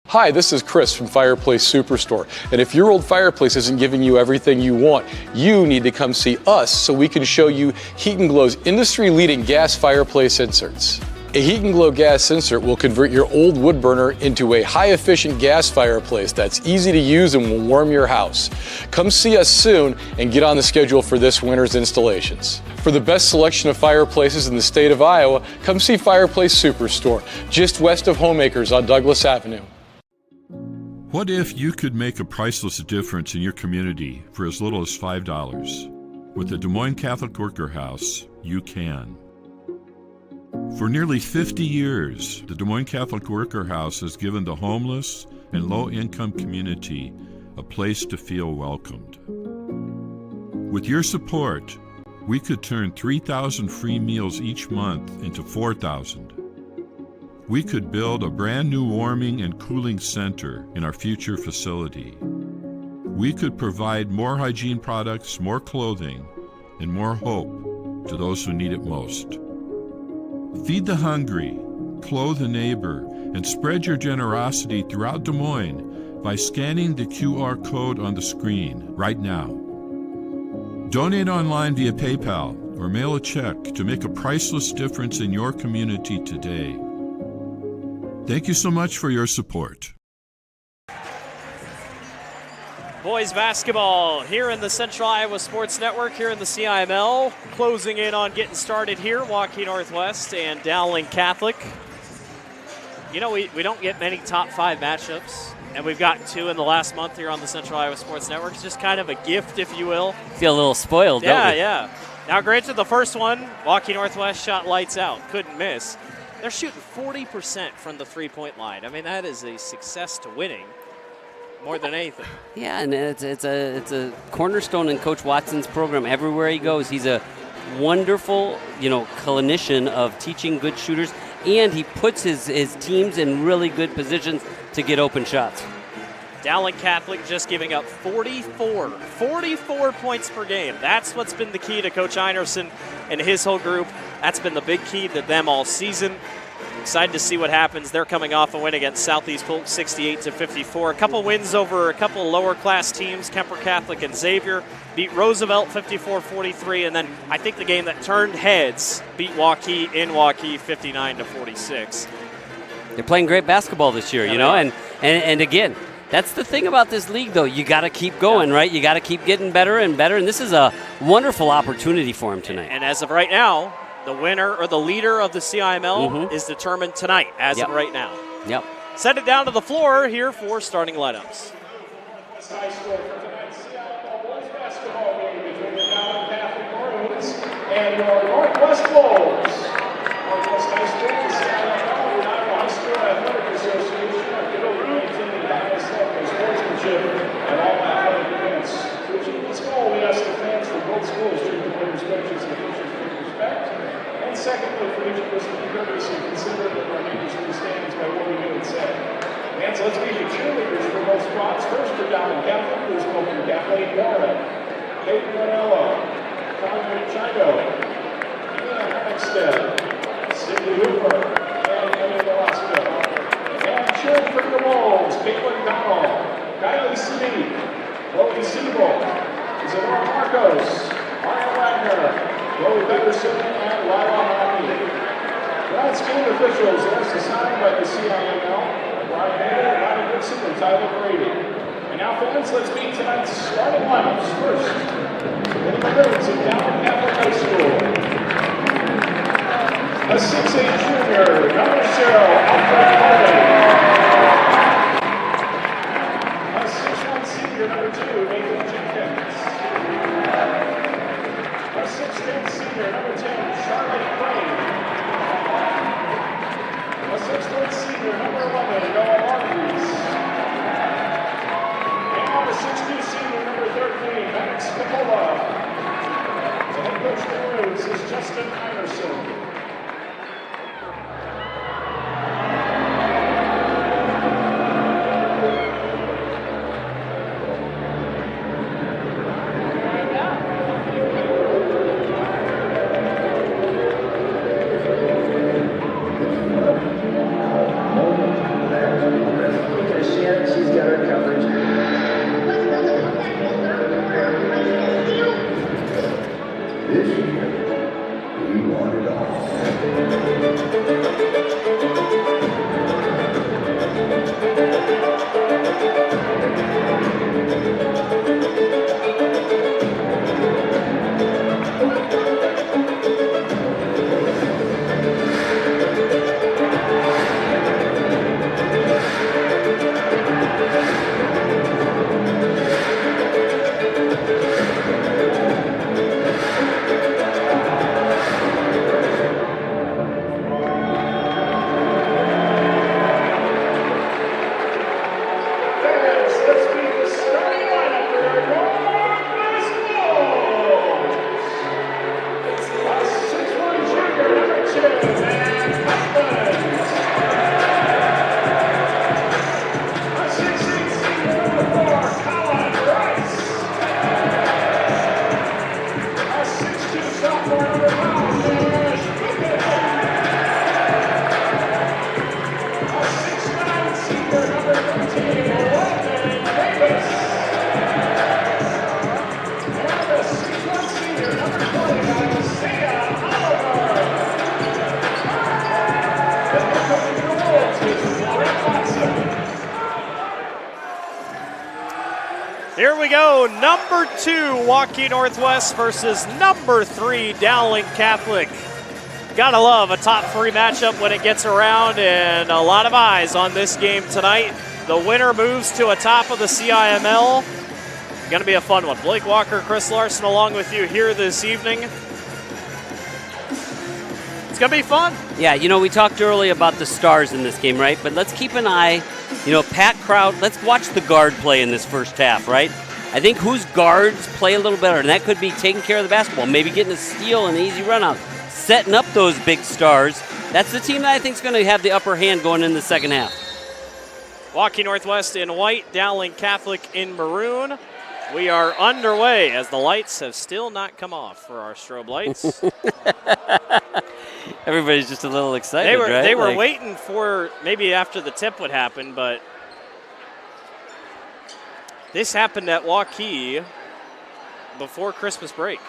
Speaker 9: Hi, this is Chris from Fireplace Superstore. And if your old fireplace isn't giving you everything you want, you need to come see us so we can show you Heat & Glow's industry-leading gas fireplace inserts. A Heat & Glow gas insert will convert your old wood burner into a high-efficient gas fireplace that's easy to use and will warm your house. Come see us soon and get on the schedule for this winter's installations. For the best selection of fireplaces in the state of Iowa, come see Fireplace Superstore, just west of Homeacres on Douglas Avenue.
Speaker 12: What if you could make a priceless difference in your community for as little as $5? With the Des Moines Catholic Worker House, you can. For nearly 50 years, the Des Moines Catholic Worker House has given the homeless and low-income community a place to feel welcomed. With your support, we could turn 3,000 free meals each month into 4,000. We could build a brand new warming and cooling center in our future facility. We could provide more hygiene products, more clothing, and more hope to those who need it most. Feed the hungry, clothe a neighbor, and spread your generosity throughout Des Moines by scanning the QR code on the screen right now. Donate online via PayPal or mail a check to make a priceless difference in your community today. Thank you so much for your support.
Speaker 1: Boys basketball here in the Central Iowa Sports Network, here in the CIML. Closing in on getting started here, Waukee Northwest and Dowling Catholic. You know, we don't get many top 5 matchups, and we've got 2 in the last month here on the Central Iowa Sports Network. It's just kind of a gift, if you will.
Speaker 2: Feel a little spoiled, don't we?
Speaker 1: Yeah. Now, granted, the first one, Waukee Northwest shot lights out, couldn't miss. They're shooting 40% from the three-point line. I mean, that is a success to winning more than anything.
Speaker 2: Yeah, and it's a cornerstone in Coach Watson's program. Everywhere he goes, he's a wonderful, clinician of teaching good shooters, and he puts his teams in really good positions to get open shots.
Speaker 1: Dowling Catholic just giving up 44 points per game. That's what's been the key to Coach Einerson and his whole group. That's been the big key to them all season. Excited to see what happens. They're coming off a win against Southeast Polk, 68-54. A couple wins over a couple lower class teams, Kemper Catholic and Xavier. Beat Roosevelt 54-43, and then I think the game that turned heads beat Waukee in Waukee 59-46.
Speaker 2: They're playing great basketball this year, and again, that's the thing about this league, though. You got to keep going, right? You got to keep getting better and better, and this is a wonderful opportunity for him tonight.
Speaker 1: And as of right now, the winner or the leader of the CIML is determined tonight, as of right now.
Speaker 2: Yep.
Speaker 1: Send it down to the floor here for starting lineups.
Speaker 13: High score for tonight's CIML boys basketball game between the Dowling Catholic Maroons and your Northwest Wolves. Northwest High School, the CIML, the Iowa High School Athletic Association, are maintaining the highest level of sportsmanship and all athletic events. To achieve this goal, we ask the fans from both schools to treat the players' coaches and officials with respect. And secondly, for each of us to be courteous and considerate of our neighbors in the stands by what we do and say. And so let's meet the cheerleaders for both spots. First for Dowling Catholic, who is spoken Kathleen Warren, Kate Morello, Conrad Chido, Ian Hempstead, Cindy Hooper, and Emily Velasco. And cheering for the Wolves, Caitlin Connell, Kylie City, Chloe Siebel, Isadora Marcos, Maya Wagner, Chloe Pedersen, and Lila Hockey. Tonight's game officials, as assigned by the CIML, Brian Hager, Ryan Dixon, and Tyler Brady. And now, fans, let's meet tonight's starting lineups. First, in the Maroons of Dowling Catholic High School. A 6'8" junior, number 0, Alfred Harvey. A 6'1" senior, number 2, Nathan Jenkins. A 6'10" senior, number 10, Charlotte Crane. A 6' senior, number 11, Noah Marquez. And a 6'2" senior, number 13, Max Nicola. The head coach of the Maroons is Justin Iverson.
Speaker 1: Here we go, number 2 Waukee Northwest versus number 3 Dowling Catholic. Gotta love a top 3 matchup when it gets around, and a lot of eyes on this game tonight. The winner moves to a top of the CIML. Gonna be a fun one. Blake Walker, Chris Larson along with you here this evening. It's gonna be fun.
Speaker 2: Yeah, we talked earlier about the stars in this game, right? But let's keep an eye. Packed crowd. Let's watch the guard play in this first half, right? I think whose guards play a little better, and that could be taking care of the basketball, maybe getting a steal and an easy run out, setting up those big stars. That's the team that I think is going to have the upper hand going in the second half.
Speaker 1: Waukee Northwest in white, Dowling Catholic in maroon. We are underway as the lights have still not come off for our strobe lights.
Speaker 2: Everybody's just a little excited, right?
Speaker 1: They were waiting for maybe after the tip would happen, but this happened at Waukee before Christmas break.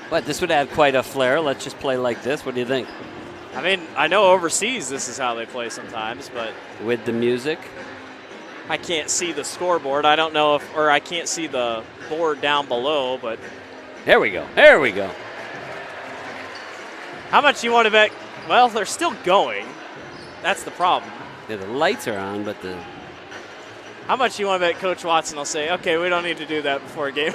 Speaker 2: But this would add quite a flair. Let's just play like this. What do you think?
Speaker 1: I mean, I know overseas this is how they play sometimes, but
Speaker 2: with the music?
Speaker 1: I can't see the scoreboard. I don't know or I can't see the board down below, but
Speaker 2: there we go. There we go.
Speaker 1: How much you want to bet? Well, they're still going. That's the problem.
Speaker 2: Yeah, the lights are on, but the...
Speaker 1: How much you want to bet Coach Watson will say, okay, we don't need to do that before a game?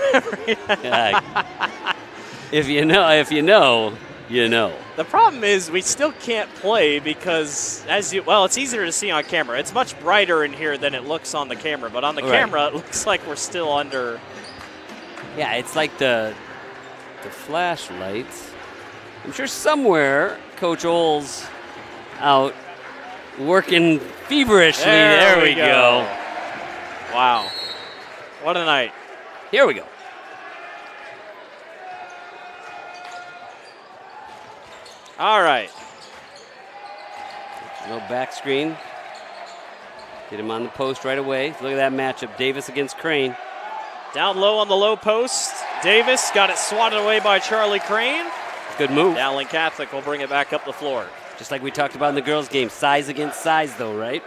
Speaker 2: If you know, you know.
Speaker 1: The problem is we still can't play because, it's easier to see on camera. It's much brighter in here than it looks on the camera, but on the camera, it looks like we're still under.
Speaker 2: Yeah, it's like the flashlights. I'm sure somewhere Coach Oles out working feverishly. There we go.
Speaker 1: Wow. What a night.
Speaker 2: Here we go.
Speaker 1: All right.
Speaker 2: No back screen. Get him on the post right away. Look at that matchup. Davis against Crane.
Speaker 1: Down low on the low post. Davis got it swatted away by Charlie Crane.
Speaker 2: Good move.
Speaker 1: Dowling Catholic will bring it back up the floor.
Speaker 2: Just like we talked about in the girls' game. Size against size, though, right?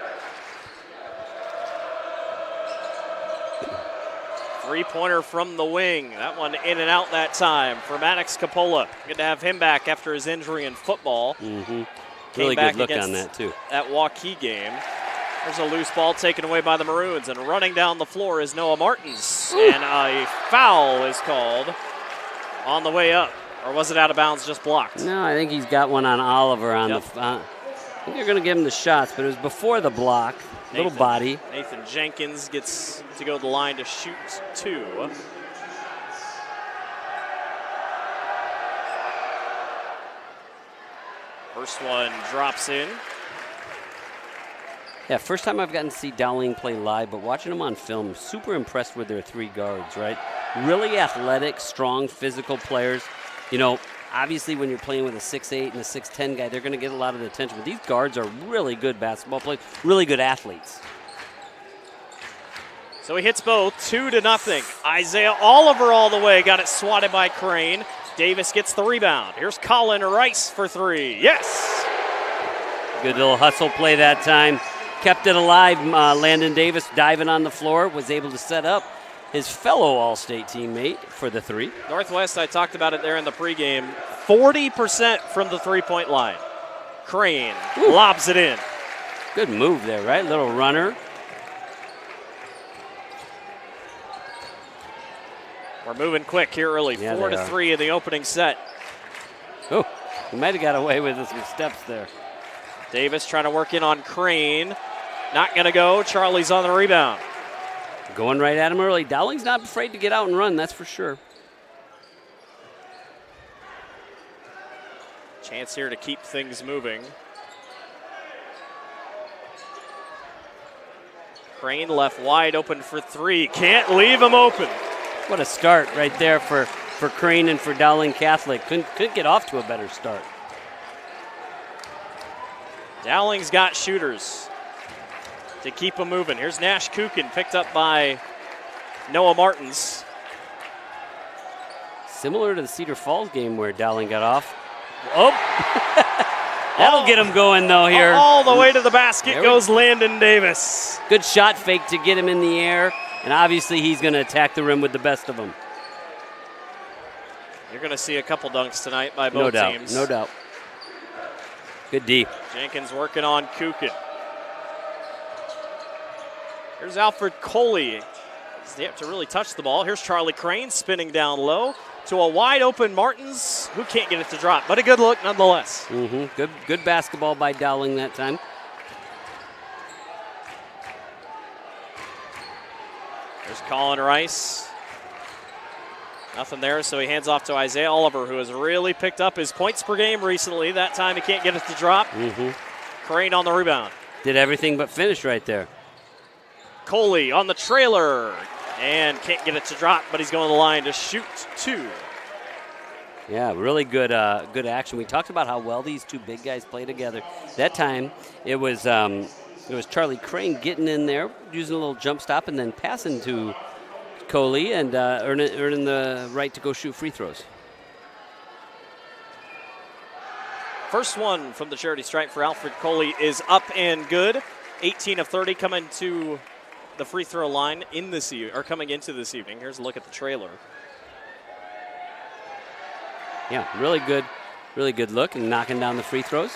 Speaker 1: Three-pointer from the wing. That one in and out that time for Maddox Capola. Good to have him back after his injury in football.
Speaker 2: Mm-hmm. Really good look on that, too.
Speaker 1: That Waukee game. There's a loose ball taken away by the Maroons, and running down the floor is Noah Martins. And a foul is called on the way up. Or was it out of bounds, just blocked?
Speaker 2: No, I think he's got one on Oliver on the. I think they're going to give him the shots, but it was before the block. Little body.
Speaker 1: Nathan Jenkins gets to go to the line to shoot 2. First one drops in.
Speaker 2: Yeah, first time I've gotten to see Dowling play live, but watching them on film, super impressed with their 3 guards, right? Really athletic, strong, physical players. Obviously when you're playing with a 6'8" and a 6'10" guy, they're going to get a lot of the attention. But these guards are really good basketball players, really good athletes.
Speaker 1: So he hits both, 2-0. Isaiah Oliver all the way, got it swatted by Crane. Davis gets the rebound. Here's Colin Rice for three. Yes!
Speaker 2: Good little hustle play that time. Kept it alive. Landon Davis diving on the floor, was able to set up his fellow All-State teammate for the three.
Speaker 1: Northwest, I talked about it there in the pregame, 40% from the three-point line. Crane lobs it in.
Speaker 2: Good move there, right? Little runner.
Speaker 1: We're moving quick here early.
Speaker 2: Yeah,
Speaker 1: 4-3 in the opening set.
Speaker 2: Oh, he might have got away with some steps there.
Speaker 1: Davis trying to work in on Crane. Not going to go. Charlie's on the rebound.
Speaker 2: Going right at him early. Dowling's not afraid to get out and run, that's for sure.
Speaker 1: Chance here to keep things moving. Crane left wide open for three. Can't leave him open.
Speaker 2: What a start right there for Crane and for Dowling Catholic. Couldn't get off to a better start.
Speaker 1: Dowling's got shooters to keep him moving. Here's Nash Kukin, picked up by Noah Martins.
Speaker 2: Similar to the Cedar Falls game where Dowling got off. Oh, that'll get him going though here.
Speaker 1: All the way to the basket goes Landon Davis.
Speaker 2: Good shot fake to get him in the air, and obviously he's going to attack the rim with the best of them.
Speaker 1: You're going to see a couple dunks tonight by both teams.
Speaker 2: No doubt. Good D.
Speaker 1: Jenkins working on Kukin. Here's Alfred Coley. They have to really touch the ball. Here's Charlie Crane spinning down low to a wide open Martins, who can't get it to drop, but a good look nonetheless.
Speaker 2: Good basketball by Dowling that time.
Speaker 1: There's Colin Rice. Nothing there, so he hands off to Isaiah Oliver, who has really picked up his points per game recently. That time he can't get it to drop. Crane on the rebound.
Speaker 2: Did everything but finish right there.
Speaker 1: Coley on the trailer and can't get it to drop, but he's going to the line to shoot two.
Speaker 2: Yeah, really good good action. We talked about how well these two big guys play together. That time it was Charlie Crane getting in there, using a little jump stop, and then passing to Coley and earning the right to go shoot free throws.
Speaker 1: First one from the charity stripe for Alfred Coley is up and good. 18 of 30 coming to the free throw line coming into this evening. Here's a look at the trailer.
Speaker 2: Yeah, really good look and knocking down the free throws.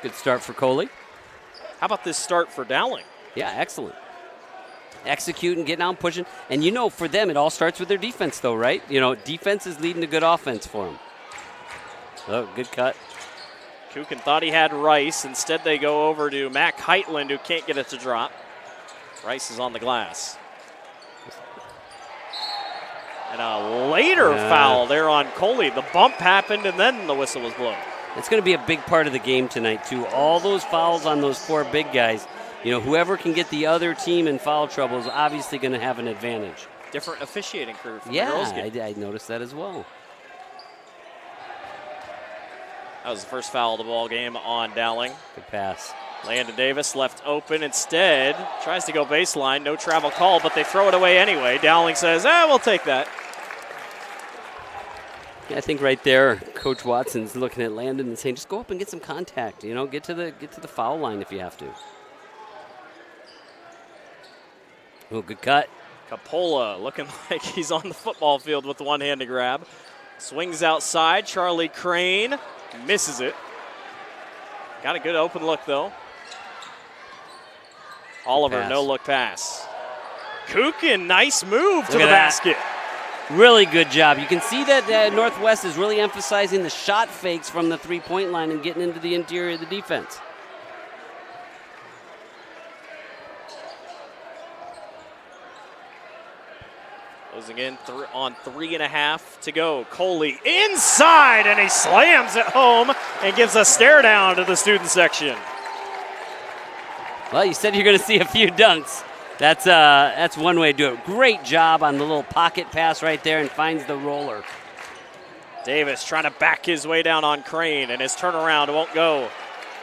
Speaker 2: Good start for Coley.
Speaker 1: How about this start for Dowling?
Speaker 2: Yeah, excellent. Executing, getting out, pushing. And for them, it all starts with their defense, though, right? Defense is leading to good offense for them. Oh, good cut.
Speaker 1: Kukin thought he had Rice. Instead, they go over to Mac Heitland, who can't get it to drop. Rice is on the glass. And a later foul there on Coley. The bump happened, and then the whistle was blown.
Speaker 2: It's going to be a big part of the game tonight, too. All those fouls on those four big guys. Whoever can get the other team in foul trouble is obviously going to have an advantage.
Speaker 1: Different officiating crew from the girls game.
Speaker 2: I noticed that as well.
Speaker 1: That was the first foul of the ball game on Dowling.
Speaker 2: Good pass.
Speaker 1: Landon Davis left open instead. Tries to go baseline. No travel call, but they throw it away anyway. Dowling says, we'll take that.
Speaker 2: Yeah, I think right there, Coach Watson's looking at Landon and saying, just go up and get some contact. Get to the foul line if you have to. Oh, good cut.
Speaker 1: Capola looking like he's on the football field with the one-handed grab. Swings outside. Charlie Crane misses it. Got a good open look, though. Oliver, no-look pass. Kukin, nice move to the basket.
Speaker 2: Really good job. You can see that Northwest is really emphasizing the shot fakes from the three-point line and getting into the interior of the defense.
Speaker 1: Closing in on 3.5 to go. Coley inside, and he slams it home and gives a stare down to the student section.
Speaker 2: Well, you said you're going to see a few dunks. That's one way to do it. Great job on the little pocket pass right there and finds the roller.
Speaker 1: Davis trying to back his way down on Crane, and his turnaround won't go.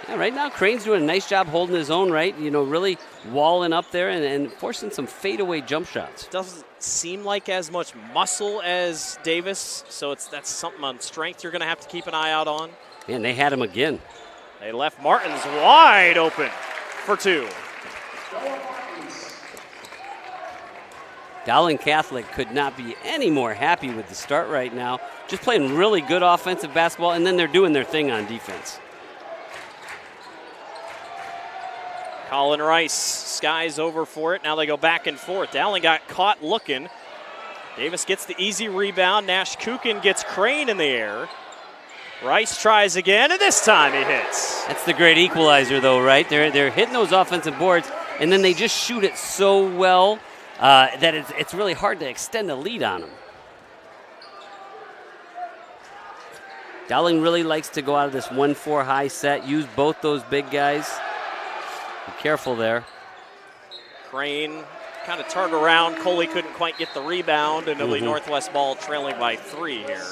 Speaker 2: Yeah, right now Crane's doing a nice job holding his own, right? You know, really walling up there and forcing some fadeaway jump shots.
Speaker 1: Doesn't seem like as much muscle as Davis, so that's something on strength you're going to have to keep an eye out on.
Speaker 2: And they had him again.
Speaker 1: They left Martins wide open for 2.
Speaker 2: Dowling Catholic could not be any more happy with the start right now. Just playing really good offensive basketball, and then they're doing their thing on defense.
Speaker 1: Colin Rice skies over for it. Now they go back and forth. Dowling got caught looking. Davis gets the easy rebound. Nash Kukin gets Crane in the air. Rice tries again, and this time he hits.
Speaker 2: That's the great equalizer, though, right? They're hitting those offensive boards, and then they just shoot it so well that it's really hard to extend the lead on them. Dowling really likes to go out of this 1-4 high set, use both those big guys. Be careful there.
Speaker 1: Crane kind of turned around. Coley couldn't quite get the rebound, and it'll be Northwest ball trailing by 3 here.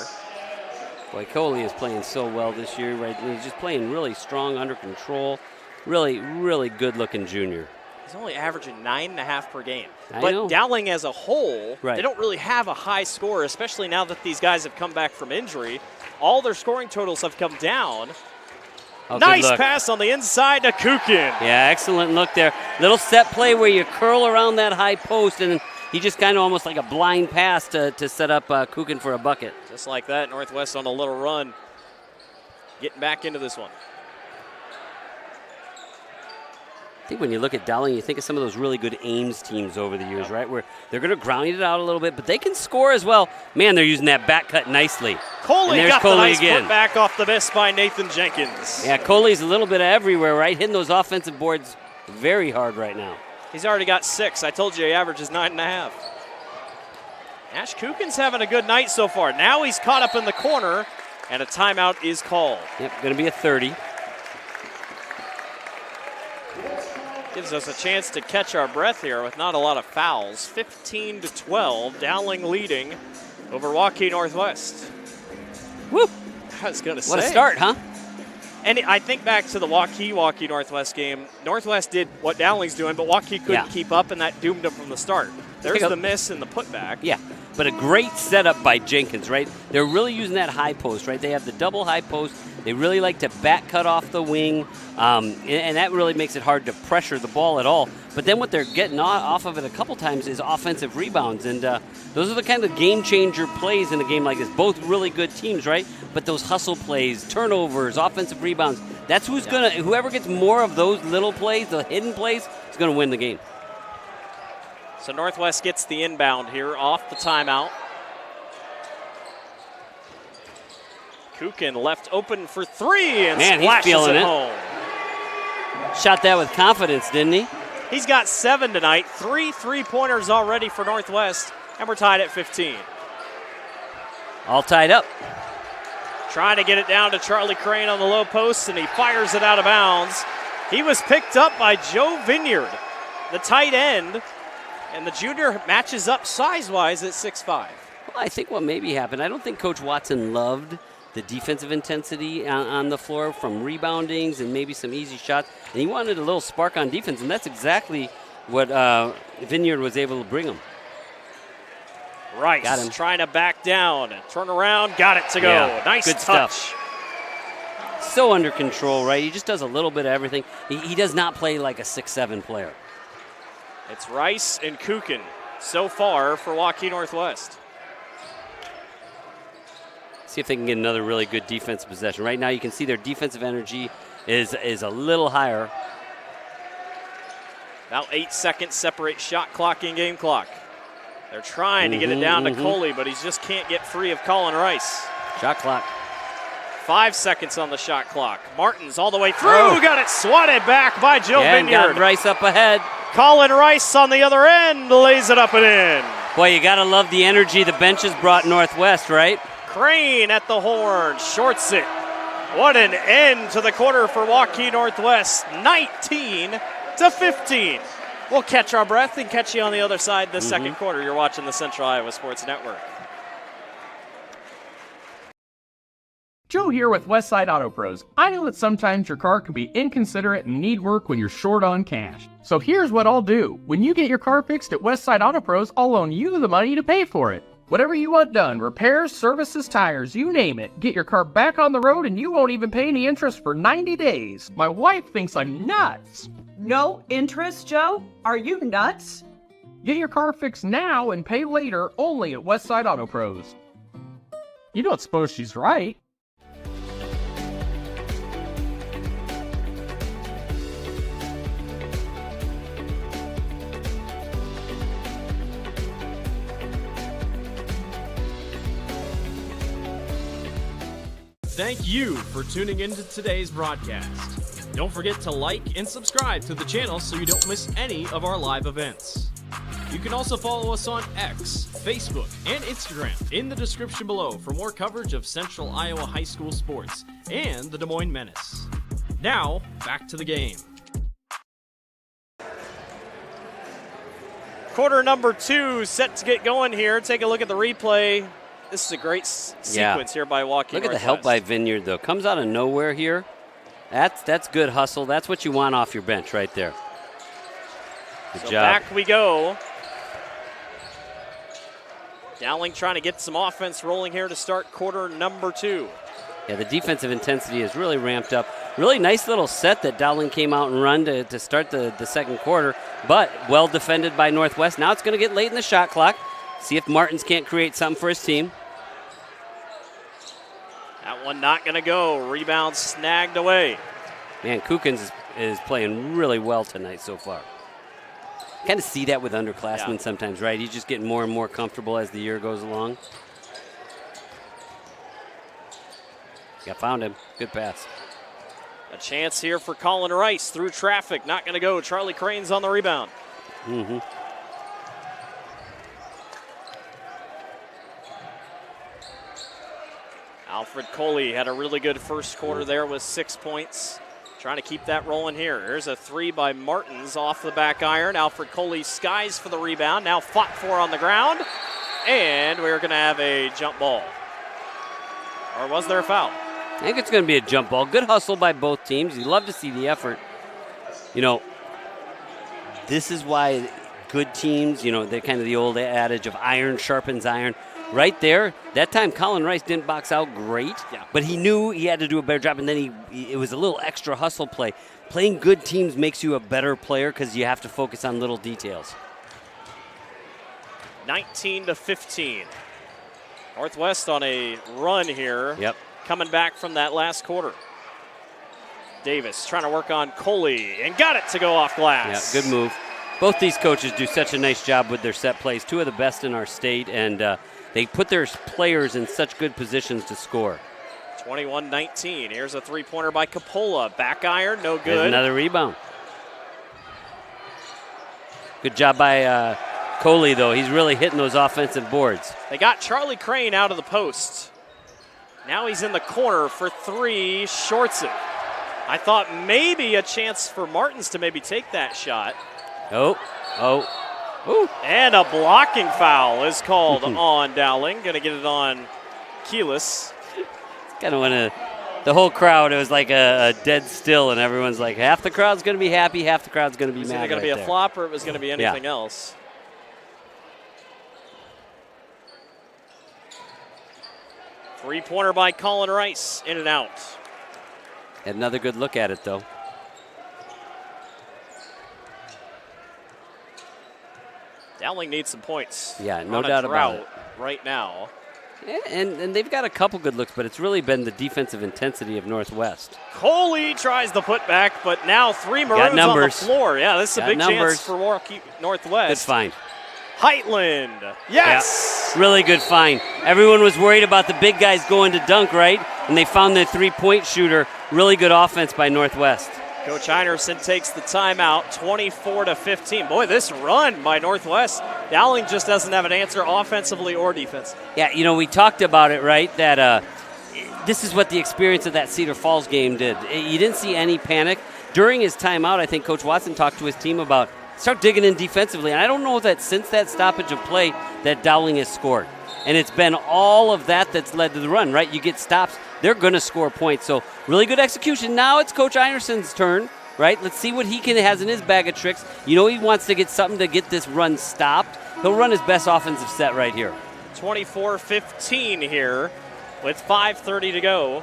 Speaker 2: Boy, Coley is playing so well this year, right? He's just playing really strong, under control. Really, really good-looking junior.
Speaker 1: He's only averaging 9.5 per game.
Speaker 2: I
Speaker 1: but
Speaker 2: know.
Speaker 1: Dowling as a whole,
Speaker 2: Right.
Speaker 1: they don't really have a high score, especially now that these guys have come back from injury. All their scoring totals have come down.
Speaker 2: Oh,
Speaker 1: nice pass on the inside to Kukin.
Speaker 2: Yeah, excellent look there. Little set play where you curl around that high post, and he just kind of almost like a blind pass to set up Kukin for a bucket.
Speaker 1: Just like that, Northwest on a little run. Getting back into this one.
Speaker 2: I think when you look at Dowling, you think of some of those really good Ames teams over the years, right? Where they're going to ground it out a little bit, but they can score as well. Man, they're using that back cut nicely.
Speaker 1: Coley got
Speaker 2: Coley
Speaker 1: the nice
Speaker 2: again.
Speaker 1: put back off the miss by Nathan Jenkins.
Speaker 2: Yeah, Coley's a little bit everywhere, right? Hitting those offensive boards very hard right now.
Speaker 1: He's already got 6. I told you he averages 9.5. Ash Kukin's having a good night so far. Now he's caught up in the corner, and a timeout is called.
Speaker 2: Yep, going to be a 30.
Speaker 1: Gives us a chance to catch our breath here with not a lot of fouls. 15-12, Dowling leading over Waukee Northwest.
Speaker 2: Woo!
Speaker 1: I was going to say.
Speaker 2: What a start, huh?
Speaker 1: And I think back to the Waukee Northwest game. Northwest did what Dowling's doing, but Waukee couldn't keep up, and that doomed them from the start. There's the miss and the putback.
Speaker 2: Yeah, but a great setup by Jenkins, right? They're really using that high post, right? They have the double high post. They really like to back cut off the wing, and that really makes it hard to pressure the ball at all. But then what they're getting off of it a couple times is offensive rebounds, and those are the kind of game-changer plays in a game like this. Both really good teams, right? But those hustle plays, turnovers, offensive rebounds, that's whoever gets more of those little plays, the hidden plays, is going to win the game.
Speaker 1: So Northwest gets the inbound here off the timeout. Kukin left open for 3 and splashes
Speaker 2: he's feeling
Speaker 1: it
Speaker 2: it
Speaker 1: home.
Speaker 2: Shot that with confidence, didn't he?
Speaker 1: He's got 7 tonight, 3 3-pointers already for Northwest, and we're tied at 15.
Speaker 2: All tied up.
Speaker 1: Trying to get it down to Charlie Crane on the low post, and he fires it out of bounds. He was picked up by Joe Vineyard, the tight end, and the junior matches up size-wise at 6'5".
Speaker 2: Well, I think what maybe happened, I don't think Coach Watson loved the defensive intensity on the floor from reboundings and maybe some easy shots, and he wanted a little spark on defense, and that's exactly what Vineyard was able to bring him.
Speaker 1: Rice
Speaker 2: Got him.
Speaker 1: trying to back down and turn around, got it to go.
Speaker 2: Yeah,
Speaker 1: Nice
Speaker 2: good
Speaker 1: touch.
Speaker 2: Stuff. So under control, right? He just does a little bit of everything. He does not play like a 6'7" player.
Speaker 1: It's Rice and Kukin so far for Waukee Northwest.
Speaker 2: See if they can get another really good defensive possession. Right now you can see their defensive energy is a little higher.
Speaker 1: About 8 seconds separate shot clock and game clock. They're trying to get it down to Coley, but he just can't get free of Colin Rice.
Speaker 2: Shot clock.
Speaker 1: 5 seconds on the shot clock. Martins all the way through. Got it swatted back by Joe Vineyard.
Speaker 2: Got Rice up ahead.
Speaker 1: Colin Rice on the other end lays it up and in.
Speaker 2: Boy, you got to love the energy the benches brought Northwest, right?
Speaker 1: Crane at the horn, shorts it. What an end to the quarter for Waukee Northwest, 19-15. We'll catch our breath and catch you on the other side the second quarter. You're watching the Central Iowa Sports Network.
Speaker 4: Joe here with Westside Auto Pros. I know that sometimes your car can be inconsiderate and need work when you're short on cash. So here's what I'll do. When you get your car fixed at Westside Auto Pros, I'll loan you the money to pay for it. Whatever you want done, repairs, services, tires, you name it. Get your car back on the road and you won't even pay any interest for 90 days. My wife thinks I'm nuts.
Speaker 5: No interest, Joe? Are you nuts?
Speaker 4: Get your car fixed now and pay later only at Westside Auto Pros. You don't suppose she's right?
Speaker 14: Thank you for tuning into today's broadcast. Don't forget to like and subscribe to the channel so you don't miss any of our live events. You can also follow us on X, Facebook, and Instagram in the description below for more coverage of Central Iowa high school sports and the Des Moines Menace. Now, back to the game.
Speaker 1: Quarter number 2 set to get going here. Take a look at the replay. This is a great sequence here by Waukee.
Speaker 2: Look at the help by Vineyard, though. Comes out of nowhere here. That's good hustle. That's what you want off your bench right there. Good job.
Speaker 1: Back we go. Dowling trying to get some offense rolling here to start quarter number 2.
Speaker 2: Yeah, the defensive intensity is really ramped up. Really nice little set that Dowling came out and run to start the second quarter, but well defended by Northwest. Now it's going to get late in the shot clock. See if Martins can't create something for his team.
Speaker 1: That one not going to go. Rebound snagged away.
Speaker 2: Man, Kukins is playing really well tonight so far. Kind of see that with underclassmen sometimes, right? He's just getting more and more comfortable as the year goes along. Yeah, found him. Good pass.
Speaker 1: A chance here for Colin Rice through traffic. Not going to go. Charlie Crane's on the rebound.
Speaker 2: Mm-hmm.
Speaker 1: Alfred Coley had a really good first quarter there with 6 points. Trying to keep that rolling here. Here's a 3 by Martins off the back iron. Alfred Coley skies for the rebound. Now fought for on the ground. And we're going to have a jump ball. Or was there a foul?
Speaker 2: I think it's going to be a jump ball. Good hustle by both teams. You love to see the effort. You know, this is why good teams, you know, they're kind of the old adage of iron sharpens iron. Right there, that time Colin Rice didn't box out great, but he knew he had to do a better job, and then it was a little extra hustle play. Playing good teams makes you a better player because you have to focus on little details.
Speaker 1: 19-15. Northwest on a run here.
Speaker 2: Yep.
Speaker 1: Coming back from that last quarter. Davis trying to work on Coley and got it to go off glass.
Speaker 2: Yeah, good move. Both these coaches do such a nice job with their set plays. Two of the best in our state, and they put their players in such good positions to score.
Speaker 1: 21-19. Here's a three-pointer by Capola. Back iron, no good.
Speaker 2: There's another rebound. Good job by Coley, though. He's really hitting those offensive boards.
Speaker 1: They got Charlie Crane out of the post. Now he's in the corner for 3, shorts it. I thought maybe a chance for Martins to maybe take that shot.
Speaker 2: Oh. Ooh.
Speaker 1: And a blocking foul is called on Dowling. Going to get it on Keelis.
Speaker 2: Kind of want the whole crowd, it was like a dead still, and everyone's like, half the crowd's going to be happy, half the crowd's going to be mad.
Speaker 1: It was going to be a flop or it was going to be anything else. Three-pointer by Colin Rice, in and out.
Speaker 2: Had another good look at it, though.
Speaker 1: Dowling needs some points.
Speaker 2: Yeah, no doubt about it.
Speaker 1: Right now.
Speaker 2: And they've got a couple good looks, but it's really been the defensive intensity of Northwest.
Speaker 1: Coley tries the putback, but now 3 Maroons on the floor. Yeah, this is a big chance for Waukee Northwest.
Speaker 2: Good find.
Speaker 1: Heitland. Yes!
Speaker 2: Yeah, really good find. Everyone was worried about the big guys going to dunk, right? And they found their three-point shooter. Really good offense by Northwest.
Speaker 1: Coach Einerson takes the timeout, 24-15. Boy, this run by Northwest, Dowling just doesn't have an answer offensively or defensively.
Speaker 2: Yeah, you know, we talked about it, right, that this is what the experience of that Cedar Falls game did. You didn't see any panic. During his timeout, I think Coach Watson talked to his team about start digging in defensively. And I don't know that since that stoppage of play that Dowling has scored. And it's been all of that that's led to the run, right? You get stops, they're going to score points. So really good execution. Now it's Coach Iverson's turn, right? Let's see what he has in his bag of tricks. You know he wants to get something to get this run stopped. He'll run his best offensive set right here.
Speaker 1: 24-15 here with 5:30 to go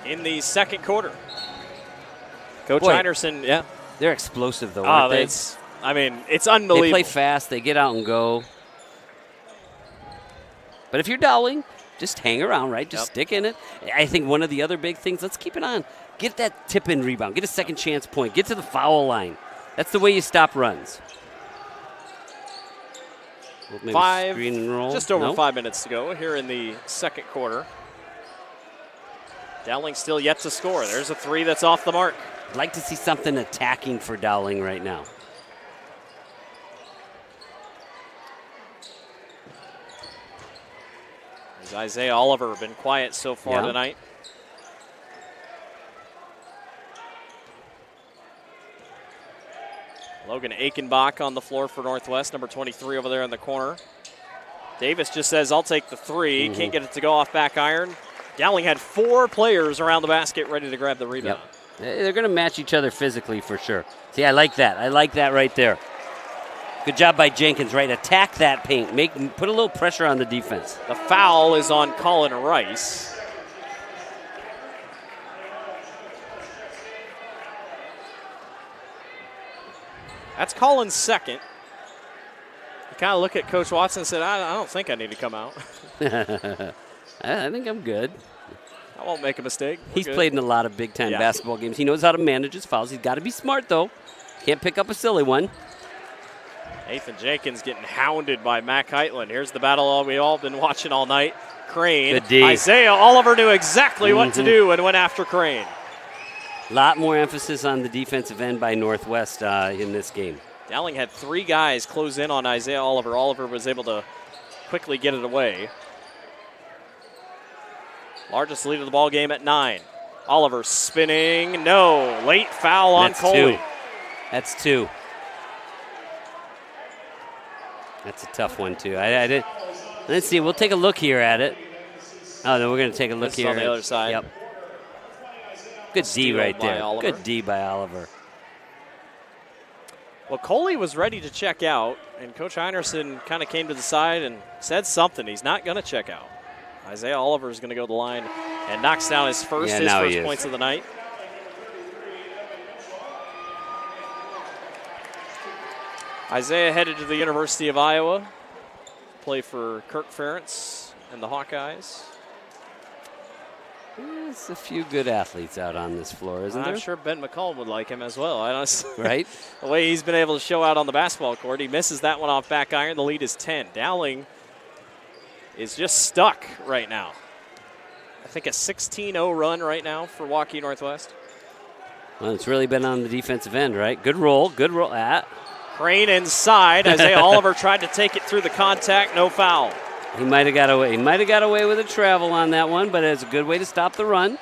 Speaker 1: in the second quarter. Coach Iverson, yeah.
Speaker 2: They're explosive, though, aren't they?
Speaker 1: It's unbelievable.
Speaker 2: They play fast. They get out and go. But if you're Dowling, just hang around, right? Just stick in it. I think one of the other big things, let's keep it on. Get that tip-in rebound. Get a second chance point. Get to the foul line. That's the way you stop runs. Maybe screen and roll.
Speaker 1: Just over 5 minutes to go here in the second quarter. Dowling still yet to score. There's a three that's off the mark.
Speaker 2: I'd like to see something attacking for Dowling right now.
Speaker 1: As Isaiah Oliver been quiet so far tonight. Logan Aikenbach on the floor for Northwest, number 23 over there in the corner. Davis just says, I'll take the three. Can't get it to go off back iron. Dowling had 4 players around the basket ready to grab the rebound.
Speaker 2: They're going to match each other physically for sure. See, I like that. I like that right there. Good job by Jenkins, right? Attack that paint. Put a little pressure on the defense.
Speaker 1: The foul is on Colin Rice. That's Colin's second. You kind of look at Coach Watson and said, I don't think I need to come out.
Speaker 2: I think I'm good.
Speaker 1: I won't make a mistake.
Speaker 2: He's played in a lot of big-time basketball games. He knows how to manage his fouls. He's got to be smart, though. Can't pick up a silly one.
Speaker 1: Nathan Jenkins getting hounded by Mac Heitland. Here's the battle we've all been watching all night. Crane.
Speaker 2: Good D.
Speaker 1: Isaiah Oliver knew exactly what to do and went after Crane.
Speaker 2: A lot more emphasis on the defensive end by Northwest in this game.
Speaker 1: Dowling had 3 guys close in on Isaiah Oliver. Oliver was able to quickly get it away. Largest lead of the ball game at 9. Oliver spinning. No. Late foul on Coley.
Speaker 2: That's 2. That's a tough one, too. Let's see. We'll take a look here at it. Oh, no, we're going to take a look here.
Speaker 1: On the other side.
Speaker 2: Yep. Good D right there. Good D by Oliver.
Speaker 1: Well, Coley was ready to check out, and Coach Iverson kind of came to the side and said something. He's not going to check out. Isaiah Oliver is going to go to the line and knocks down his first points of the night. Isaiah headed to the University of Iowa, play for Kirk Ferentz and the Hawkeyes.
Speaker 2: There's a few good athletes out on this floor, isn't there?
Speaker 1: I'm sure Ben McCollum would like him as well.
Speaker 2: Right?
Speaker 1: The way he's been able to show out on the basketball court. He misses that one off back iron. The lead is 10. Dowling is just stuck right now. I think a 16-0 run right now for Waukee Northwest.
Speaker 2: Well, it's really been on the defensive end, right? Good roll.
Speaker 1: Crane inside. Isaiah Oliver tried to take it through the contact. No foul.
Speaker 2: He might have got away. He might have got away with a travel on that one, but it's a good way to stop the run.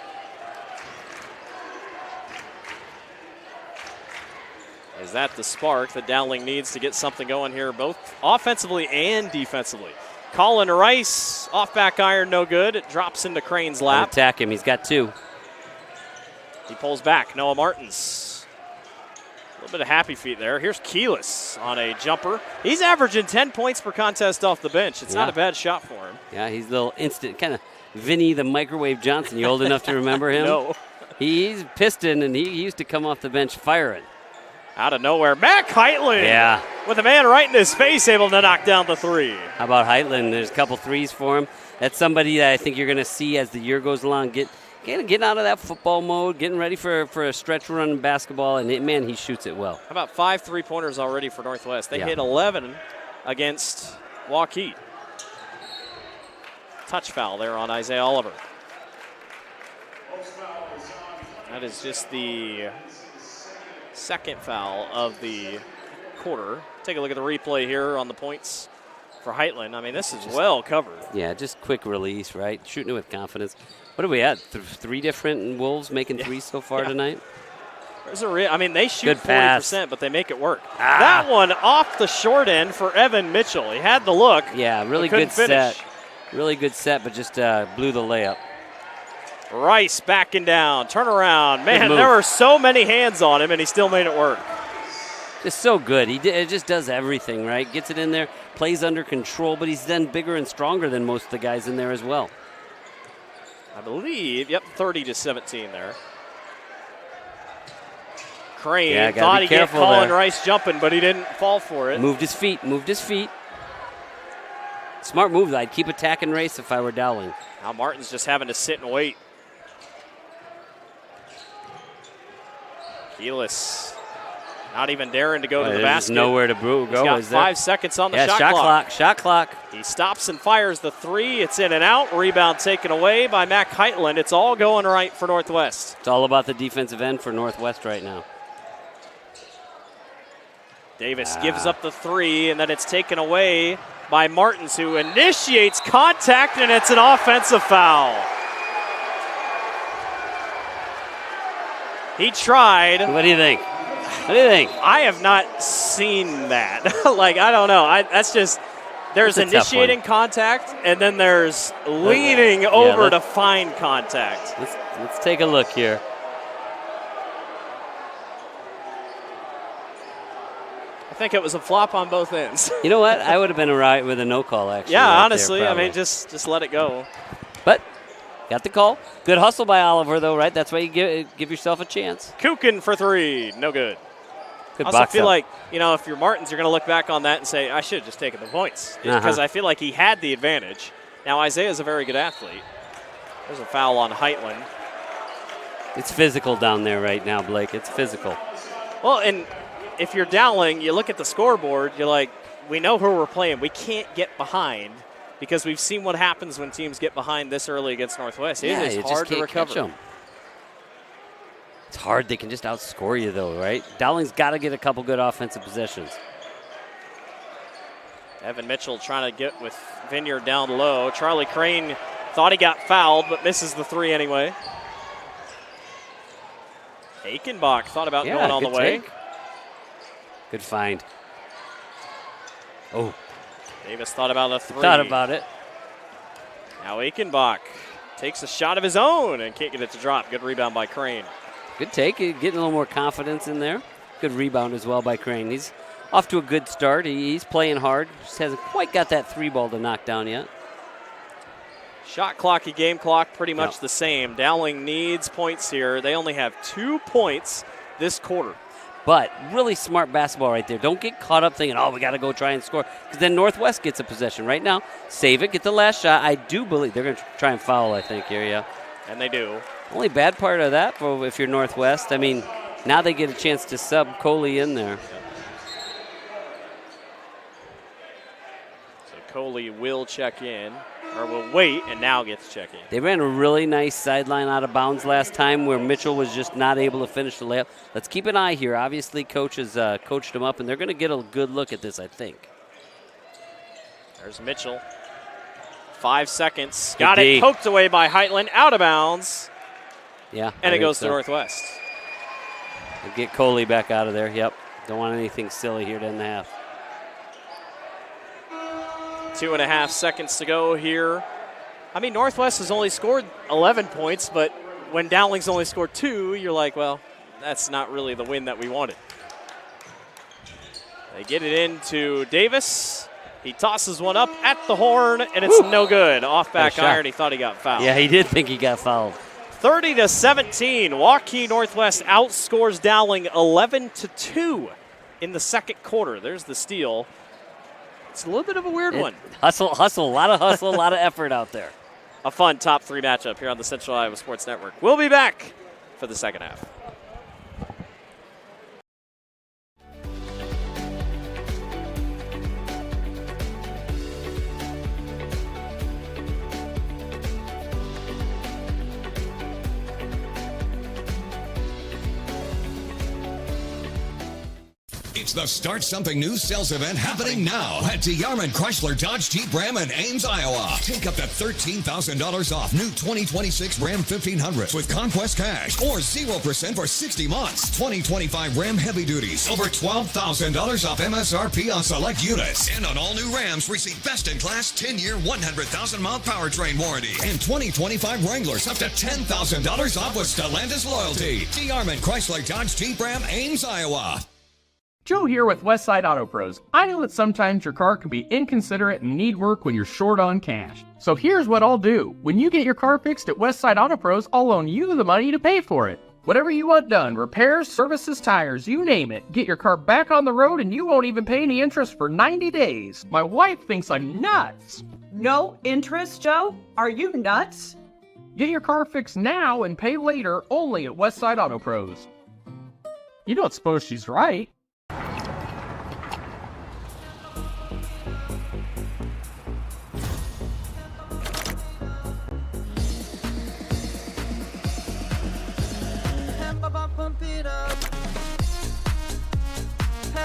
Speaker 1: Is that the spark that Dowling needs to get something going here, both offensively and defensively? Colin Rice off back iron, no good. It drops into Crane's lap.
Speaker 2: Attack him. He's got 2.
Speaker 1: He pulls back. Noah Martins. A little bit of happy feet there. Here's Keelis on a jumper. He's averaging 10 points per contest off the bench. It's not a bad shot for him.
Speaker 2: Yeah, he's a little instant, kind of Vinny the Microwave Johnson. You old enough to remember him?
Speaker 1: No.
Speaker 2: He's Piston, and he used to come off the bench firing.
Speaker 1: Out of nowhere, Mac Heitland. With a man right in his face, able to knock down the 3.
Speaker 2: How about Heitland? There's a couple threes for him. That's somebody that I think you're going to see as the year goes along getting out of that football mode, getting ready for a stretch run in basketball, and man, he shoots it well.
Speaker 1: How about 5 3-pointers already for Northwest? They hit 11 against Waukee. Touch foul there on Isaiah Oliver. That is just the second foul of the quarter. Take a look at the replay here on the points for Heitland. I mean, this is well covered.
Speaker 2: Yeah, just quick release, right? Shooting it with confidence. What are we at? 3 different Wolves making 3 so far tonight?
Speaker 1: They shoot
Speaker 2: Good
Speaker 1: 40%,
Speaker 2: pass.
Speaker 1: but they make it work. That one off the short end for Evan Mitchell. He had the look.
Speaker 2: Yeah, really good set. Really good set, but just blew the layup.
Speaker 1: Rice backing down, turn around. Man, there were so many hands on him, and he still made it work.
Speaker 2: Just so good. It just does everything, right? Gets it in there, plays under control, but he's then bigger and stronger than most of the guys in there as well.
Speaker 1: I believe, 30-17 there. Crane thought he'd get Colin Rice jumping, but he didn't fall for it.
Speaker 2: Moved his feet. Smart move. I'd keep attacking Rice if I were Dowling.
Speaker 1: Now Martin's just having to sit and wait. Keyless not even daring to go to the basket.
Speaker 2: There's nowhere to go.
Speaker 1: He's got 5 seconds on the shot clock.
Speaker 2: Shot clock.
Speaker 1: He stops and fires the three. It's in and out. Rebound taken away by Mac Heitland. It's all going right for Northwest.
Speaker 2: It's all about the defensive end for Northwest right now.
Speaker 1: Davis gives up the three, and then it's taken away by Martins, who initiates contact, and it's an offensive foul. He tried.
Speaker 2: What do you think?
Speaker 1: I have not seen that. I don't know. That's just, there's initiating contact, and then there's leaning over to find contact.
Speaker 2: Let's take a look here.
Speaker 1: I think it was a flop on both ends.
Speaker 2: You know what? I would have been all right with a no call, actually.
Speaker 1: Yeah,
Speaker 2: right
Speaker 1: honestly.
Speaker 2: there,
Speaker 1: just let it go.
Speaker 2: But got the call. Good hustle by Oliver, though, right? That's why you give yourself a chance.
Speaker 1: Kukin for three. No good.
Speaker 2: Good
Speaker 1: I also
Speaker 2: box
Speaker 1: feel
Speaker 2: up.
Speaker 1: like, if you're Martins, you're going to look back on that and say, I should have just taken the points. Because I feel like he had the advantage. Now, Isaiah's a very good athlete. There's a foul on Heitland.
Speaker 2: It's physical down there right now, Blake. It's physical.
Speaker 1: Well, and if you're Dowling, you look at the scoreboard, you're like, we know who we're playing. We can't get behind because we've seen what happens when teams get behind this early against Northwest. It is hard to recover. It's
Speaker 2: hard. They can just outscore you, though, right? Dowling's got to get a couple good offensive possessions.
Speaker 1: Evan Mitchell trying to get with Vineyard down low. Charlie Crane thought he got fouled, but misses the three anyway. Aikenbach thought about going on the way.
Speaker 2: Good find. Oh.
Speaker 1: Davis thought about a three.
Speaker 2: Thought about it.
Speaker 1: Now Aikenbach takes a shot of his own and can't get it to drop. Good rebound by Crane.
Speaker 2: Good take. Getting a little more confidence in there. Good rebound as well by Crane. He's off to a good start. He's playing hard. Just hasn't quite got that three ball to knock down yet.
Speaker 1: Shot clock and game clock pretty much the same. Dowling needs points here. They only have 2 points this quarter.
Speaker 2: But really smart basketball right there. Don't get caught up thinking, we got to go try and score. Because then Northwest gets a possession. Right now, save it, get the last shot. I do believe they're going to try and foul, I think, here, yeah.
Speaker 1: And they do.
Speaker 2: Only bad part of that, if you're Northwest, now they get a chance to sub Coley in there.
Speaker 1: So Coley will check in, or will wait, and now gets to check in.
Speaker 2: They ran a really nice sideline out of bounds last time where Mitchell was just not able to finish the layup. Let's keep an eye here. Obviously, coach has coached them up, and they're going to get a good look at this, I think.
Speaker 1: There's Mitchell. 5 seconds. Got it poked away by Heitland. Out of bounds.
Speaker 2: Yeah.
Speaker 1: And it goes to Northwest.
Speaker 2: We'll get Coley back out of there. Yep. Don't want anything silly here to end the half.
Speaker 1: 2.5 seconds to go here. Northwest has only scored 11 points, but when Dowling's only scored 2, you're like, well, that's not really the win that we wanted. They get it into Davis. He tosses one up at the horn, and it's no good. Off back iron. He thought he got fouled.
Speaker 2: Yeah, he did think he got fouled.
Speaker 1: 30-17. Waukee Northwest outscores Dowling 11-2 in the second quarter. There's the steal. It's a little bit of a weird one.
Speaker 2: Hustle, a lot of hustle, a lot of effort out there.
Speaker 1: A fun top 3 matchup here on the Central Iowa Sports Network. We'll be back for the second half.
Speaker 3: It's the Start Something New sales event happening now at Yarman Chrysler Dodge Jeep Ram in Ames, Iowa. Take up to $13,000 off new 2026 Ram 1500s with Conquest Cash or 0% for 60 months. 2025 Ram Heavy Duties, over $12,000 off MSRP on select units. And on all new Rams, receive best-in-class 10-year, 100,000-mile powertrain warranty. And 2025 Wranglers, up to $10,000 off with Stellantis loyalty. Yarman Chrysler Dodge Jeep Ram, Ames, Iowa.
Speaker 4: Joe here with Westside Auto Pros. I know that sometimes your car can be inconsiderate and need work when you're short on cash. So here's what I'll do. When you get your car fixed at Westside Auto Pros, I'll loan you the money to pay for it. Whatever you want done, repairs, services, tires, you name it. Get your car back on the road and you won't even pay any interest for 90 days. My wife thinks I'm nuts.
Speaker 5: No interest, Joe? Are you nuts?
Speaker 4: Get your car fixed now and pay later only at Westside Auto Pros. You don't suppose she's right?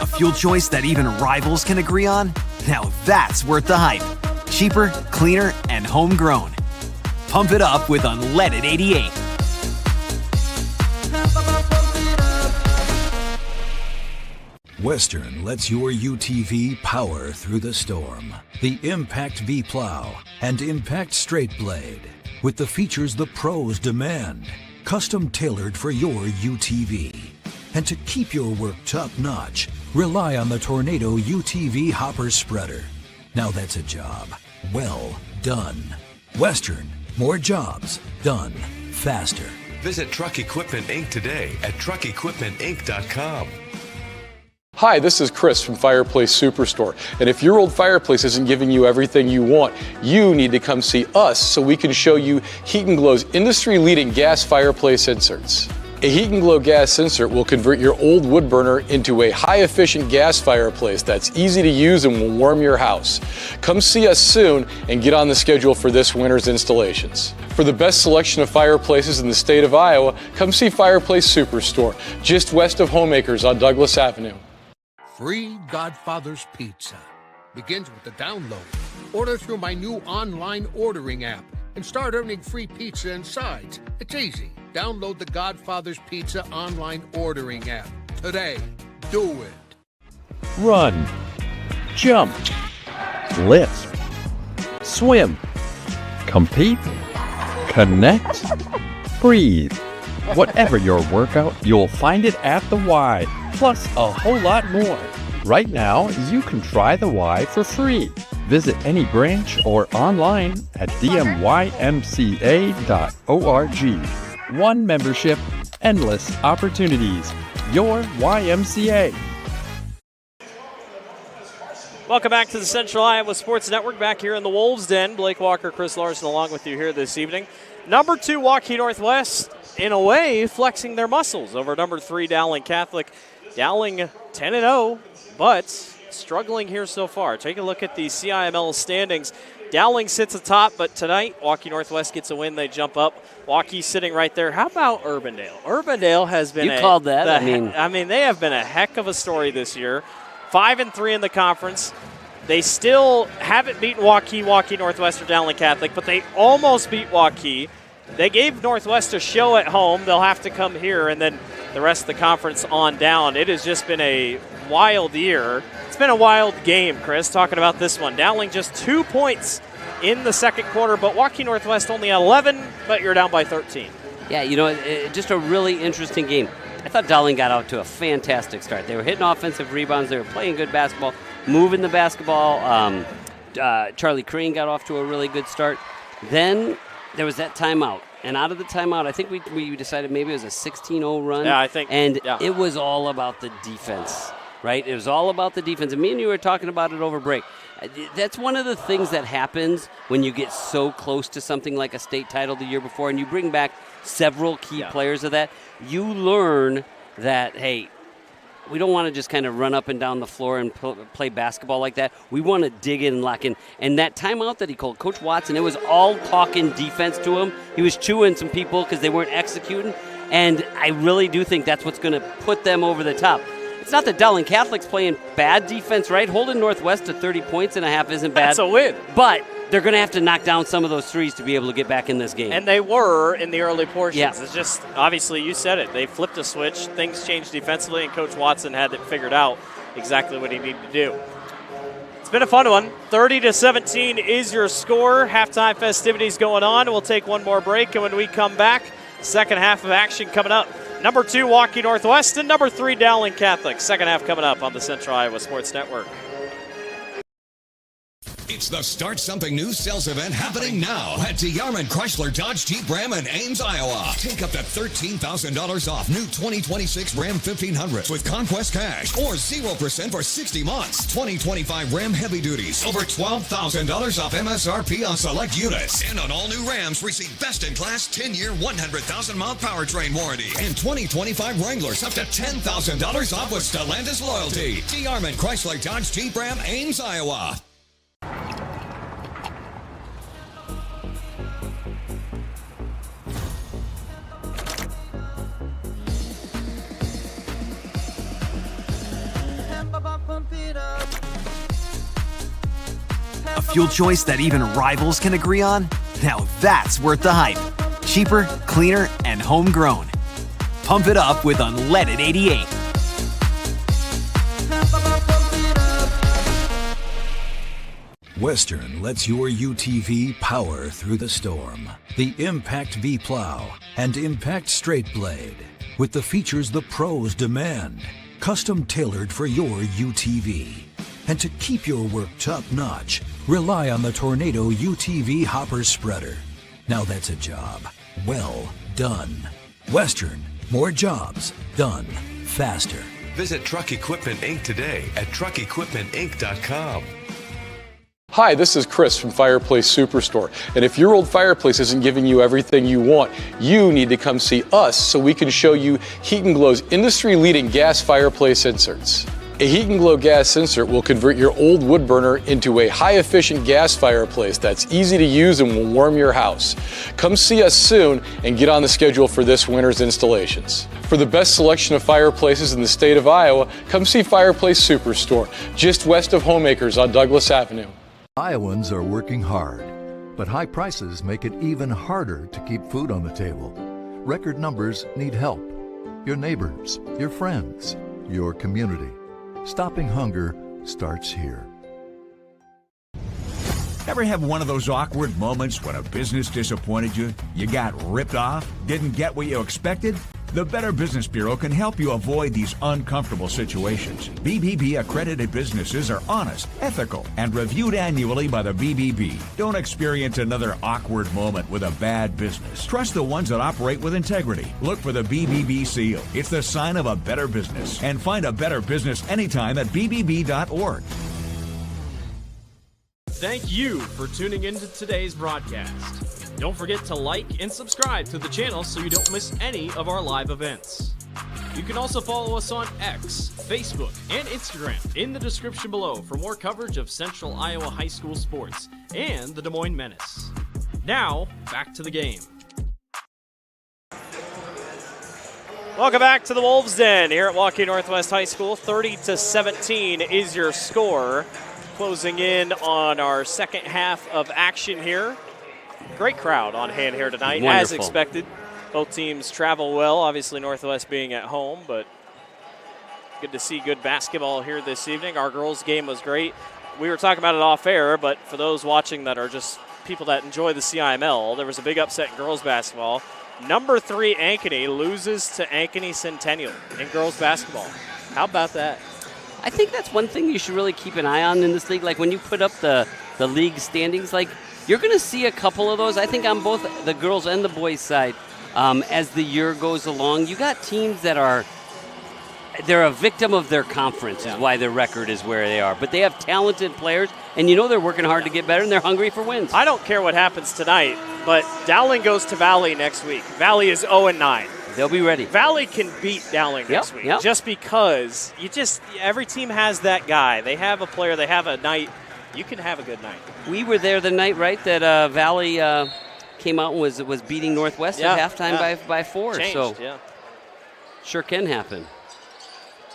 Speaker 6: A fuel choice that even rivals can agree on? Now that's worth the hype. Cheaper, cleaner, and homegrown. Pump it up with unleaded 88.
Speaker 7: Western lets your UTV power through the storm. The Impact V Plow and Impact Straight Blade, with the features the pros demand. Custom tailored for your UTV. And to keep your work top-notch, rely on the Tornado UTV Hopper Spreader. Now that's a job well done. Western, more jobs done faster.
Speaker 8: Visit Truck Equipment Inc. today at truckequipmentinc.com.
Speaker 9: Hi, this is Chris from Fireplace Superstore. And if your old fireplace isn't giving you everything you want, you need to come see us so we can show you Heat & Glow's industry-leading gas fireplace inserts. A Heat & Glow gas insert will convert your old wood burner into a high-efficient gas fireplace that's easy to use and will warm your house. Come see us soon and get on the schedule for this winter's installations. For the best selection of fireplaces in the state of Iowa, come see Fireplace Superstore, just west of Homeacres on Douglas Avenue.
Speaker 10: Free Godfather's Pizza begins with the download. Order through my new online ordering app and start earning free pizza and sides. It's easy. Download the Godfather's Pizza online ordering app today. Do it.
Speaker 11: Run, jump, lift, swim, compete, connect, breathe. Whatever your workout, you'll find it at the Y, plus a whole lot more. Right now, you can try the Y for free. Visit any branch or online at dmymca.org. One membership, endless opportunities. Your YMCA.
Speaker 1: Welcome back to the Central Iowa Sports Network. Back here in the Wolves' Den, Blake Walker, Chris Larson along with you here this evening. Number 2, Waukee Northwest, in a way, flexing their muscles over number 3, Dowling Catholic. Dowling 10-0, but struggling here so far. Take a look at the CIML standings. Dowling sits atop, but tonight, Waukee Northwest gets a win. They jump up. Waukee sitting right there. How about Urbandale? Urbandale has been
Speaker 2: called that.
Speaker 1: I mean, they have been a heck of a story this year. 5-3 in the conference. They still haven't beaten Waukee Northwest, or Dowling Catholic, but they almost beat Waukee. They gave Northwest a show at home. They'll have to come here, and then the rest of the conference on down. It has just been a wild year. It's been a wild game, Chris, talking about this one. Dowling just 2 points in the second quarter, but Waukee Northwest only 11, but you're down by 13.
Speaker 2: Yeah, just a really interesting game. I thought Dowling got out to a fantastic start. They were hitting offensive rebounds. They were playing good basketball, moving the basketball. Charlie Crane got off to a really good start. Then there was that timeout. And out of the timeout, I think we decided maybe it was a 16-0 run.
Speaker 1: Yeah, I think.
Speaker 2: And it was all about the defense, right? It was all about the defense. And me and you were talking about it over break. That's one of the things that happens when you get so close to something like a state title the year before and you bring back several key players of that. You learn that, hey, we don't want to just kind of run up and down the floor and play basketball like that. We want to dig in and lock in. And that timeout that he called, Coach Watson, it was all talking defense to him. He was chewing some people because they weren't executing. And I really do think that's what's going to put them over the top. It's not that Dowling Catholic's playing bad defense, right? Holding Northwest to 30 points and a half isn't bad.
Speaker 1: That's a win.
Speaker 2: But they're going to have to knock down some of those threes to be able to get back in this game.
Speaker 1: And they were in the early portions.
Speaker 2: Yeah.
Speaker 1: It's just, obviously, you said it. They flipped a switch. Things changed defensively, and Coach Watson had it figured out exactly what he needed to do. It's been a fun one. 30-17 is your score. Halftime festivities going on. We'll take one more break, and when we come back, second half of action coming up. Number 2, Waukee Northwest, and number 3, Dowling Catholic. Second half coming up on the Central Iowa Sports Network.
Speaker 3: It's the Start Something New sales event happening now at DeYarman Chrysler Dodge Jeep Ram in Ames, Iowa. Take up to $13,000 off new 2026 Ram 1500s with Conquest Cash or 0% for 60 months. 2025 Ram Heavy Duties, over $12,000 off MSRP on select units. And on all new Rams, receive best-in-class 10-year, 100,000-mile powertrain warranty. And 2025 Wranglers, up to $10,000 off with Stellantis loyalty. DeYarman Chrysler Dodge Jeep Ram, Ames, Iowa.
Speaker 6: A fuel choice that even rivals can agree on? Now that's worth the hype. Cheaper, cleaner, and homegrown. Pump it up with unleaded 88.
Speaker 7: Western lets your UTV power through the storm. The Impact V Plow and Impact Straight Blade, with the features the pros demand. Custom tailored for your UTV. And to keep your work top-notch, rely on the Tornado UTV Hopper Spreader. Now that's a job well done. Western, more jobs done faster.
Speaker 8: Visit Truck Equipment Inc. today at truckequipmentinc.com.
Speaker 9: Hi, this is Chris from Fireplace Superstore. And if your old fireplace isn't giving you everything you want, you need to come see us so we can show you Heat & Glow's industry-leading gas fireplace inserts. A Heat & Glow gas insert will convert your old wood burner into a high-efficient gas fireplace that's easy to use and will warm your house. Come see us soon and get on the schedule for this winter's installations. For the best selection of fireplaces in the state of Iowa, come see Fireplace Superstore, just west of Homeacres on Douglas Avenue.
Speaker 20: Iowans are working hard, but high prices make it even harder to keep food on the table. Record numbers need help. Your neighbors, your friends, your community. Stopping hunger starts here.
Speaker 19: Ever have one of those awkward moments when a business disappointed you? You got ripped off? Didn't get what you expected? The Better Business Bureau can help you avoid these uncomfortable situations. BBB accredited businesses are honest, ethical, and reviewed annually by the BBB. Don't experience another awkward moment with a bad business. Trust the ones that operate with integrity. Look for the BBB seal. It's the sign of a better business. And find a better business anytime at bbb.org.
Speaker 14: Thank you for tuning into today's broadcast. Don't forget to like and subscribe to the channel so you don't miss any of our live events. You can also follow us on X, Facebook, and Instagram in the description below for more coverage of Central Iowa High School sports and the Des Moines Menace. Now, back to the game.
Speaker 1: Welcome back to the Wolves Den here at Waukee Northwest High School. 30-17 is your score. Closing in on our second half of action here. Great crowd on hand here tonight,
Speaker 2: Wonderful.
Speaker 1: as expected. Both teams travel well, obviously Northwest being at home, but good to see good basketball here this evening. Our girls' game was great. We were talking about it off air, but for those watching that are just people that enjoy the CIML, there was a big upset in girls' basketball. Number 3 Ankeny loses to Ankeny Centennial in girls' basketball. How about that?
Speaker 2: I think that's one thing you should really keep an eye on in this league. Like when you put up the league standings, like you're going to see a couple of those. I think on both the girls and the boys side as the year goes along. You got teams that they're a victim of their conference is why their record is where they are. But they have talented players, and you know they're working hard to get better, and they're hungry for wins.
Speaker 1: I don't care what happens tonight, but Dowling goes to Valley next week. Valley is 0-9.
Speaker 2: They'll be ready.
Speaker 1: Valley can beat Dowling next week just because every team has that guy. They have a player. They have a night. You can have a good night.
Speaker 2: We were there the night, right, that Valley came out and was beating Northwest at halftime by 4.
Speaker 1: Changed,
Speaker 2: so sure can happen.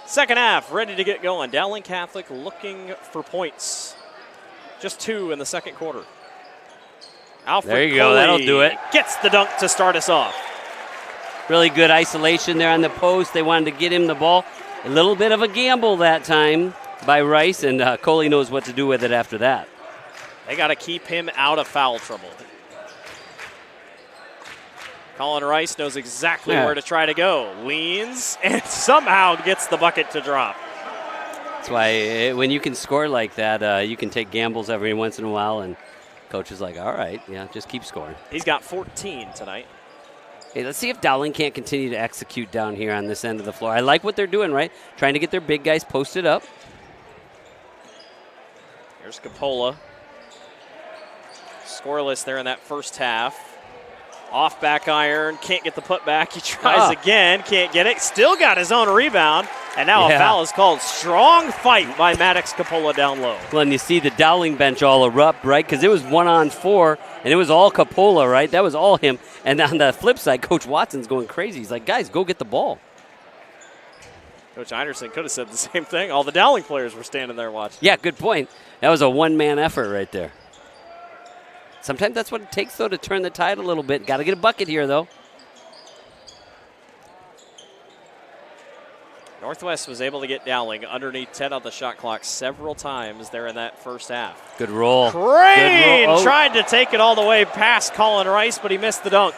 Speaker 1: Second half, ready to get going. Dowling Catholic looking for points. Just 2 in the second quarter. Alfred
Speaker 2: there you go.
Speaker 1: Coley
Speaker 2: That'll do it.
Speaker 1: Gets the dunk to start us off.
Speaker 2: Really good isolation there on the post. They wanted to get him the ball. A little bit of a gamble that time by Rice, and Coley knows what to do with it after that.
Speaker 1: They got to keep him out of foul trouble. Colin Rice knows exactly where to try to go. Leans and somehow gets the bucket to drop.
Speaker 2: That's why when you can score like that, you can take gambles every once in a while, and coach is like, all right, yeah, just keep scoring.
Speaker 1: He's got 14 tonight.
Speaker 2: Hey, let's see if Dowling can't continue to execute down here on this end of the floor. I like what they're doing, right? Trying to get their big guys posted up.
Speaker 1: Here's Coppola. Scoreless there in that first half. Off back iron, can't get the putback. He tries again, can't get it. Still got his own rebound, and now a foul is called. Strong fight by Maddox Coppola down low.
Speaker 2: Well, and you see the Dowling bench all erupt, right? Because it was 1-on-4, and it was all Coppola, right? That was all him. And on the flip side, Coach Watson's going crazy. He's like, guys, go get the ball.
Speaker 1: Coach Einerson could have said the same thing. All the Dowling players were standing there watching.
Speaker 2: Yeah, good point. That was a one-man effort right there. Sometimes that's what it takes, though, to turn the tide a little bit. Got to get a bucket here, though.
Speaker 1: Northwest was able to get Dowling underneath 10 on the shot clock several times there in that first half.
Speaker 2: Good roll.
Speaker 1: Crane tried to take it all the way past Colin Rice, but he missed the dunk.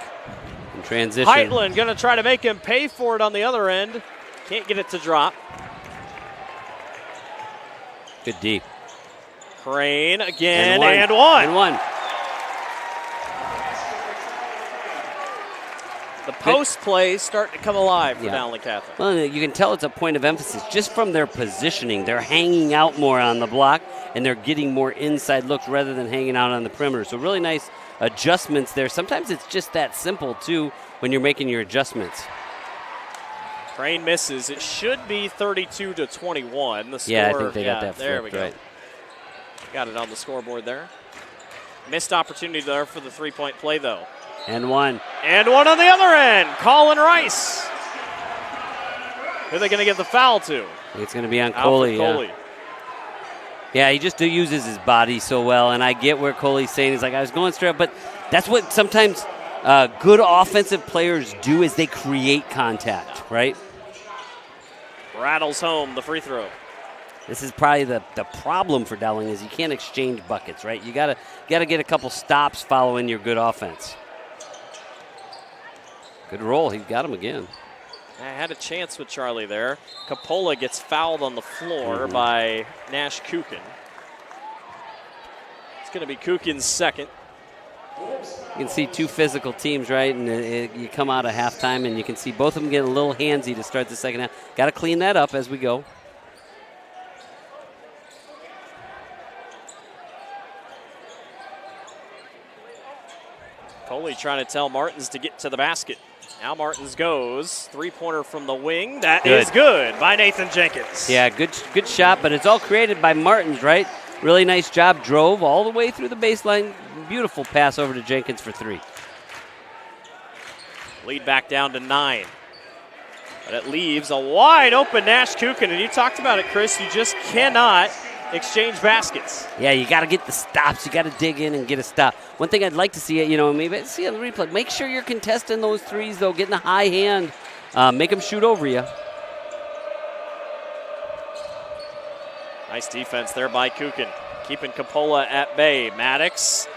Speaker 2: In transition.
Speaker 1: Heitland going to try to make him pay for it on the other end. Can't get it to drop.
Speaker 2: Good deep.
Speaker 1: Crane again,
Speaker 2: and
Speaker 1: one.
Speaker 2: And one.
Speaker 1: The post plays starting to come alive for Dowling Catholic.
Speaker 2: Well, you can tell it's a point of emphasis just from their positioning. They're hanging out more on the block, and they're getting more inside looks rather than hanging out on the perimeter. So really nice adjustments there. Sometimes it's just that simple, too, when you're making your adjustments.
Speaker 1: Crane misses. It should be 32-21. The score,
Speaker 2: I think they got that flipped,
Speaker 1: there we go.
Speaker 2: Right.
Speaker 1: Got it on the scoreboard there. Missed opportunity there for the three-point play, though.
Speaker 2: And one.
Speaker 1: And one on the other end. Colin Rice. Who are they going to give the foul to?
Speaker 2: It's going to be on Coley. Yeah, he just uses his body so well, and I get where Coley's saying. He's like, I was going straight up, but that's what sometimes good offensive players do is they create contact, right?
Speaker 1: Rattles home the free throw.
Speaker 2: This is probably the problem for Dowling is you can't exchange buckets, right? You gotta get a couple stops following your good offense. Good roll. He got him again.
Speaker 1: I had a chance with Charlie there. Coppola gets fouled on the floor by Nash Kukin. It's going to be Kukin's second.
Speaker 2: You can see two physical teams, right? And you come out of halftime, and you can see both of them get a little handsy to start the second half. Got to clean that up as we go.
Speaker 1: Coley trying to tell Martins to get to the basket. Now Martins goes. Three-pointer from the wing. That is good by Nathan Jenkins.
Speaker 2: Yeah, good shot, but it's all created by Martins, right? Really nice job. Drove all the way through the baseline. Beautiful pass over to Jenkins for three.
Speaker 1: Lead back down to 9. But it leaves a wide open Nash Kukin. And you talked about it, Chris. You just cannot exchange baskets.
Speaker 2: Yeah, you got to get the stops. You got to dig in and get a stop. One thing I'd like to see, maybe see on the replay, make sure you're contesting those threes, though, getting a high hand. Make them shoot over you.
Speaker 1: Nice defense there by Kukin. Keeping Coppola at bay. Maddox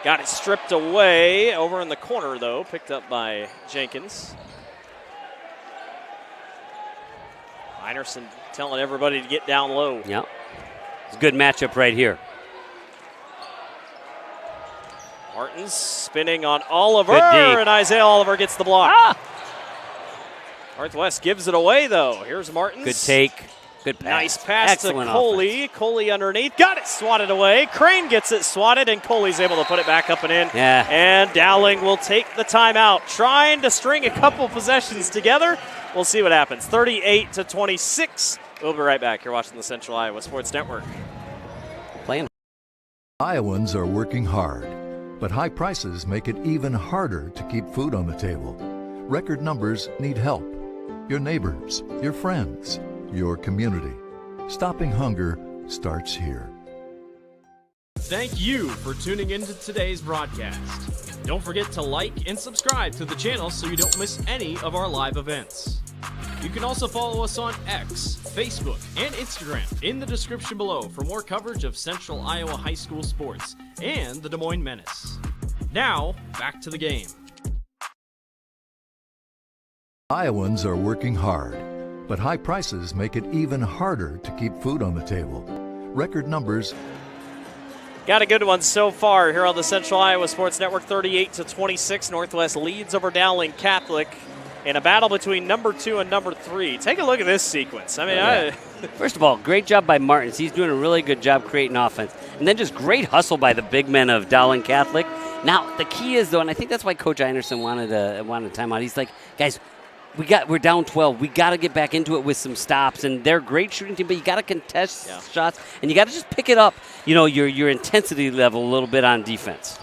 Speaker 1: got it stripped away. Over in the corner, though, picked up by Jenkins. Einerson telling everybody to get down low.
Speaker 2: Yep. It's a good matchup right here.
Speaker 1: Martins spinning on Oliver, and Isaiah Oliver gets the block. Northwest gives it away, though. Here's Martins.
Speaker 2: Good take. Good pass.
Speaker 1: Nice pass
Speaker 2: Excellent
Speaker 1: to Coley.
Speaker 2: offense.
Speaker 1: Coley underneath. Got it swatted away. Crane gets it swatted, and Coley's able to put it back up and in.
Speaker 2: Yeah.
Speaker 1: And Dowling will take the timeout, trying to string a couple possessions together. We'll see what happens. 38-26. We'll be right back. You're watching the Central Iowa Sports Network.
Speaker 2: Playing.
Speaker 20: Iowans are working hard, but high prices make it even harder to keep food on the table. Record numbers need help. Your neighbors, your friends, your community. Stopping hunger starts here.
Speaker 14: Thank you for tuning into today's broadcast. Don't forget to like and subscribe to the channel so you don't miss any of our live events. You can also follow us on X, Facebook, and Instagram in the description below for more coverage of Central Iowa high school sports and the Des Moines Menace. Now, back to the game.
Speaker 20: Iowans are working hard, but high prices make it even harder to keep food on the table. Record numbers.
Speaker 1: Got a good one so far here on the Central Iowa Sports Network. 38-26, Northwest leads over Dowling Catholic in a battle between number 2 and number 3. Take a look at this sequence. I mean,
Speaker 2: First of all, great job by Martins. He's doing a really good job creating offense. And then just great hustle by the big men of Dowling Catholic. Now, the key is, though, and I think that's why Coach Einerson wanted a timeout. He's like, guys, we're down 12. We got to get back into it with some stops, and they're a great shooting team, but you got to contest shots, and you got to just pick it up, your intensity level a little bit on defense.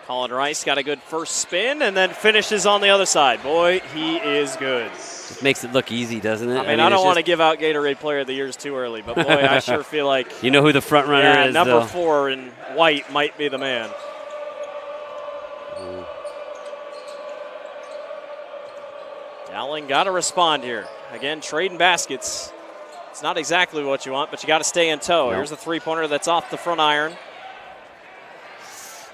Speaker 1: Colin Rice got a good first spin and then finishes on the other side. Boy, he is good.
Speaker 2: Just makes it look easy, doesn't it?
Speaker 1: I mean I don't want to give out Gatorade Player of the Years too early, but boy, I sure feel like
Speaker 2: you know who the front runner is.
Speaker 1: Number 4 in white might be the man. Dowling got to respond here. Again, trading baskets. It's not exactly what you want, but you got to stay in tow. Here's a three-pointer that's off the front iron.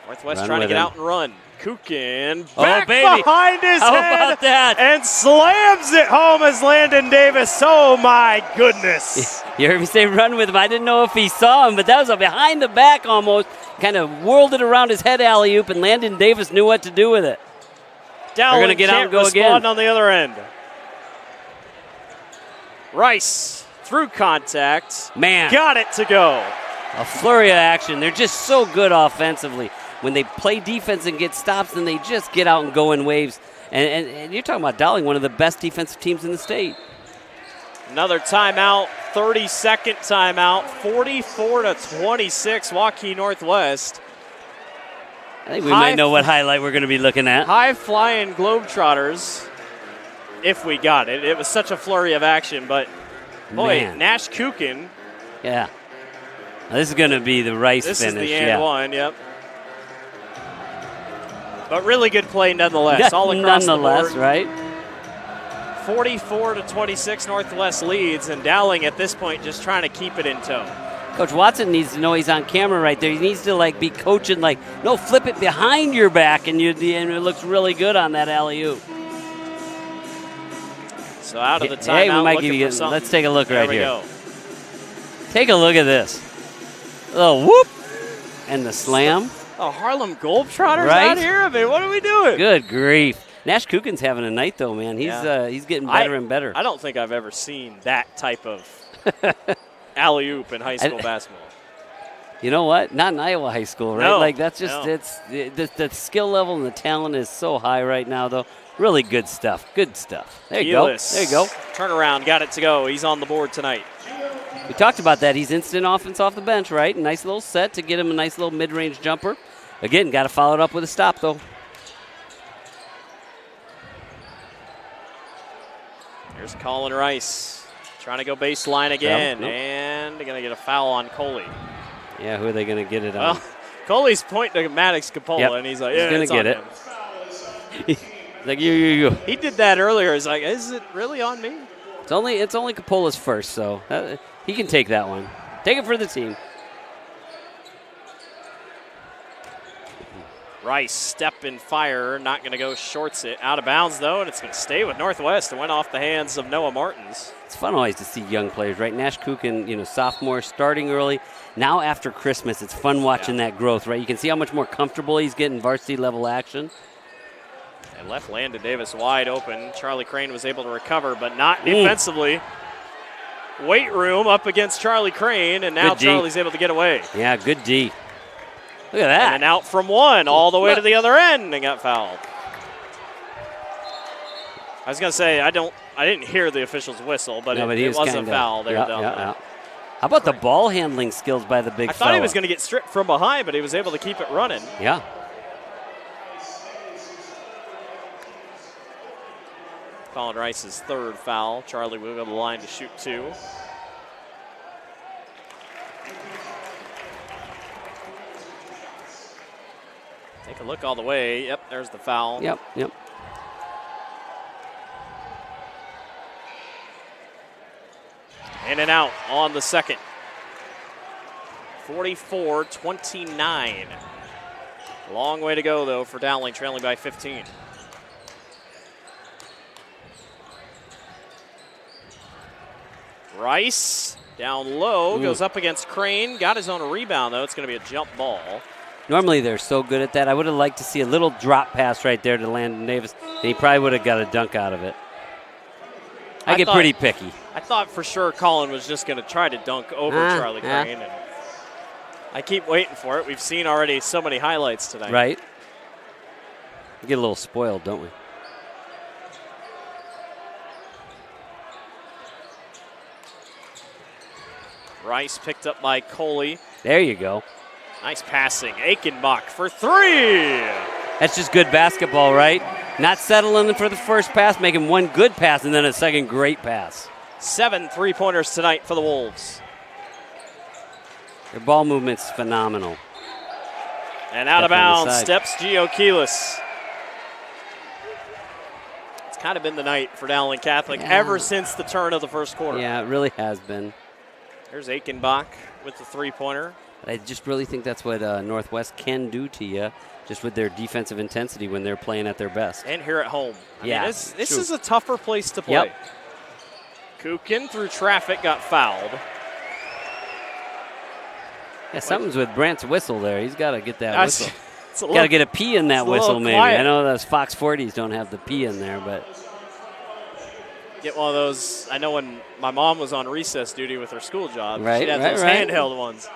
Speaker 1: Northwest trying to get out and run. Kukin back behind his head.
Speaker 2: How about that?
Speaker 1: And slams it home as Landon Davis. Oh, my goodness.
Speaker 2: You heard me say run with him. I didn't know if he saw him, but that was a behind the back almost. Kind of whirled it around his head alley-oop, and Landon Davis knew what to do with it.
Speaker 1: Dowling
Speaker 2: They're going to get out and go again.
Speaker 1: On the other end. Rice through contact.
Speaker 2: Man.
Speaker 1: Got it to go.
Speaker 2: A flurry of action. They're just so good offensively. When they play defense and get stops, then they just get out and go in waves. And you're talking about Dowling, one of the best defensive teams in the state.
Speaker 1: Another timeout, 32nd timeout, 44-26, Waukee Northwest.
Speaker 2: I think we might know what highlight we're going to be looking at.
Speaker 1: High-flying Globetrotters, if we got it. It was such a flurry of action, but, boy,
Speaker 2: Man.
Speaker 1: Nash Kukin.
Speaker 2: Yeah. Now, this is going to be the Rice
Speaker 1: This
Speaker 2: finish.
Speaker 1: This is the and one, yep. But really good play nonetheless, all across the board.
Speaker 2: Right?
Speaker 1: 44-26, Northwest leads, and Dowling at this point just trying to keep it in tow.
Speaker 2: Coach Watson needs to know he's on camera right there. He needs to be coaching no, flip it behind your back, and it looks really good on that alley-oop.
Speaker 1: So out of the timeout,
Speaker 2: hey, we might
Speaker 1: looking
Speaker 2: give you,
Speaker 1: for something.
Speaker 2: Let's take a look
Speaker 1: there
Speaker 2: right
Speaker 1: we
Speaker 2: here.
Speaker 1: Go.
Speaker 2: Take a look at this. Oh, whoop! And the slam.
Speaker 1: Oh, Harlem Globetrotters
Speaker 2: right?
Speaker 1: out here? I mean, what are we doing?
Speaker 2: Good grief. Nash Kukin's having a night, though, man. He's getting better and better.
Speaker 1: I don't think I've ever seen that type of alley-oop in high school basketball.
Speaker 2: You know what? Not in Iowa high school, right?
Speaker 1: No,
Speaker 2: That's just the skill level and the talent is so high right now, though. Really good stuff. Good stuff. There you go. There you go.
Speaker 1: Turnaround, got it to go. He's on the board tonight.
Speaker 2: We talked about that. He's instant offense off the bench, right? Nice little set to get him a nice little mid-range jumper. Again, got to follow it up with a stop, though.
Speaker 1: Here's Colin Rice trying to go baseline again, and they're going to get a foul on Coley.
Speaker 2: Yeah, who are they going to get it on?
Speaker 1: Well, Coley's pointing to Maddox Capola, and he's like, yeah,
Speaker 2: he's going to get it. He's like, you.
Speaker 1: He did that earlier. He's like, is it really on me?
Speaker 2: It's only Capola's first, so he can take that one. Take it for the team.
Speaker 1: Rice, step and fire, not going to go, shorts it. Out of bounds, though, and it's going to stay with Northwest. It went off the hands of Noah Martins.
Speaker 2: It's fun always to see young players, right? Nash Kukin, sophomore, starting early. Now after Christmas, it's fun watching that growth, right? You can see how much more comfortable he's getting varsity-level action.
Speaker 1: And left Landon Davis wide open. Charlie Crane was able to recover, but not defensively. Weight room up against Charlie Crane, and now Charlie's able to get away.
Speaker 2: Yeah, good D. Look at that.
Speaker 1: And out from one, all the way to the other end, and got fouled. I was going to say, I didn't hear the official's whistle, but it was a foul there.
Speaker 2: How about the ball handling skills by the big fella?
Speaker 1: I thought he was going to get stripped from behind, but he was able to keep it running.
Speaker 2: Yeah.
Speaker 1: Colin Rice's third foul. Charlie will go to the line to shoot 2. Take a look all the way. Yep, there's the foul.
Speaker 2: Yep.
Speaker 1: In and out on the second. 44-29. Long way to go, though, for Dowling, trailing by 15. Rice down low, goes up against Crane. Got his own rebound, though. It's going to be a jump ball.
Speaker 2: Normally they're so good at that. I would have liked to see a little drop pass right there to Landon Davis, and he probably would have got a dunk out of it. I get pretty picky.
Speaker 1: I thought for sure Colin was just going to try to dunk over Charlie Crane. And I keep waiting for it. We've seen already so many highlights tonight.
Speaker 2: Right. We get a little spoiled, don't we?
Speaker 1: Rice picked up by Coley.
Speaker 2: There you go.
Speaker 1: Nice passing. Aikenbach for 3.
Speaker 2: That's just good basketball, right? Not settling for the first pass, making one good pass, and then a second great pass.
Speaker 1: 7 3-pointers tonight for the Wolves.
Speaker 2: Their ball movement's phenomenal.
Speaker 1: And out of bounds steps Gio Keelis. It's kind of been the night for Dowling Catholic ever since the turn of the first quarter.
Speaker 2: Yeah, it really has been.
Speaker 1: There's Aikenbach with the 3-pointer.
Speaker 2: I just really think that's what Northwest can do to you, just with their defensive intensity when they're playing at their best.
Speaker 1: And here at home. I mean, this
Speaker 2: true.
Speaker 1: is a tougher place to play.
Speaker 2: Yep.
Speaker 1: Kukin through traffic got fouled.
Speaker 2: Yeah, something's with Brant's whistle there. He's got to get that whistle.
Speaker 1: Got
Speaker 2: to get a P in that whistle, maybe.
Speaker 1: Quiet.
Speaker 2: I know those Fox 40s don't have the P in there, but.
Speaker 1: Get one of those. I know when my mom was on recess duty with her school job, she'd have those
Speaker 2: right.
Speaker 1: handheld ones.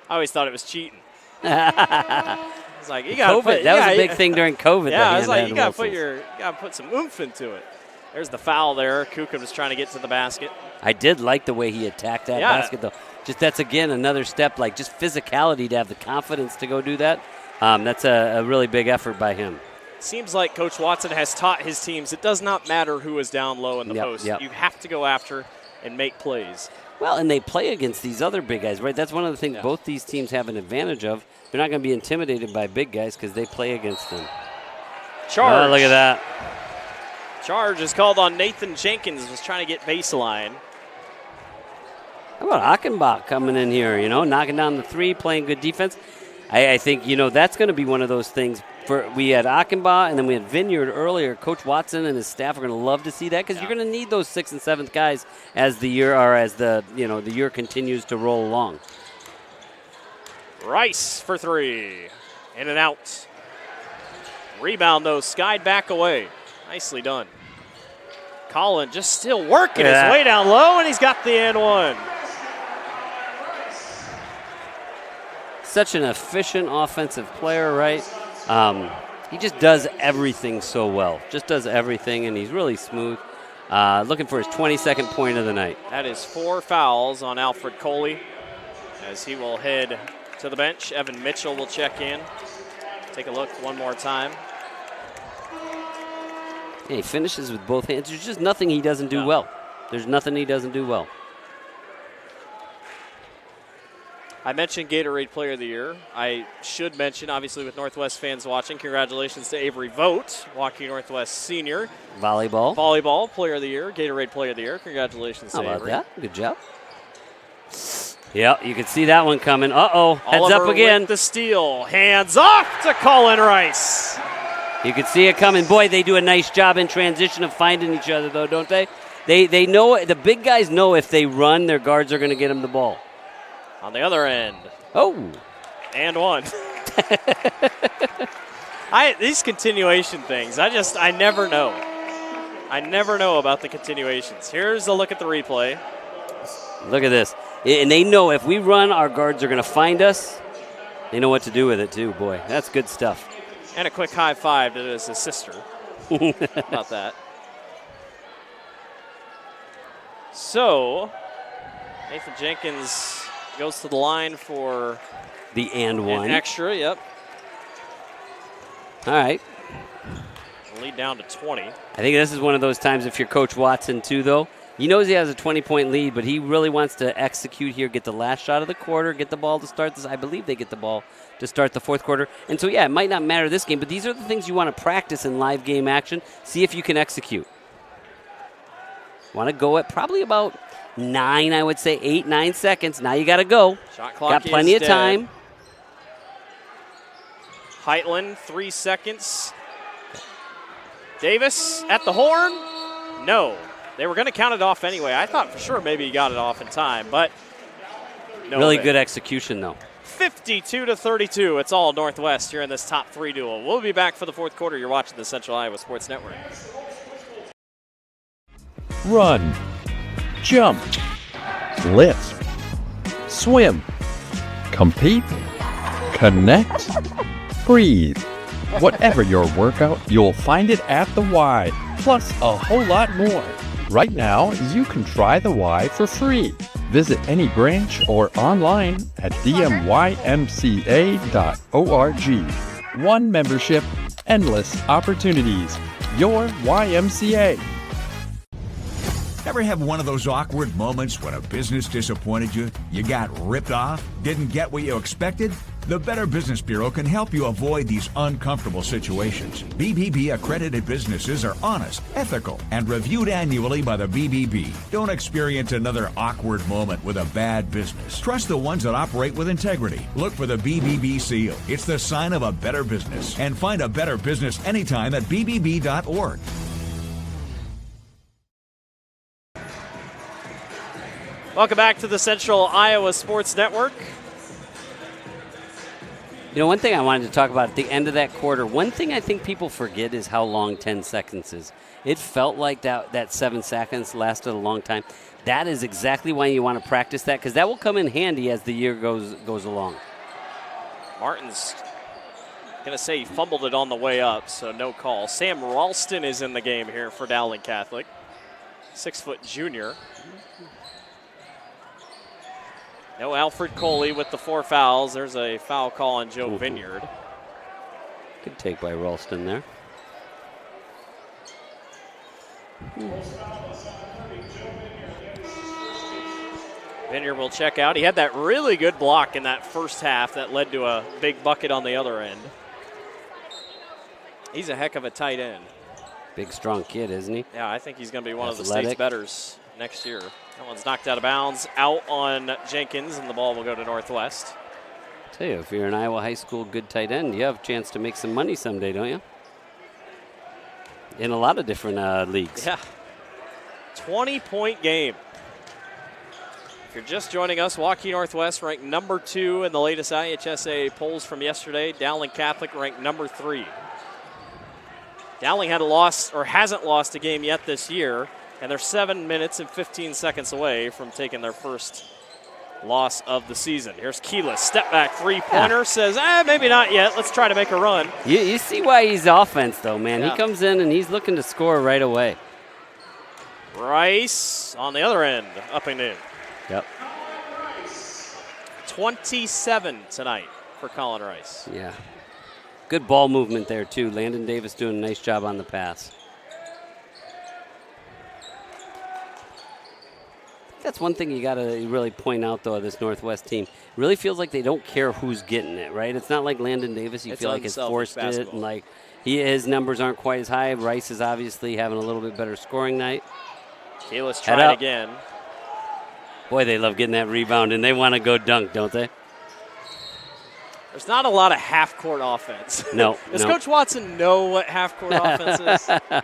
Speaker 1: I always thought it was cheating. It's like you got
Speaker 2: COVID. That was a big thing during COVID.
Speaker 1: Yeah, I was like, you got to put some oomph into it. There's the foul there. Kukin was trying to get to the basket.
Speaker 2: I did like the way he attacked that basket, though. Just that's again another step, like just physicality to have the confidence to go do that. That's a really big effort by him.
Speaker 1: Seems like Coach Watson has taught his teams it does not matter who is down low in the post. You have to go after and make plays.
Speaker 2: Well, and they play against these other big guys, right? That's one of the things both these teams have an advantage of. They're not going to be intimidated by big guys because they play against them.
Speaker 1: Charge.
Speaker 2: Oh, look at that.
Speaker 1: Charge is called on Nathan Jenkins, was trying to get baseline.
Speaker 2: How about Achenbach coming in here, knocking down the 3, playing good defense? I think, that's going to be one of those things. We had Achenbach and then we had Vineyard earlier. Coach Watson and his staff are going to love to see that because you're going to need those 6th and 7th guys as the year the year continues to roll along.
Speaker 1: Rice for 3. In and out. Rebound, though, skied back away. Nicely done. Colin just still working his way down low, and he's got the and one.
Speaker 2: Such an efficient offensive player, right? He just does everything so well. Just does everything, and he's really smooth. Looking for his 22nd point of the night.
Speaker 1: That is 4 fouls on Alfred Coley as he will head to the bench. Evan Mitchell will check in. Take a look one more time.
Speaker 2: Yeah, he finishes with both hands. There's just nothing he doesn't do well. There's nothing he doesn't do well.
Speaker 1: I mentioned Gatorade Player of the Year. I should mention, obviously, with Northwest fans watching, congratulations to Avery Vogt, Waukee Northwest senior.
Speaker 2: Volleyball
Speaker 1: Player of the Year, Gatorade Player of the Year. Congratulations to Avery.
Speaker 2: How about that? Good job. Yeah, you can see that one coming. Uh-oh, heads
Speaker 1: Oliver
Speaker 2: up again.
Speaker 1: With the steal. Hands off to Colin Rice.
Speaker 2: You can see it coming. Boy, they do a nice job in transition of finding each other, though, don't they? They know, the big guys know if they run, their guards are going to get them the ball.
Speaker 1: On the other end.
Speaker 2: Oh.
Speaker 1: And one. These continuation things, I never know. I never know about the continuations. Here's a look at the replay.
Speaker 2: Look at this. And they know if we run, our guards are going to find us. They know what to do with it, too. Boy, that's good stuff.
Speaker 1: And a quick high five to his sister. About that. So, Nathan Jenkins goes to the line for
Speaker 2: the and one.
Speaker 1: An extra, yep.
Speaker 2: All right.
Speaker 1: lead down to 20.
Speaker 2: I think this is one of those times, if you're Coach Watson too, though, he knows he has a 20-point lead, but he really wants to execute here, get the last shot of the quarter, get the ball to start this. I believe they get the ball to start the fourth quarter. And so, yeah, it might not matter this game, but these are the things you want to practice in live game action. See if you can execute. Want to go at probably about 9, I would say, 8, 9 seconds. Now you got to go.
Speaker 1: Shot clock
Speaker 2: got plenty of time.
Speaker 1: Heitland, 3 seconds. Davis at the horn. No. They were going to count it off anyway. I thought for sure maybe he got it off in time, but no.
Speaker 2: Really good execution, though.
Speaker 1: 52-32. It's all Northwest here in this top 3 duel. We'll be back for the fourth quarter. You're watching the Central Iowa Sports Network.
Speaker 11: Run, jump, lift, swim, compete, connect, breathe. Whatever your workout, you'll find it at the Y, plus a whole lot more. Right now, you can try the Y for free. Visit any branch or online at dmymca.org. One membership, endless opportunities. Your YMCA.
Speaker 19: Ever have one of those awkward moments when a business disappointed you? You got ripped off? Didn't get what you expected? The Better Business Bureau can help you avoid these uncomfortable situations. BBB accredited businesses are honest, ethical, and reviewed annually by the BBB. Don't experience another awkward moment with a bad business. Trust the ones that operate with integrity. Look for the BBB seal. It's the sign of a better business. And find a better business anytime at bbb.org.
Speaker 1: Welcome back to the Central Iowa Sports Network.
Speaker 2: You know, one thing I wanted to talk about at the end of that quarter, one thing I think people forget is how long 10 seconds is. It felt like that 7 seconds lasted a long time. That is exactly why you want to practice that, because that will come in handy as the year goes along.
Speaker 1: Martin's going to say he fumbled it on the way up, so no call. Sam Ralston is in the game here for Dowling Catholic. 6-foot junior. No Alfred Coley with the 4 fouls. There's a foul call on Joe Vineyard.
Speaker 2: Good take by Ralston there.
Speaker 1: Vineyard will check out. He had that really good block in that first half that led to a big bucket on the other end. He's a heck of a tight end.
Speaker 2: Big, strong kid, isn't he?
Speaker 1: Yeah, I think he's going to be one
Speaker 2: Athletic.
Speaker 1: of the state's betters next year. That one's knocked out of bounds, out on Jenkins, and the ball will go to Northwest.
Speaker 2: Tell you, if you're an Iowa high school good tight end, you have a chance to make some money someday, don't you? In a lot of different leagues.
Speaker 1: Yeah. 20-point game. If you're just joining us, Waukee Northwest ranked number 2 in the latest IHSA polls from yesterday. Dowling Catholic ranked number 3. Dowling had a loss, or hasn't lost a game yet this year, and they're 7 minutes and 15 seconds away from taking their first loss of the season. Here's Keyless, step back three-pointer, says, maybe not yet. Let's try to make a run.
Speaker 2: You see why he's offense, though, man.
Speaker 1: Yeah.
Speaker 2: He comes in and he's looking to score right away.
Speaker 1: Rice on the other end, up and in.
Speaker 2: Yep.
Speaker 1: 27 tonight for Colin Rice.
Speaker 2: Yeah. Good ball movement there, too. Landon Davis doing a nice job on the pass. That's one thing you got to really point out, though, of this Northwest team. Really feels like they don't care who's getting it, right? It's not like Landon Davis. You feel like it's forced
Speaker 1: basketball.
Speaker 2: it, and like his numbers aren't quite as high. Rice is obviously having a little bit better scoring night.
Speaker 1: Keyless trying again.
Speaker 2: Boy, they love getting that rebound, and they want to go dunk, don't they?
Speaker 1: There's not a lot of half-court offense.
Speaker 2: No.
Speaker 1: Does Coach Watson know what half-court offense is?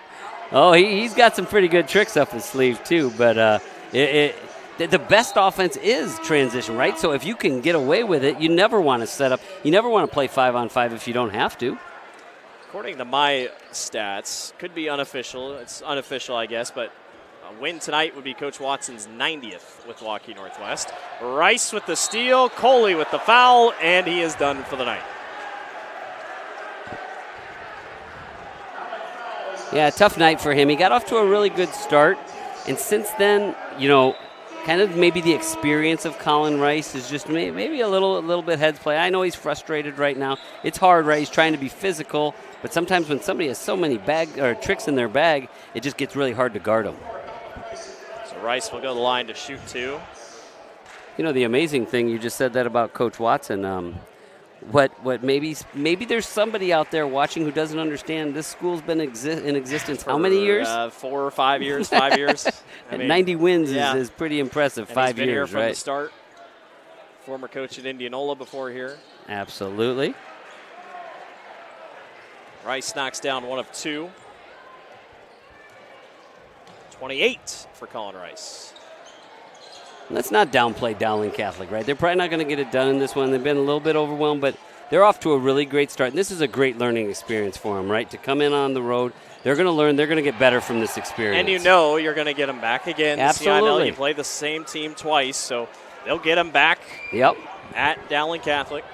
Speaker 2: Oh, he's got some pretty good tricks up his sleeve, too, but the best offense is transition, right? So if you can get away with it, you never want to set up. You never want to play 5-on-5 if you don't have to.
Speaker 1: According to my stats, could be unofficial. It's unofficial, I guess, but a win tonight would be Coach Watson's 90th with Waukee Northwest. Rice with the steal, Coley with the foul, and he is done for the night. Yeah,
Speaker 2: tough night for him. He got off to a really good start, and since then, kind of maybe the experience of Colin Rice is just maybe a little bit heads play. I know he's frustrated right now. It's hard, right? He's trying to be physical, but sometimes when somebody has so many tricks in their bag, it just gets really hard to guard them.
Speaker 1: So Rice will go to the line to shoot 2.
Speaker 2: You know, the amazing thing, you just said that about Coach Watson. What maybe there's somebody out there watching who doesn't understand this school's been in existence how many years?
Speaker 1: 4 or 5 years, 5 years.
Speaker 2: And 90 wins is pretty impressive.
Speaker 1: And
Speaker 2: 5
Speaker 1: he's been
Speaker 2: years,
Speaker 1: here from
Speaker 2: right?
Speaker 1: the start. Former coach at Indianola before here.
Speaker 2: Absolutely.
Speaker 1: Rice knocks down 1 of 2. 28 for Colin Rice.
Speaker 2: Let's not downplay Dowling Catholic, right? They're probably not going to get it done in this one. They've been a little bit overwhelmed, but they're off to a really great start. And this is a great learning experience for them, right? To come in on the road, they're going to learn. They're going to get better from this experience.
Speaker 1: And you know you're going to get them back again.
Speaker 2: Absolutely.
Speaker 1: CIML, you play the same team twice, so they'll get them back.
Speaker 2: Yep.
Speaker 1: At Dowling Catholic.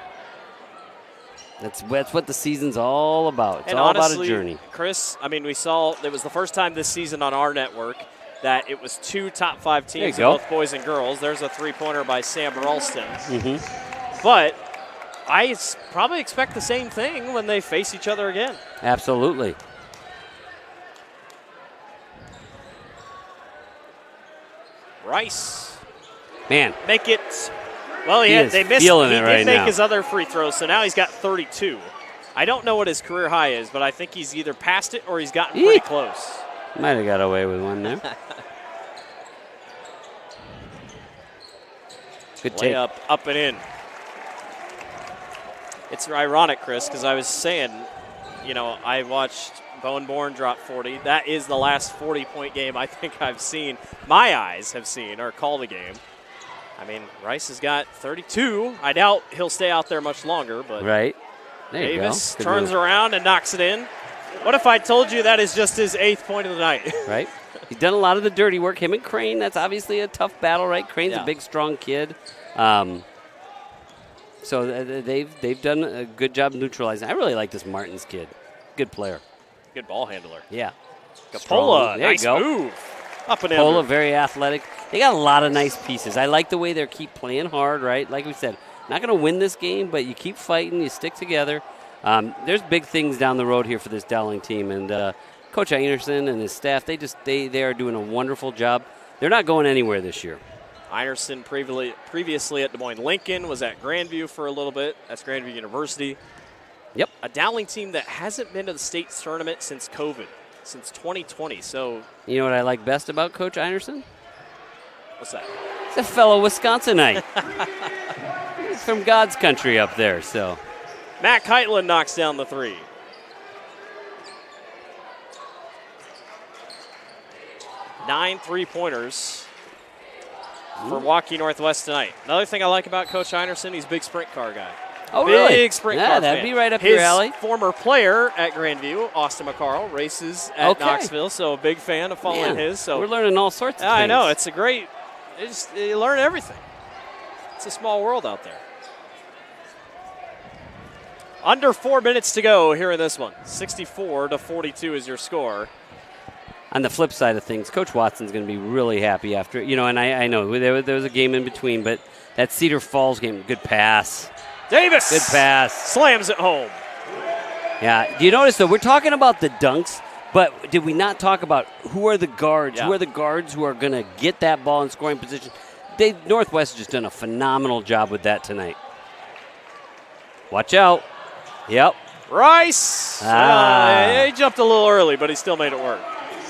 Speaker 2: That's what the season's all about. It's
Speaker 1: and
Speaker 2: all
Speaker 1: honestly,
Speaker 2: about a journey.
Speaker 1: Chris, I mean, we saw it was the first time this season on our network that it was 2 top 5 teams, both boys and girls. There's a 3-pointer by Sam Ralston. But I probably expect the same thing when they face each other again.
Speaker 2: Absolutely.
Speaker 1: Rice.
Speaker 2: Man.
Speaker 1: Make it. Well, they missed. He did make his other free throws, so now he's got 32. I don't know what his career high is, but I think he's either passed it or he's gotten pretty close.
Speaker 2: Might have got away with one there. Good take.
Speaker 1: Layup, up and in. It's ironic, Chris, because I was saying, I watched Bowen Bourne drop 40. That is the last 40-point game I think I've seen, my eyes have seen, or called a game. I mean, Rice has got 32. I doubt he'll stay out there much longer, but
Speaker 2: right. There
Speaker 1: Davis turns around and knocks it in. What if I told you that is just his 8th point of the night?
Speaker 2: Right. He's done a lot of the dirty work. Him and Crane, that's obviously a tough battle, right? Crane's a big, strong kid. So they've done a good job neutralizing. I really like this Martins kid. Good player.
Speaker 1: Good ball handler.
Speaker 2: Yeah.
Speaker 1: Capola,
Speaker 2: there
Speaker 1: nice
Speaker 2: you go.
Speaker 1: move. Up and in.
Speaker 2: Capola, very athletic. They got a lot of nice pieces. I like the way they keep playing hard, right? Like we said, not going to win this game, but you keep fighting, you stick together. There's big things down the road here for this Dowling team, and Coach Einerson and his staff, they are doing a wonderful job. They're not going anywhere this year.
Speaker 1: Einerson previously at Des Moines Lincoln, was at Grandview for a little bit. That's Grandview University.
Speaker 2: Yep.
Speaker 1: A Dowling team that hasn't been to the state tournament since COVID, since 2020. So
Speaker 2: you know what I like best about Coach Einerson?
Speaker 1: What's that?
Speaker 2: He's a fellow Wisconsinite. He's from God's country up there, so.
Speaker 1: Matt Keitland knocks down the 3. Nine 3-pointers for Waukee Northwest tonight. Another thing I like about Coach Einerson, he's a big sprint car guy.
Speaker 2: Oh, really?
Speaker 1: Big sprint car
Speaker 2: that'd
Speaker 1: fan.
Speaker 2: be right up your alley.
Speaker 1: His former player at Grandview, Austin McCarl, races at Knoxville, so a big fan of following his. So
Speaker 2: we're learning all sorts of things.
Speaker 1: I know. It's a great – you learn everything. It's a small world out there. Under 4 minutes to go here in this one. 64-42 is your score.
Speaker 2: On the flip side of things, Coach Watson's going to be really happy after, and I know there was a game in between, but that Cedar Falls game, good pass.
Speaker 1: Davis.
Speaker 2: Good pass.
Speaker 1: Slams it home.
Speaker 2: Yeah. Do you notice, though, we're talking about the dunks, but did we not talk about who are the guards?
Speaker 1: Yeah.
Speaker 2: Who are the guards who are going to get that ball in scoring position? Northwest has just done a phenomenal job with that tonight. Watch out. Yep.
Speaker 1: Rice. He jumped a little early, but he still made it work.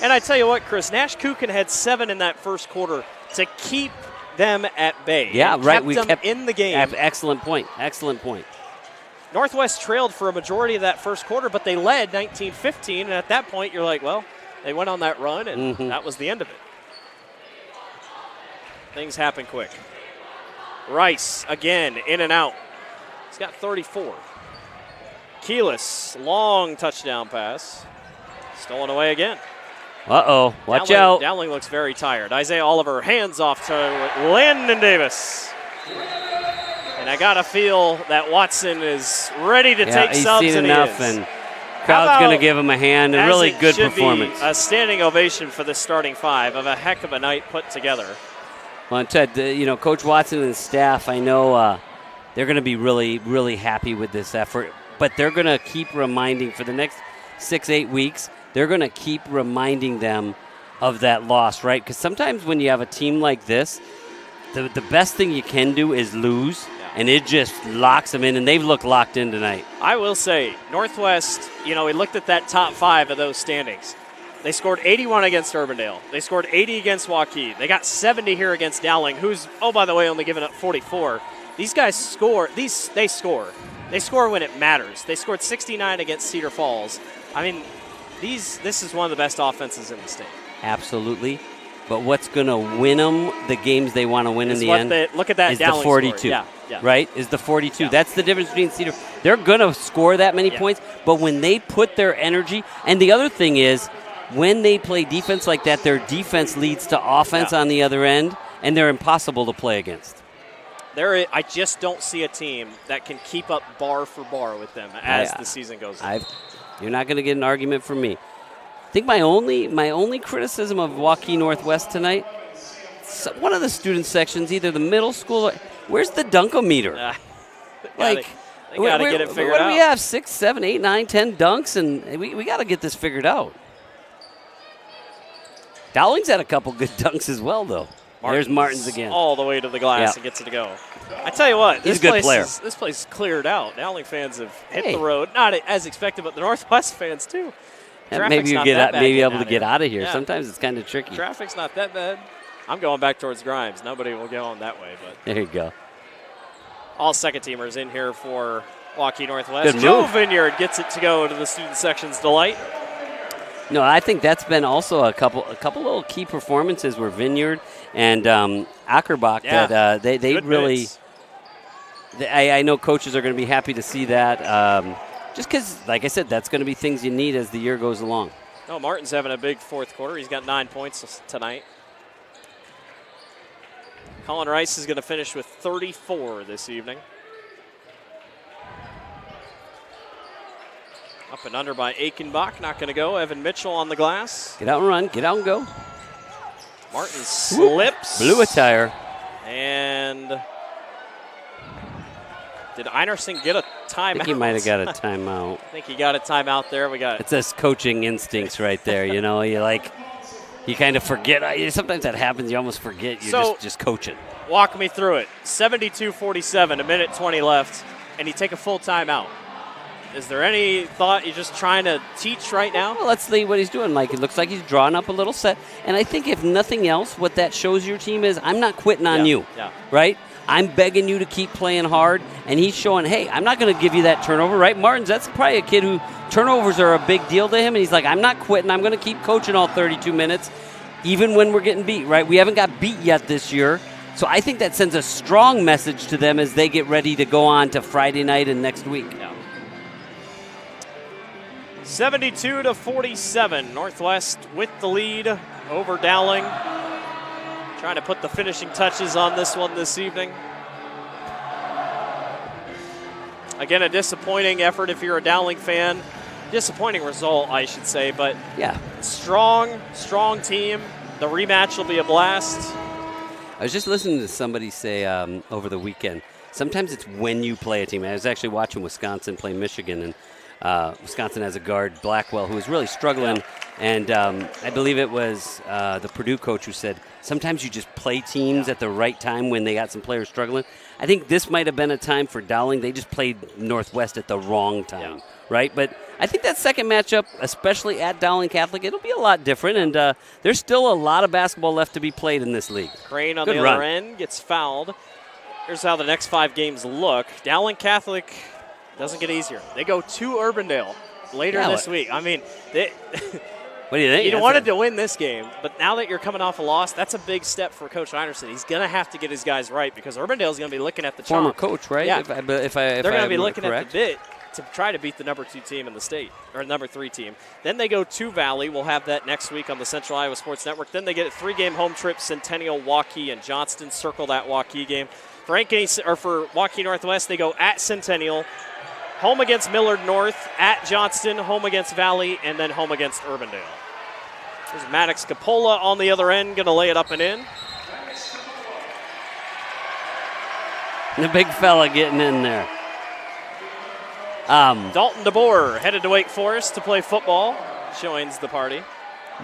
Speaker 1: And I tell you what, Chris, Nash Kuchen had 7 in that first quarter to keep them at bay.
Speaker 2: Yeah, right.
Speaker 1: We kept in the game.
Speaker 2: Excellent point. Excellent point.
Speaker 1: Northwest trailed for a majority of that first quarter, but they led 19-15. And at that point, you're like, well, they went on that run, and that was the end of it. Things happen quick. Rice, again, in and out. He's got 34. Keyless, long touchdown pass. Stolen away again.
Speaker 2: Uh-oh, watch out.
Speaker 1: Dowling looks very tired. Isaiah Oliver hands off to Landon Davis. And I got to feel that Watson is ready to take subs,
Speaker 2: he's seen enough, and crowd's going to give him a hand. A really good performance.
Speaker 1: Be a standing ovation for the starting 5 of a heck of a night put together.
Speaker 2: Well, and Ted, Coach Watson and his staff, I know they're going to be really, really happy with this effort. But they're going to keep reminding for the next 6-8 weeks, they're going to keep reminding them of that loss, right? Because sometimes when you have a team like this, the best thing you can do is lose, and it just locks them in, and they've looked locked in tonight.
Speaker 1: I will say, Northwest, we looked at that top 5 of those standings. They scored 81 against Urbandale. They scored 80 against Waukee. They got 70 here against Dowling, who's, by the way, only giving up 44. These guys score. They score. They score when it matters. They scored 69 against Cedar Falls. I mean, this is one of the best offenses in the state.
Speaker 2: Absolutely. But what's going to win them the games they want to win in the end
Speaker 1: look at that
Speaker 2: is
Speaker 1: Dowling
Speaker 2: the 42,
Speaker 1: score. Yeah.
Speaker 2: Right? Is the 42. Yeah. That's the difference between Cedar. They're going to score that many points, but when they put their energy, and the other thing is, when they play defense like that, their defense leads to offense on the other end, and they're impossible to play against.
Speaker 1: I just don't see a team that can keep up bar for bar with them as the season goes on.
Speaker 2: You're not going to get an argument from me. I think my only criticism of Waukee Northwest tonight, one of the student sections, either the middle school, where's the dunkometer?
Speaker 1: They got to get it figured out.
Speaker 2: What do we have? 6, 7, 8, 9, 10 dunks, and we got to get this figured out. Dowling's had a couple good dunks as well, though. There's Martin's again.
Speaker 1: All the way to the glass and gets it to go. I tell you what,
Speaker 2: he's a good player.
Speaker 1: This place is cleared out. Dowling fans have hit the road. Not as expected, but the Northwest fans, too.
Speaker 2: Maybe you be able to get out of here. Yeah. Sometimes it's kind of tricky.
Speaker 1: Traffic's not that bad. I'm going back towards Grimes. Nobody will go on that way. But
Speaker 2: there you go.
Speaker 1: All second-teamers in here for Waukee Northwest. Joe Vineyard gets it to go to the student section's delight.
Speaker 2: No, I think that's been also a couple little key performances where Vineyard and Ackerbach that they really. I know coaches are going to be happy to see that. Just because, like I said, that's going to be things you need as the year goes along.
Speaker 1: No, Martin's having a big fourth quarter. He's got 9 points tonight. Colin Rice is going to finish with 34 this evening. Up and under by Aikenbach. Not going to go. Evan Mitchell on the glass.
Speaker 2: Get out and run. Get out and go.
Speaker 1: Martin slips.
Speaker 2: Blew a tire.
Speaker 1: And did Einerson get a timeout?
Speaker 2: I think he might have got a timeout.
Speaker 1: I think he got a timeout there.
Speaker 2: It's those coaching instincts right there. You kind of forget. Sometimes that happens. You almost forget you're just coaching.
Speaker 1: Walk me through it. 72-47, a minute 20 left, and you take a full timeout. Is there any thought you're just trying to teach right now?
Speaker 2: Well, let's see what he's doing, Mike. It looks like he's drawing up a little set. And I think if nothing else, what that shows your team is I'm not quitting on you, right? I'm begging you to keep playing hard. And he's showing, hey, I'm not going to give you that turnover, right? Martin's, that's probably a kid who turnovers are a big deal to him. And he's like, I'm not quitting. I'm going to keep coaching all 32 minutes, even when we're getting beat, right? We haven't got beat yet this year. So I think that sends a strong message to them as they get ready to go on to Friday night and next week.
Speaker 1: 72-47, Northwest with the lead over Dowling. Trying to put the finishing touches on this one this evening. Again, a disappointing effort if you're a Dowling fan. Disappointing result, I should say, but strong team. The rematch will be a blast.
Speaker 2: I was just listening to somebody say over the weekend, sometimes it's when you play a team. I was actually watching Wisconsin play Michigan, and Wisconsin has a guard, Blackwell, who is really struggling. And I believe it was the Purdue coach who said, sometimes you just play teams at the right time when they got some players struggling. I think this might have been a time for Dowling. They just played Northwest at the wrong time, right? But I think that second matchup, especially at Dowling Catholic, it'll be a lot different. And there's still a lot of basketball left to be played in this league.
Speaker 1: Crane on the other end gets fouled. Here's how the next 5 games look. Dowling Catholic doesn't get easier. They go to Urbandale later this week. I mean,
Speaker 2: what do you think?
Speaker 1: You wanted to win this game, but now that you're coming off a loss, that's a big step for Coach Einerson. He's going to have to get his guys right because Urbandale's going to be looking at the
Speaker 2: former coach, right?
Speaker 1: Yeah.
Speaker 2: They're
Speaker 1: going to be looking at the bit to try to beat the number 2 team in the state, or number 3 team. Then they go to Valley. We'll have that next week on the Central Iowa Sports Network. Then they get a 3-game home trip, Centennial, Waukee, and Johnston. Circle that Waukee game. For Waukee Northwest, they go at Centennial, home against Millard North, at Johnston, home against Valley, and then home against Urbandale. There's Maddox Capola on the other end, going to lay it up and in.
Speaker 2: The big fella getting in there.
Speaker 1: Dalton DeBoer headed to Wake Forest to play football. Joins the party.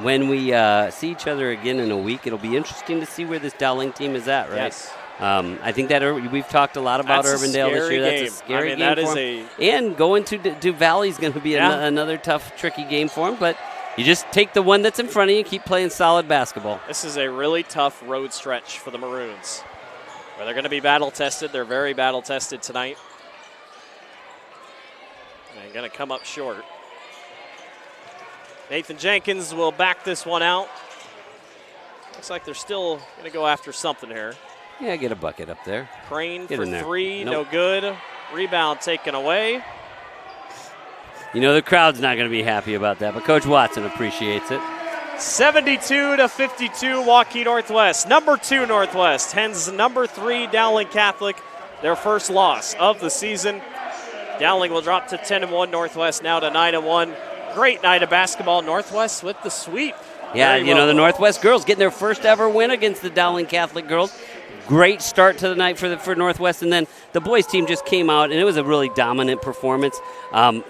Speaker 2: When we see each other again in a week, it'll be interesting to see where this Dowling team is at, right?
Speaker 1: Yes.
Speaker 2: I think that we've talked a lot about Urbandale this year. That's a scary game for him. And going to Valley is going to be another tough, tricky game for him. But you just take the one that's in front of you and keep playing solid basketball.
Speaker 1: This is a really tough road stretch for the Maroons, where they're going to be battle-tested. They're very battle-tested tonight. And going to come up short. Nathan Jenkins will back this one out. Looks like they're still going to go after something here.
Speaker 2: Yeah, get a bucket up there.
Speaker 1: Crane
Speaker 2: Get
Speaker 1: for
Speaker 2: in there.
Speaker 1: three,
Speaker 2: Nope.
Speaker 1: no good. Rebound taken away.
Speaker 2: You know the crowd's not going to be happy about that, but Coach Watson appreciates it.
Speaker 1: 72-52, Waukee Northwest. Number 2 Northwest hens number 3 Dowling Catholic, their first loss of the season. Dowling will drop to 10-1. Northwest now to 9-1. Great night of basketball. Northwest with the sweep.
Speaker 2: Yeah,
Speaker 1: Very
Speaker 2: you know,
Speaker 1: well.
Speaker 2: the Northwest girls getting their first ever win against the Dowling Catholic girls. Great start to the night for Northwest, and then the boys team just came out, and it was a really dominant performance.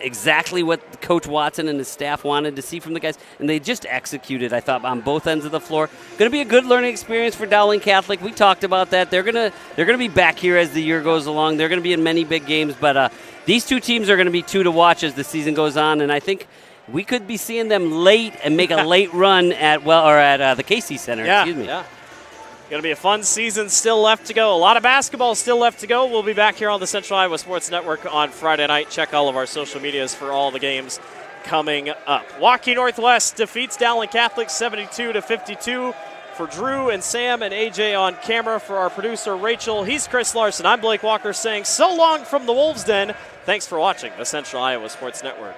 Speaker 2: Exactly what Coach Watson and his staff wanted to see from the guys, and they just executed, I thought, on both ends of the floor. Going to be a good learning experience for Dowling Catholic. We talked about that. They're gonna be back here as the year goes along. They're going to be in many big games, but these two teams are going to be two to watch as the season goes on, and I think we could be seeing them late and make a late run at the Casey Center. Excuse me.
Speaker 1: Yeah. Going to be a fun season still left to go. A lot of basketball still left to go. We'll be back here on the Central Iowa Sports Network on Friday night. Check all of our social medias for all the games coming up. Waukee Northwest defeats Dowling Catholic 72-52. For Drew and Sam and AJ on camera, for our producer Rachel, he's Chris Larson. I'm Blake Walker saying so long from the Wolves Den. Thanks for watching the Central Iowa Sports Network.